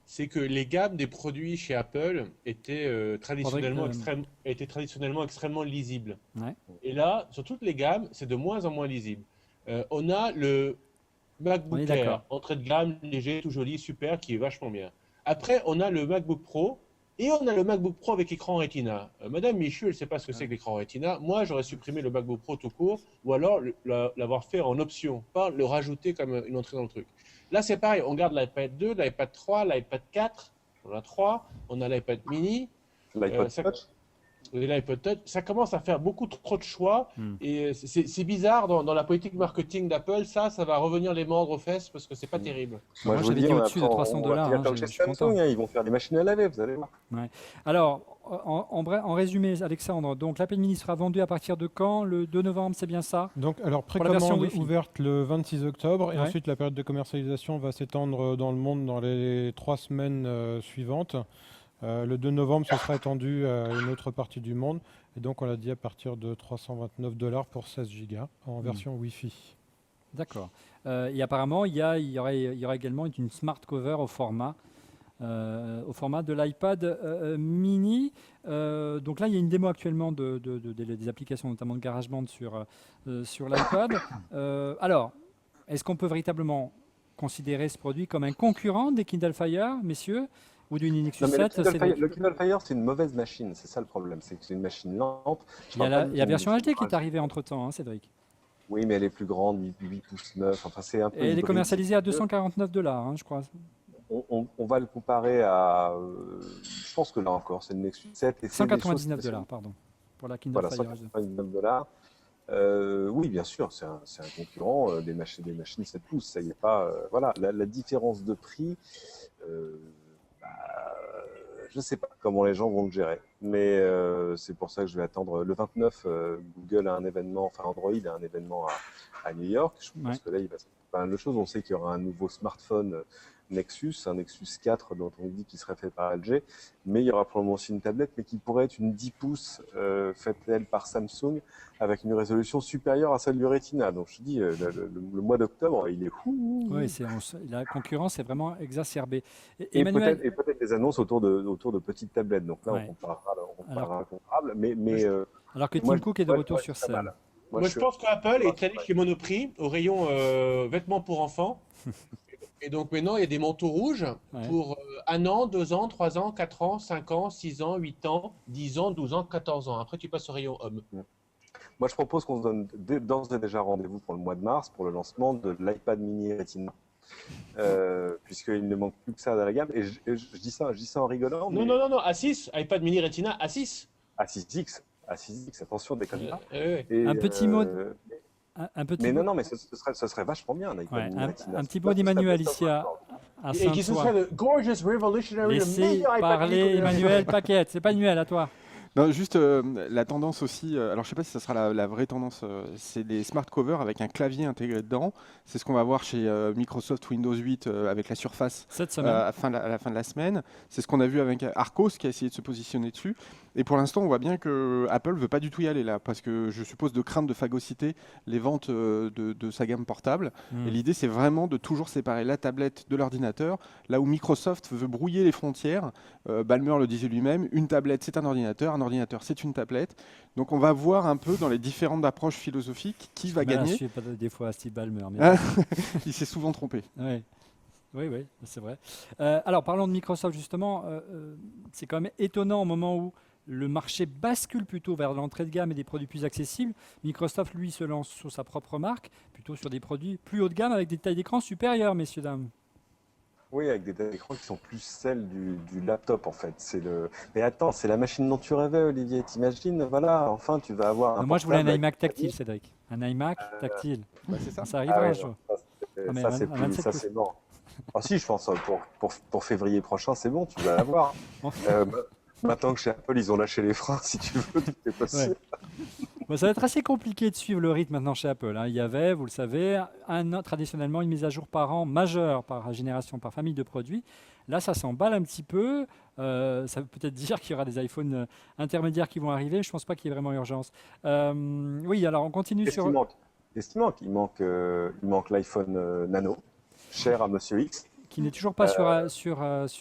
c'est que les gammes des produits chez Apple étaient traditionnellement, Faudrait étaient traditionnellement extrêmement lisibles. Ouais. Et là, sur toutes les gammes, c'est de moins en moins lisible. On a le On MacBook est Air, d'accord. entrée de gamme, léger, tout joli, super, qui est vachement bien. Après, on a le MacBook Pro et on a le MacBook Pro avec écran Retina. Madame Michu, elle ne sait pas ce que c'est que l'écran Retina. Moi, j'aurais supprimé le MacBook Pro tout court ou alors l'avoir fait en option, pas le rajouter comme une entrée dans le truc. Là, c'est pareil, on garde l'iPad 2, l'iPad 3, l'iPad 4, on a 3, on a l'iPad mini. L'iPod ça- Touch. Et l'iPod Touch, ça commence à faire beaucoup trop de choix. Hmm. Et c'est bizarre dans la politique marketing d'Apple, ça va revenir les mordre aux fesses parce que c'est pas terrible. Moi, je vous j'avais dis, dit on au-dessus de apprend- 300 on va $, faire hein, comme je chez suis content. Samsung, hein, ils vont faire des machines à laver, vous allez voir. Alors, en résumé, Alexandre, donc l'Apple Mini sera vendu à partir de quand? Le 2 novembre, c'est bien ça? Donc, alors, la version précommande Wi-Fi. ouverte le 26 octobre et Ouais. ensuite la période de commercialisation va s'étendre dans le monde dans les 3 semaines suivantes. Le 2 novembre, ce sera étendu à une autre partie du monde. Et donc, on l'a dit à partir de 329 $ pour 16 Go en version Wi-Fi. D'accord. Et apparemment, il y aurait également une smart cover au format de l'iPad mini. Donc là, il y a une démo actuellement des applications, notamment de GarageBand sur l'iPad. Alors, est-ce qu'on peut véritablement considérer ce produit comme un concurrent des Kindle Fire, messieurs, ou du Nexus Non, mais 7? Cédric le Kindle Fire, c'est une mauvaise machine, c'est ça le problème, c'est que c'est une machine lente. Je Il y a parle pas la d'une version machine HD qui est graphique. arrivée entre-temps, hein, Cédric. Oui, mais elle est plus grande, 8 pouces 9, enfin c'est un peu Et elle est hybride. commercialisée à 249 $, hein, je crois. On va le comparer à, je pense que là encore, c'est le Nexus 7. Et c'est des choses 199 qui sont- $, pardon, pour la Kindle Voilà, Fire HD. 199 $. Oui, bien sûr, c'est un concurrent des machines 7 pouces. Ça y est pas. Voilà, la différence de prix, bah, je ne sais pas comment les gens vont le gérer. Mais c'est pour ça que je vais attendre le 29. Google a un événement, enfin Android a un événement à New York. Je pense Ouais. que là, il va se passer pas mal de choses. On sait qu'il y aura un nouveau smartphone Nexus, un Nexus 4 dont on dit qu'il serait fait par LG, mais il y aura probablement aussi une tablette, mais qui pourrait être une 10 pouces faite elle par Samsung avec une résolution supérieure à celle du Retina. Donc je te dis, le mois d'octobre, il est fou. Oui, la concurrence est vraiment exacerbée. Et Emmanuel, peut-être des annonces autour de petites tablettes. Donc là, Ouais. on comparera un comparable. Mais alors que moi, Tim Cook est de moi, retour moi, sur je suis pas scène. mal. Moi, je pense qu'Apple est allé chez Monoprix au rayon vêtements pour enfants. Et donc maintenant, il y a des manteaux rouges Ouais. pour 1 an, 2 ans, 3 ans, 4 ans, 5 ans, 6 ans, 8 ans, 10 ans, 12 ans, 14 ans. Après, tu passes au rayon homme. Moi, je propose qu'on se donne d'ores et déjà rendez-vous pour le mois de mars pour le lancement de l'iPad mini Retina. Puisqu'il ne manque plus que ça dans la gamme. Et je dis ça en rigolant. Non, mais non, non, non, A6, iPad mini Retina A6. A6X, attention, déconne pas. Ouais. Et, Un petit mot un petit mais mot- non, mais ce serait vachement bien, un iPad Ouais, mini Retina. un petit C'est mot pas- d'Emmanuel c'est pas- ici à Et qui ce Saint-Ouen. serait le gorgeous, revolutionary, le Laissez meilleur iPad parler mini qu'on ait Emmanuel Paquette. C'est pas Emmanuel, à toi. Non, juste la tendance aussi, alors je sais pas si ça sera la vraie tendance, c'est les smart covers avec un clavier intégré dedans. C'est ce qu'on va voir chez Microsoft Windows 8 avec la Surface Cette semaine. à la fin de la semaine. C'est ce qu'on a vu avec Arcos qui a essayé de se positionner dessus. Et pour l'instant, on voit bien que Apple veut pas du tout y aller là, parce que je suppose de crainte de phagocyter les ventes de sa gamme portable. Hmm. Et l'idée, c'est vraiment de toujours séparer la tablette de l'ordinateur, là où Microsoft veut brouiller les frontières. Ballmer le disait lui-même, une tablette, c'est un ordinateur c'est une tablette. Donc on va voir un peu dans les différentes approches philosophiques qui va Là, je gagner. suis pas des fois à Steve Ballmer. Mais... Ah, il s'est souvent trompé. Ouais. Oui, c'est vrai. Alors, parlons de Microsoft, justement. C'est quand même étonnant au moment où le marché bascule plutôt vers l'entrée de gamme et des produits plus accessibles. Microsoft, lui, se lance sur sa propre marque, plutôt sur des produits plus haut de gamme avec des tailles d'écran supérieures, messieurs, dames. Oui, avec des tailles d'écran qui sont plus celles du laptop, en fait. Mais attends, c'est la machine dont tu rêvais, Olivier. T'imagines, voilà, enfin, tu vas avoir un Moi, je voulais un portable iMac avec- tactile, Cédric. Un iMac tactile. Bah, c'est ça. Ça arrivera Ah ouais, un jour. non, Ah, mais ça, à c'est 27 plus, ça, pouces. c'est mort. Ah si, je pense pour février prochain, c'est bon, tu vas l'avoir. Maintenant que chez Apple, ils ont lâché les freins, si tu veux, tout est possible. Bon, ça va être assez compliqué de suivre le rythme maintenant chez Apple, hein. Il y avait, vous le savez, traditionnellement une mise à jour par an majeure par génération, par famille de produits. Là, ça s'emballe un petit peu. Ça veut peut-être dire qu'il y aura des iPhones intermédiaires qui vont arriver. Je ne pense pas qu'il y ait vraiment urgence. Oui, alors on continue Qu'est-ce sur... qu'il manque? Il manque l'iPhone Nano, cher à Monsieur X. qui n'est toujours pas sur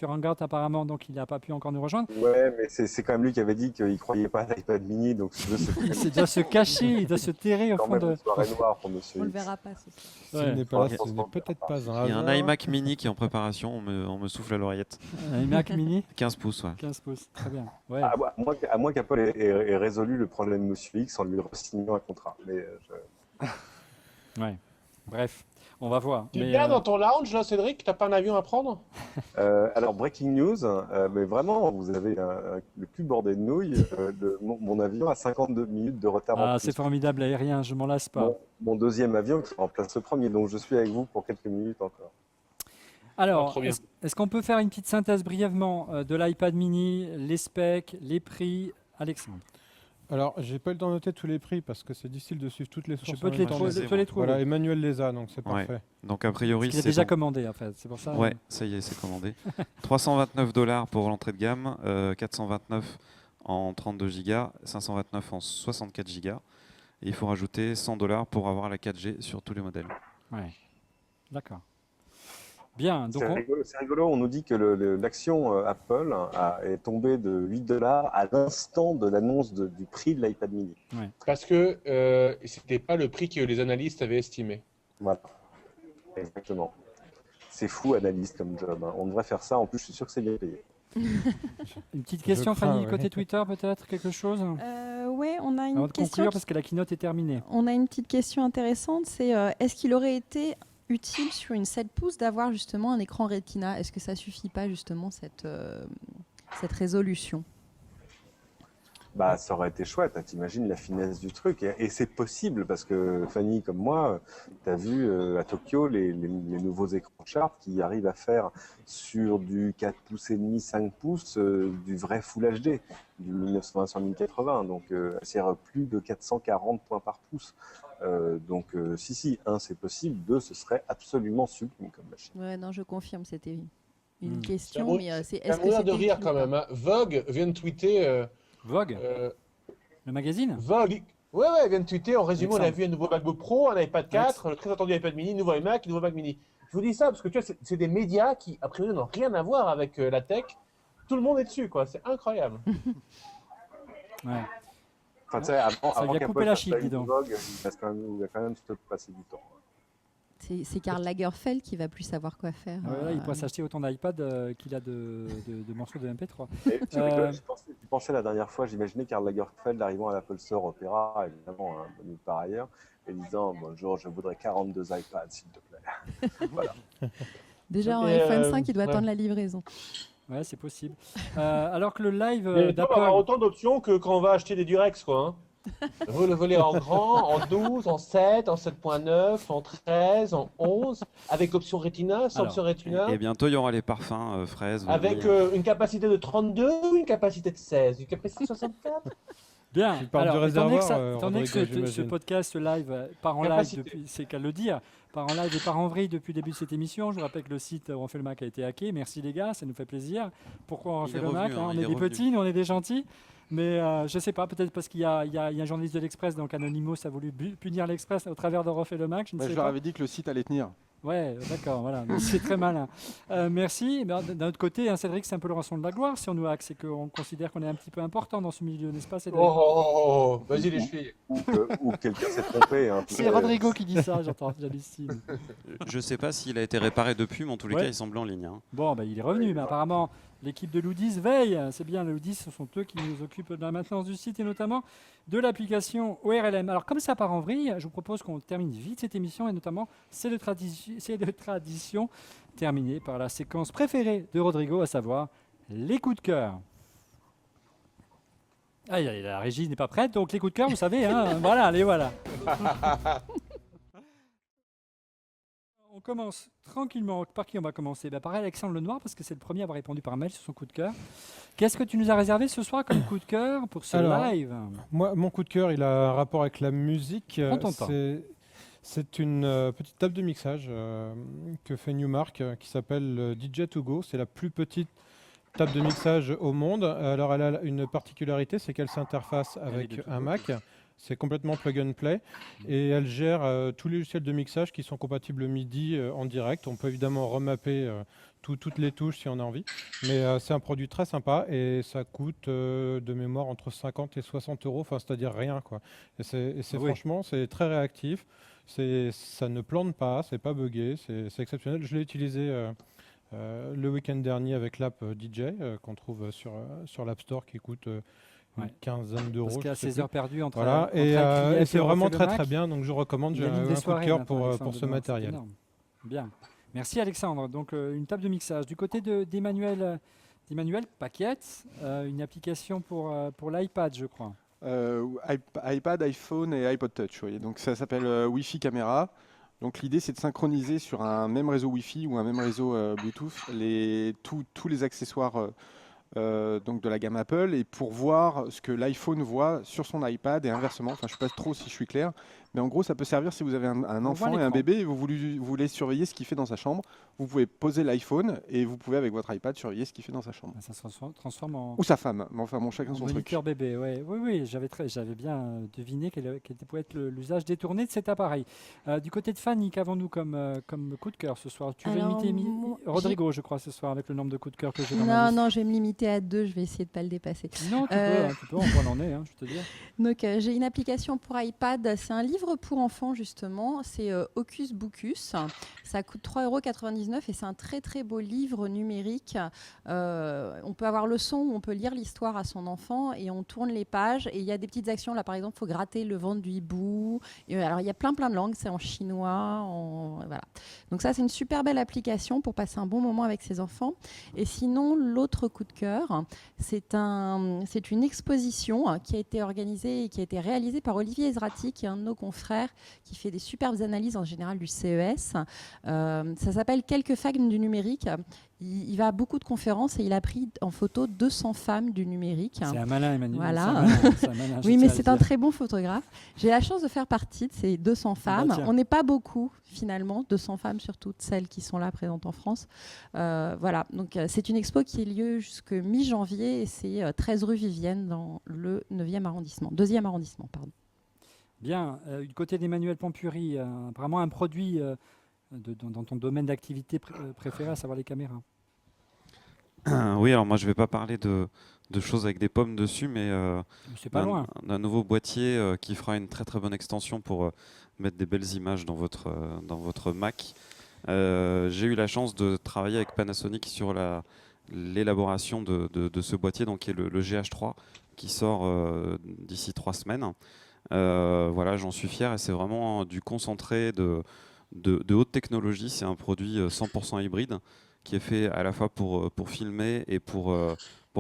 Hangout apparemment, donc il n'a pas pu encore nous rejoindre. Ouais, mais c'est quand même lui qui avait dit qu'il ne croyait pas à l'iPad mini, donc si tu veux, Il doit se cacher, il doit se terrer au quand fond même de... une soirée noire pour monsieur On le X. verra pas ce soir. S'il n'est pas Ouais. là, ce n'est peut-être pas un Il y a un hasard. iMac mini qui est en préparation, on me souffle à l'oreillette. Un Mac mini, 15 pouces, ouais. 15 pouces, très bien. Ouais. À moins qu'Apple ait résolu le problème de monsieur X en lui re-signant un contrat. Mais Ouais. Bref, on va voir. Tu es Mais, bien dans ton lounge, là, Cédric? T'as pas un avion à prendre? alors, breaking news, mais vraiment, vous avez le cul bordé de nouilles. Mon avion a 52 minutes de retard en Ah, plus. c'est formidable, aérien, je m'en lasse pas. Mon deuxième avion qui remplace le premier, donc je suis avec vous pour quelques minutes encore. Alors, trop bien. est-ce qu'on peut faire une petite synthèse brièvement de l'iPad mini, les specs, les prix, Alexandre? Alors, j'ai pas eu le temps de noter tous les prix parce que c'est difficile de suivre toutes les sources. Je peux en te même les, temps. trou- c'est te les trouver. Voilà, Emmanuel les a, donc c'est Ouais. parfait. Donc a priori, Il a c'est déjà bon. commandé en fait, c'est pour ça. Ouais, ça y est, c'est commandé. 329 $ pour l'entrée de gamme, 429 en 32 Go, 529 en 64 Go. Et il faut rajouter 100 $ pour avoir la 4G sur tous les modèles. Ouais. D'accord. Bien, donc C'est rigolo, on nous dit que l'action Apple est tombée de 8 $ à l'instant de l'annonce du prix de l'iPad mini. Parce que c'était pas le prix que les analystes avaient estimé. Voilà. Exactement. C'est fou, analyste comme job. Hein. On devrait faire ça. En plus, je suis sûr que c'est bien payé. une petite question, Je crains, Fanny, ouais. côté Twitter peut-être, quelque chose Ouais, on a Avant une de question. conclure, parce que la keynote est terminée. On a une petite question intéressante, c'est est-ce qu'il aurait été utile sur une 7 pouces d'avoir justement un écran Retina? Est-ce que ça suffit pas justement cette résolution? Bah, ça aurait été chouette. Hein. T'imagines la finesse du truc. Et c'est possible parce que Fanny, comme moi, t'as vu à Tokyo les nouveaux écrans Sharp qui arrivent à faire sur du 4 pouces et demi, 5 pouces, du vrai Full HD, du 1920 sur 1080. Donc, c'est plus de 440 points par pouce. Si, c'est possible. 2, ce serait absolument sublime comme machine. Ouais, non, je confirme, c'était une Hmm. question, mais c'est Ça est-ce que mourir de c'était rire utile quand ou pas? même. Hein. Vogue vient de tweeter. Vogue, le magazine Vogue. Ouais, vient de tweeter. En résumé, on a Alexandre. vu un nouveau MacBook Pro, un iPad 4, le très attendu iPad mini, nouveau iMac, nouveau Mac mini. Je vous dis ça parce que tu vois, c'est des médias qui, a priori, n'ont rien à voir avec la tech. Tout le monde est dessus, quoi. C'est incroyable. Ouais. Enfin, tu sais, avant Ça lui a qu'Apple coupé la fasse chic, dis une donc. Vogue, il va quand même se passer du temps. C'est Karl Lagerfeld qui va plus savoir quoi faire. Voilà, il pourrait s'acheter autant d'iPad qu'il a de morceaux de MP3. Et tu rigoles, je pensais la dernière fois, j'imaginais Karl Lagerfeld arrivant à l'Apple Store Opera, évidemment, nulle part ailleurs, et disant bonjour, je voudrais 42 iPads, s'il te plaît. Voilà. Déjà en Et, iPhone 5, il doit ouais. attendre la livraison. Ouais, c'est possible. Alors que le live Mais on va avoir d'Apple... autant d'options que quand on va acheter des Durex, quoi. Hein. Vous le voulez en grand, en 12, en 7, en 7.9, en 13, en 11, avec l'option Retina, sans Alors, option Retina, Et bientôt, il y aura les parfums fraises. avec vanille. une capacité de 32 ou une capacité de 16, une capacité de 64. Bien. Tu parles du Alors, étant donné que, réservoir, étant donné que Rodrigo, ce j'imagine. podcast live part en live Capacité. depuis, c'est qu'à le dire, part en live et part en vrille depuis le début de cette émission. Je vous rappelle que le site On refait le Mac a été hacké. Merci les gars, ça nous fait plaisir. Pourquoi on Il refait est le revenu, Mac hein, On il est est des revenu. petits, nous, on est des gentils. Mais je sais pas, peut-être parce qu'il y a un journaliste de l'Express, donc Anonymous a voulu punir l'Express au travers de Refait le Mac. Je ne Bah, sais je leur pas. avais dit que le site allait tenir. Ouais, d'accord, voilà. Mais c'est très malin. Merci. Mais d'un autre côté, hein, Cédric, c'est un peu le rançon de la gloire si on nous hack. C'est qu'on considère qu'on est un petit peu important dans ce milieu, n'est-ce pas, Cédric Vas-y les chevilles. Ou quelqu'un s'est trompé. Hein, C'est Rodrigo qui dit ça, j'entends, j'hallucine. Je sais pas s'il a été réparé depuis, mais en tous les Ouais. cas, il semblait en ligne. Hein. Bon, bah, il est revenu, mais apparemment, l'équipe de Loudis veille. C'est bien, les Loudis, ce sont eux qui nous occupent de la maintenance du site et notamment de l'application ORLM. Alors, comme ça part en vrille, je vous propose qu'on termine vite cette émission et notamment, c'est de tradition terminée par la séquence préférée de Rodrigo, à savoir les coups de cœur. Ah, la régie n'est pas prête, donc les coups de cœur, vous savez, hein, voilà, les voilà. On commence tranquillement. Par qui on va commencer? Par Alexandre Lenoir, parce que c'est le premier à avoir répondu par mail sur son coup de cœur. Qu'est-ce que tu nous as réservé ce soir comme coup de cœur pour ce Alors, live? Moi, mon coup de cœur, il a un rapport avec la musique. Prends ton temps. C'est une petite table de mixage que fait Newmark qui s'appelle DJ2Go. C'est la plus petite table de mixage au monde. Alors, elle a une particularité, c'est qu'elle s'interface avec un Mac. C'est complètement plug and play et elle gère tous les logiciels de mixage qui sont compatibles MIDI en direct. On peut évidemment remapper toutes les touches si on a envie, mais c'est un produit très sympa et ça coûte de mémoire entre 50 et 60 euros, enfin, c'est-à-dire rien, quoi. Et c'est Oui. franchement, c'est très réactif, ça ne plante pas, c'est pas buggé, c'est exceptionnel. Je l'ai utilisé le week-end dernier avec l'app DJ qu'on trouve sur l'App Store qui coûte une quinzaine d'euros. Parce qu'il y a je sais 16 plus. heures perdues entre. Voilà, entre et Alcliet c'est on vraiment refait le très Mac. bien, donc je recommande. Il J'ai anime des un coup de soirées cœur maintenant, pour Alexandre, ce dedans, matériel. c'est énorme. Bien. Merci Alexandre. Donc une table de mixage. Du côté d'Emmanuel Paquette, une application pour l'iPad, je crois. iPad, iPhone et iPod Touch. Oui. Donc ça s'appelle Wi-Fi Caméra. Donc l'idée c'est de synchroniser sur un même réseau Wi-Fi ou un même réseau Bluetooth tous les accessoires donc de la gamme Apple et pour voir ce que l'iPhone voit sur son iPad et inversement. Enfin je ne sais pas trop si je suis clair, mais en gros ça peut servir si vous avez un On voit enfant et un l'écran. bébé et vous voulez surveiller ce qu'il fait dans sa chambre. Vous pouvez poser l'iPhone et vous pouvez avec votre iPad surveiller ce qu'il fait dans sa chambre. Ça se transforme en, Ou sa femme, mais enfin bon chacun en son truc. moniteur bébé. Ouais. Oui, j'avais bien deviné quel pouvait être l'usage détourné de cet appareil. Du côté de Fanny, qu'avons-nous comme coup de cœur ce soir? Tu veux Alors, imiter moi, Rodrigo, je crois, ce soir, avec le nombre de coups de cœur que j'ai dans ma liste. Non, je vais me limiter à 2, je vais essayer de ne pas le dépasser. Non, tu peux, on voit l'en est, je te dis. Donc, j'ai une application pour iPad, c'est un livre pour enfants justement, c'est Hocus Pocus. Ça coûte 3,99 € et c'est un très très beau livre numérique. On peut avoir le son où on peut lire l'histoire à son enfant et on tourne les pages et il y a des petites actions. Là par exemple, il faut gratter le ventre du hibou. Et, alors il y a plein de langues, c'est en chinois, voilà. Donc ça c'est une super belle application pour passer un bon moment avec ses enfants. Et sinon, l'autre coup de cœur, c'est une exposition qui a été organisée et qui a été réalisée par Olivier Ezrati, qui est un de nos confrères, qui fait des superbes analyses en général du CES. Ça s'appelle Quelques femmes du numérique. Il va à beaucoup de conférences et il a pris en photo 200 femmes du numérique. C'est un malin, Emmanuel. Voilà. C'est un malin, je Oui, tiens mais à le c'est un dire. très bon photographe. J'ai la chance de faire partie de ces 200 femmes. tiens. On n'est pas beaucoup, finalement, 200 femmes sur toutes celles qui sont là présentes en France. Voilà, donc c'est une expo qui a lieu jusqu'à mi-janvier et c'est 13 rue Vivienne dans le 2e arrondissement. Bien. Du côté d'Emmanuel Pampuri, vraiment un produit dans ton domaine d'activité préféré, à savoir les caméras. Oui, alors moi je vais pas parler de choses avec des pommes dessus, mais C'est pas loin. d'un nouveau boîtier qui fera une très très bonne extension pour mettre des belles images dans votre Mac. J'ai eu la chance de travailler avec Panasonic sur l'élaboration de ce boîtier, donc qui est le GH3, qui sort d'ici 3 semaines. Voilà, j'en suis fier et c'est vraiment du concentré de haute technologie. C'est un produit 100% hybride qui est fait à la fois pour filmer et pour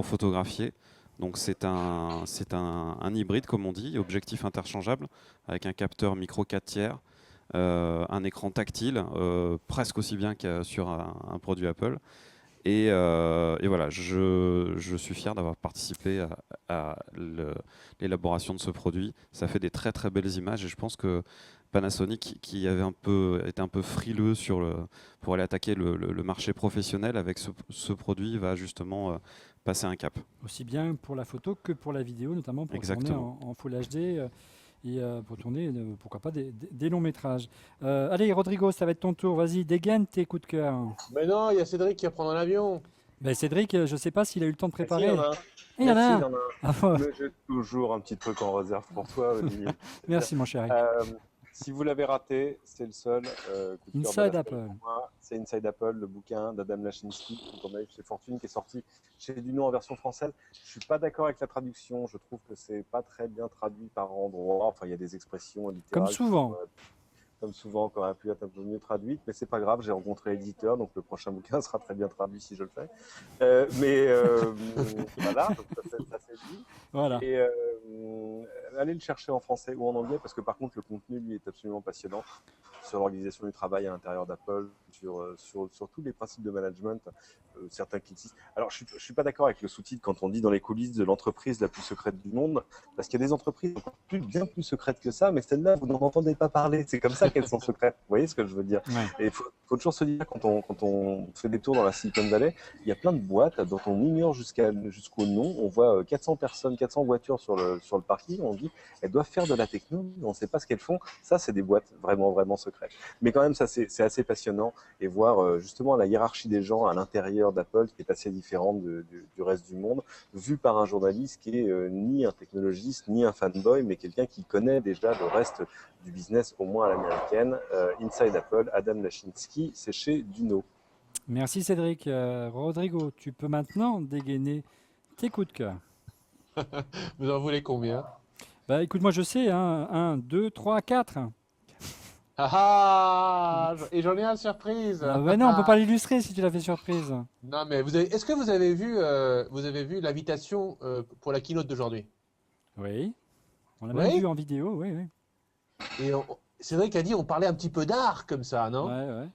photographier. Donc c'est un hybride, comme on dit, objectif interchangeable, avec un capteur micro 4 tiers, un écran tactile, presque aussi bien que sur un produit Apple. Et voilà, je suis fier d'avoir participé à l'élaboration de ce produit. Ça fait des très très belles images et je pense que Panasonic, qui avait été un peu frileux pour aller attaquer le marché professionnel, avec ce produit va justement passer un cap. Aussi bien pour la photo que pour la vidéo, notamment pour tourner Exactement. en Full HD et pour tourner, pourquoi pas, des longs métrages. Allez, Rodrigo, ça va être ton tour. Vas-y, dégaine tes coups de cœur. Mais non, il y a Cédric qui va prendre un avion. Ben, Cédric, je ne sais pas s'il a eu le temps de préparer. Si, il y en a un. Il y en a Merci, un. il y en a un. Ah, bon. Mais j'ai toujours un petit truc en réserve pour toi, Olivier. Merci, mon chéri. Si vous l'avez raté, c'est le seul. Coup de cœur Inside de la Apple. semaine pour moi. C'est Inside Apple, le bouquin d'Adam Lachinsky, qu'on a eu chez Fortune, qui est sorti chez Duno en version française. Je suis pas d'accord avec la traduction. Je trouve que c'est pas très bien traduit par endroits. Enfin, il y a des expressions littérales. Comme souvent. Comme souvent, qui auraient pu être un peu mieux traduites, mais c'est pas grave. J'ai rencontré l'éditeur, donc le prochain bouquin sera très bien traduit si je le fais. Voilà, donc ça c'est dit. Voilà. Et allez le chercher en français ou en anglais, parce que par contre le contenu lui est absolument passionnant sur l'organisation du travail à l'intérieur d'Apple, sur tous les principes de management. certains qui existent. Alors, je suis pas d'accord avec le sous-titre quand on dit dans les coulisses de l'entreprise la plus secrète du monde, parce qu'il y a des entreprises encore bien plus secrètes que ça, mais celles-là, vous n'en entendez pas parler. C'est comme ça qu'elles sont secrètes. Vous voyez ce que je veux dire? Ouais. Et il faut toujours se dire, quand on fait des tours dans la Silicon Valley, il y a plein de boîtes dont on ignore jusqu'au nom. On voit 400 personnes, 400 voitures sur le parking. On dit, elles doivent faire de la techno, mais on ne sait pas ce qu'elles font. Ça, c'est des boîtes vraiment, vraiment secrètes. Mais quand même, ça, c'est assez passionnant. Et voir justement la hiérarchie des gens à l'intérieur d'Apple, qui est assez différente du reste du monde, vu par un journaliste qui est ni un technologiste, ni un fanboy, mais quelqu'un qui connaît déjà le reste du business, au moins à l'américaine. Inside Apple, Adam Lashinsky, c'est chez Duno. Merci Cédric. Rodrigo, tu peux maintenant dégainer tes coups de cœur. Vous en voulez combien? Bah, écoute, moi je sais, hein, 1, 2, 3, 4. Ah, et j'en ai un surprise. Ah bah non, on peut pas l'illustrer si tu l'as fait surprise. Non, mais est-ce que vous avez vu l'invitation pour la keynote d'aujourd'hui? Oui. On l'a Oui. même vu en vidéo, oui, oui. Et Cédric a dit on parlait un petit peu d'art comme ça, non? Ouais.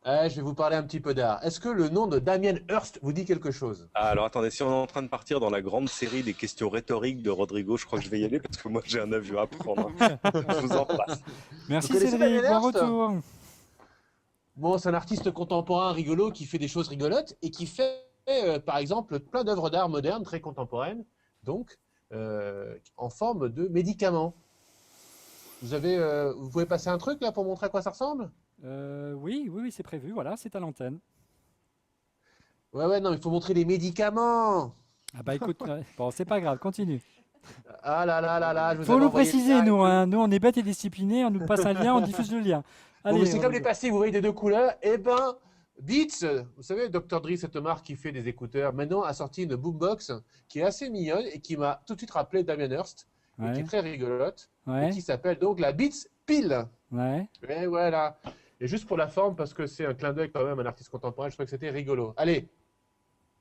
Je vais vous parler un petit peu d'art. Est-ce que le nom de Damien Hirst vous dit quelque chose? Ah, alors attendez, si on est en train de partir dans la grande série des questions rhétoriques de Rodrigo, je crois que je vais y aller parce que moi j'ai un avion à prendre. Je vous en passe. Merci Vous connaissez Cédric, Damien bon Hirst? retour. Bon, c'est un artiste contemporain rigolo qui fait des choses rigolotes et qui fait, par exemple, plein d'œuvres d'art modernes très contemporaines, donc en forme de médicaments. Vous pouvez passer un truc là pour montrer à quoi ça ressemble? Oui, c'est prévu, voilà, c'est à l'antenne. Ouais, non, il faut montrer les médicaments. Ah bah écoute, bon, c'est pas grave, continue. Ah là là là là, je vous Faut avais nous envoyé préciser, ça et nous, tout. hein. Nous, on est bêtes et disciplinés, on nous passe un lien, on diffuse le lien. Bon, Allez, mais c'est comme Rodrigo. les pastilles, vous voyez des deux couleurs. Eh ben, Beats, vous savez, Dr. Dre, cette marque qui fait des écouteurs, maintenant a sorti une boombox qui est assez mignonne et qui m'a tout de suite rappelé Damien Hirst, et qui Ouais, est très rigolote, et ouais, qui s'appelle donc la Beats Pill. ouais. Et voilà. Et juste pour la forme, parce que c'est un clin d'œil quand même à un artiste contemporain, je trouvais que c'était rigolo. Allez,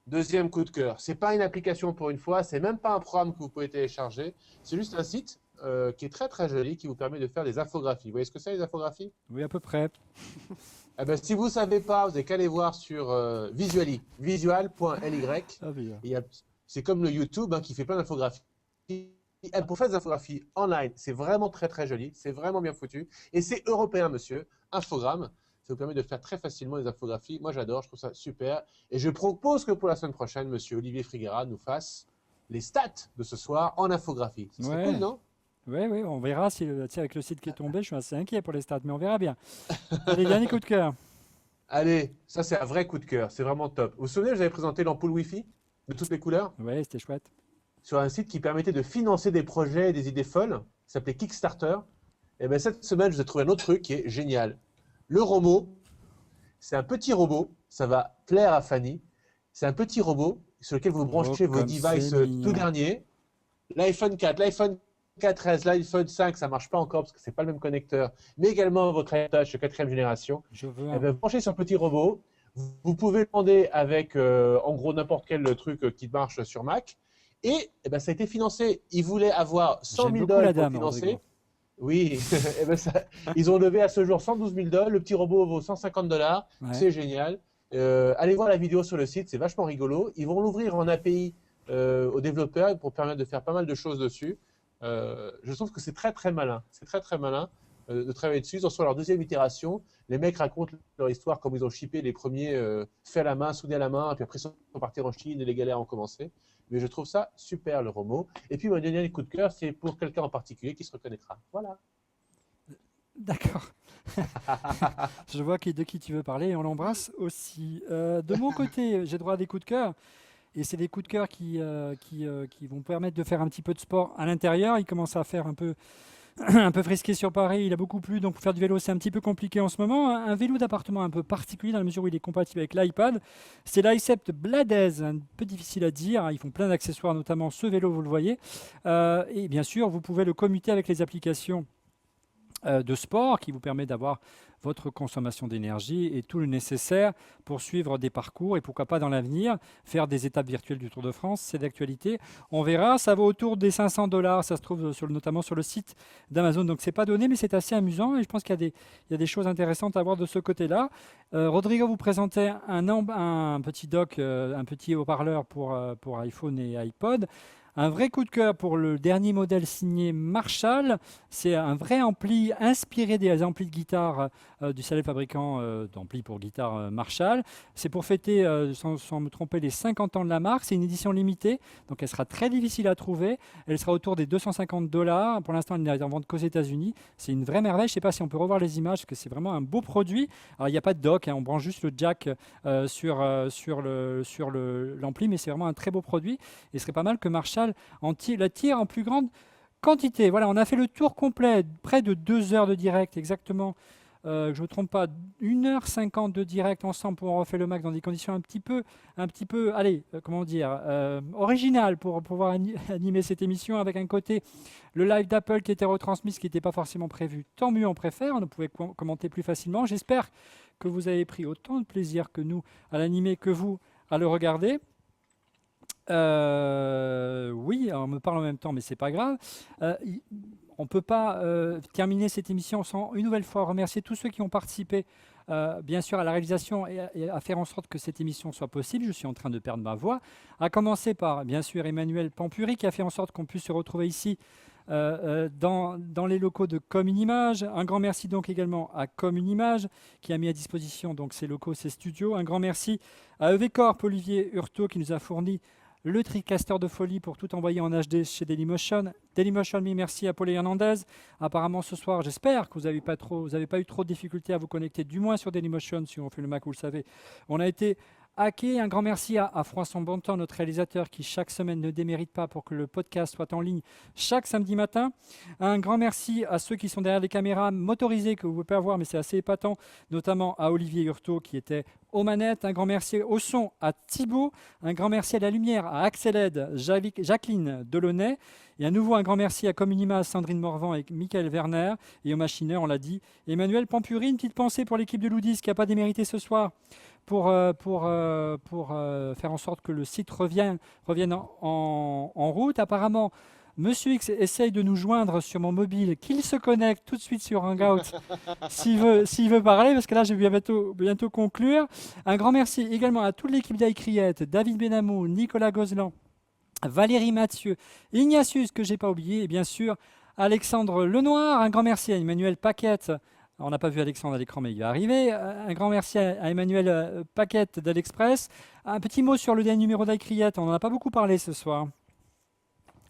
deuxième coup de cœur. C'est pas une application pour une fois, c'est même pas un programme que vous pouvez télécharger, c'est juste un site qui est très très joli, qui vous permet de faire des infographies. Vous voyez ce que c'est les infographies? Oui, à peu près. Eh ben, si vous ne savez pas, vous n'avez qu'à aller voir sur Visually, visual.ly. Ah, bien. C'est comme le YouTube qui fait plein d'infographies. Et pour faire des infographies online, c'est vraiment très très joli, c'est vraiment bien foutu. Et c'est européen, monsieur. Infogramme, ça vous permet de faire très facilement des infographies. Moi, j'adore, je trouve ça super. Et je propose que pour la semaine prochaine, monsieur Olivier Friguera nous fasse les stats de ce soir en infographie. Ce serait Ouais. cool, non? Oui, on verra si avec le site qui est tombé, je suis assez inquiet pour les stats, mais on verra bien. Allez, dernier coup de cœur. Allez, ça c'est un vrai coup de cœur, c'est vraiment top. Vous vous souvenez, je vous avais présenté l'ampoule Wi-Fi de toutes les couleurs Ouais, c'était chouette. sur un site qui permettait de financer des projets et des idées folles, qui s'appelait Kickstarter. Et bien cette semaine, je vous ai trouvé un autre truc qui est génial. Le Romo, c'est un petit robot, ça va plaire à Fanny. C'est un petit robot sur lequel vous branchez vos comme devices c'est mignon. tout dernier. L'iPhone 4, l'iPhone 4S, l'iPhone 5, ça ne marche pas encore parce que ce n'est pas le même connecteur, mais également votre iPad de 4e génération. Je veux Eh un. bien, branchez sur le petit robot. Vous pouvez demander avec, en gros, n'importe quel truc qui marche sur Mac. Et eh ben, ça a été financé. Ils voulaient avoir 100 J'aime 000 beaucoup la dollars pour dame, financer. Rodrigo. Oui, eh ben, ils ont levé à ce jour 112 000 dollars. Le petit robot vaut 150 dollars. Ouais. C'est génial. Allez voir la vidéo sur le site, c'est vachement rigolo. Ils vont l'ouvrir en API aux développeurs pour permettre de faire pas mal de choses dessus. Je trouve que c'est très très malin. C'est très très malin de travailler dessus. Ils en sont à leur deuxième itération. Les mecs racontent leur histoire, comme ils ont shippé les premiers faits à la main, soudés à la main, puis après ils sont partis en Chine et les galères ont commencé. Mais je trouve ça super le Romo. Et puis mon dernier coup de cœur, c'est pour quelqu'un en particulier qui se reconnaîtra. Voilà. D'accord. Je vois de qui tu veux parler et on l'embrasse aussi. De mon côté, j'ai droit à des coups de cœur. Et c'est des coups de cœur qui vont permettre de faire un petit peu de sport à l'intérieur. Il commence à faire un peu frisqué sur Paris. Il a beaucoup plu, donc pour faire du vélo, c'est un petit peu compliqué en ce moment. Un vélo d'appartement un peu particulier dans la mesure où il est compatible avec l'iPad. C'est l'iCept Bladez, un peu difficile à dire. Ils font plein d'accessoires, notamment ce vélo, vous le voyez. Et bien sûr, vous pouvez le commuter avec les applications de sport qui vous permet d'avoir votre consommation d'énergie et tout le nécessaire pour suivre des parcours et pourquoi pas dans l'avenir faire des étapes virtuelles du Tour de France. C'est d'actualité. On verra. Ça vaut autour des $500. Ça se trouve notamment sur le site d'Amazon. Donc c'est pas donné, mais c'est assez amusant et je pense qu'il y a des choses intéressantes à voir de ce côté-là. Rodrigo vous présentait un petit dock, un petit haut-parleur pour iPhone et iPod. Un vrai coup de cœur pour le dernier modèle signé Marshall. C'est un vrai ampli inspiré des amplis de guitare du célèbre fabricant d'amplis pour guitare Marshall. C'est pour fêter, sans me tromper, les 50 ans de la marque. C'est une édition limitée, donc elle sera très difficile à trouver. Elle sera autour des $250. Pour l'instant, elle n'est en vente qu'aux États-Unis. C'est une vraie merveille. Je ne sais pas si on peut revoir les images, parce que c'est vraiment un beau produit. Alors, il n'y a pas de dock, on branche juste le jack sur l'ampli, mais c'est vraiment un très beau produit. Et ce serait pas mal que Marshall la tire en plus grande quantité. Voilà, on a fait le tour complet, près de 2 heures de direct exactement. Je ne me trompe pas, 1h50 de direct ensemble pour On refait le Mac dans des conditions un petit peu, allez, comment dire, originales pour pouvoir animer cette émission avec un côté, le live d'Apple qui était retransmis, ce qui n'était pas forcément prévu. Tant mieux, on préfère, on pouvait commenter plus facilement. J'espère que vous avez pris autant de plaisir que nous à l'animer que vous à le regarder. Oui, on me parle en même temps, mais c'est pas grave. On ne peut pas terminer cette émission sans une nouvelle fois remercier tous ceux qui ont participé, bien sûr, à la réalisation et à faire en sorte que cette émission soit possible. Je suis en train de perdre ma voix. À commencer par, bien sûr, Emmanuel Pampuri qui a fait en sorte qu'on puisse se retrouver ici dans les locaux de Comunimage. Un grand merci donc également à Comunimage qui a mis à disposition donc ces locaux, ces studios. Un grand merci à EVcorp, Olivier Hurtaud qui nous a fourni le TriCaster de folie pour tout envoyer en HD chez Dailymotion. Dailymotion, merci à Paul Hernandez. Apparemment ce soir, j'espère que vous n'avez pas eu trop de difficultés à vous connecter, du moins sur Dailymotion, si on fait le Mac, vous le savez. On a été hacké. Un grand merci à Froisson Bontemps, notre réalisateur, qui chaque semaine ne démérite pas pour que le podcast soit en ligne chaque samedi matin. Un grand merci à ceux qui sont derrière les caméras motorisées que vous pouvez pas voir, mais c'est assez épatant, notamment à Olivier Hurtaud qui était aux manettes. Un grand merci au son à Thibaut. Un grand merci à la lumière à Axeled, Jacqueline Delaunay. Et à nouveau un grand merci à Comunima, Sandrine Morvan et Michael Werner. Et au machineur, on l'a dit, Emmanuel Pampuri. Une petite pensée pour l'équipe de Loudis qui n'a pas démérité ce soir pour faire en sorte que le site revienne en route. Apparemment, Monsieur X essaye de nous joindre sur mon mobile, qu'il se connecte tout de suite sur Hangout s'il veut parler, parce que là, je vais bientôt conclure. Un grand merci également à toute l'équipe d'Icriette, David Benamou, Nicolas Gozlan, Valérie Mathieu, Ignatius, que je n'ai pas oublié, et bien sûr, Alexandre Lenoir. Un grand merci à Emmanuel Paquette. On n'a pas vu Alexandre à l'écran, mais il va arriver. Un grand merci à Emmanuel Paquette d'Alexpress. Un petit mot sur le dernier numéro d'Icriette. On n'en a pas beaucoup parlé ce soir.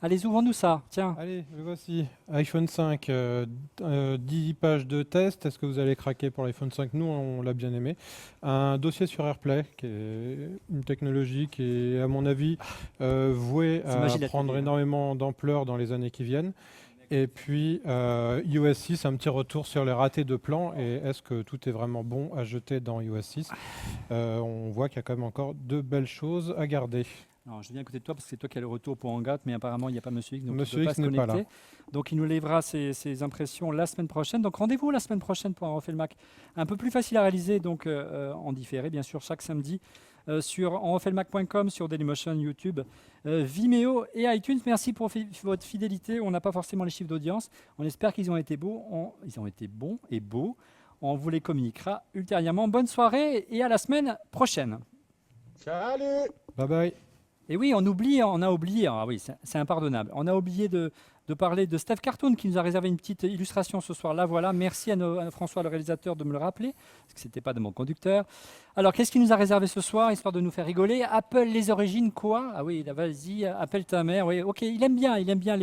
Allez, ouvrons-nous ça. Tiens. Allez, le voici. iPhone 5, 10 pages de test. Est-ce que vous allez craquer pour l'iPhone 5 ? Nous, on l'a bien aimé. Un dossier sur AirPlay, qui est une technologie qui est, à mon avis, vouée à prendre énormément d'ampleur dans les années qui viennent. Et puis, iOS 6, un petit retour sur les ratés de plan. Et est-ce que tout est vraiment bon à jeter dans iOS 6 ? On voit qu'il y a quand même encore de belles choses à garder. Alors, je viens à côté de toi parce que c'est toi qui as le retour pour Hangout, mais apparemment, il n'y a pas Monsieur X, donc Monsieur il ne peut X pas se n'est pas connecter. Donc, il nous livrera ses impressions la semaine prochaine. Donc, rendez-vous la semaine prochaine pour On refait le Mac. Un peu plus facile à réaliser, donc en différé, bien sûr, chaque samedi, sur onrefaitlemacom, sur Dailymotion, YouTube, Vimeo et iTunes. Merci pour votre fidélité. On n'a pas forcément les chiffres d'audience. On espère qu'ils ont été beaux. Ils ont été bons et beaux. On vous les communiquera ultérieurement. Bonne soirée et à la semaine prochaine. Salut! Bye bye. Et oui, on a oublié, ah oui, c'est impardonnable, on a oublié de parler de Steph Cartoon qui nous a réservé une petite illustration ce soir. Là, voilà, merci à François, le réalisateur, de me le rappeler, parce que ce n'était pas de mon conducteur. Alors, qu'est-ce qu'il nous a réservé ce soir, histoire de nous faire rigoler ? Apple, les origines, quoi ? Ah oui, là, vas-y, appelle ta mère. Oui, ok, il aime bien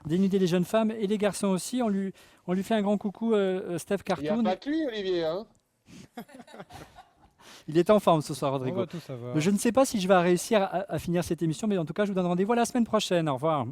dénuder les jeunes femmes et les garçons aussi. On lui fait un grand coucou, Steph Cartoon. Il n'y a pas que lui, Olivier, hein. Il est en forme ce soir, Rodrigo. On va tout savoir. Je ne sais pas si je vais réussir à finir cette émission, mais en tout cas, je vous donne rendez-vous la semaine prochaine. Au revoir.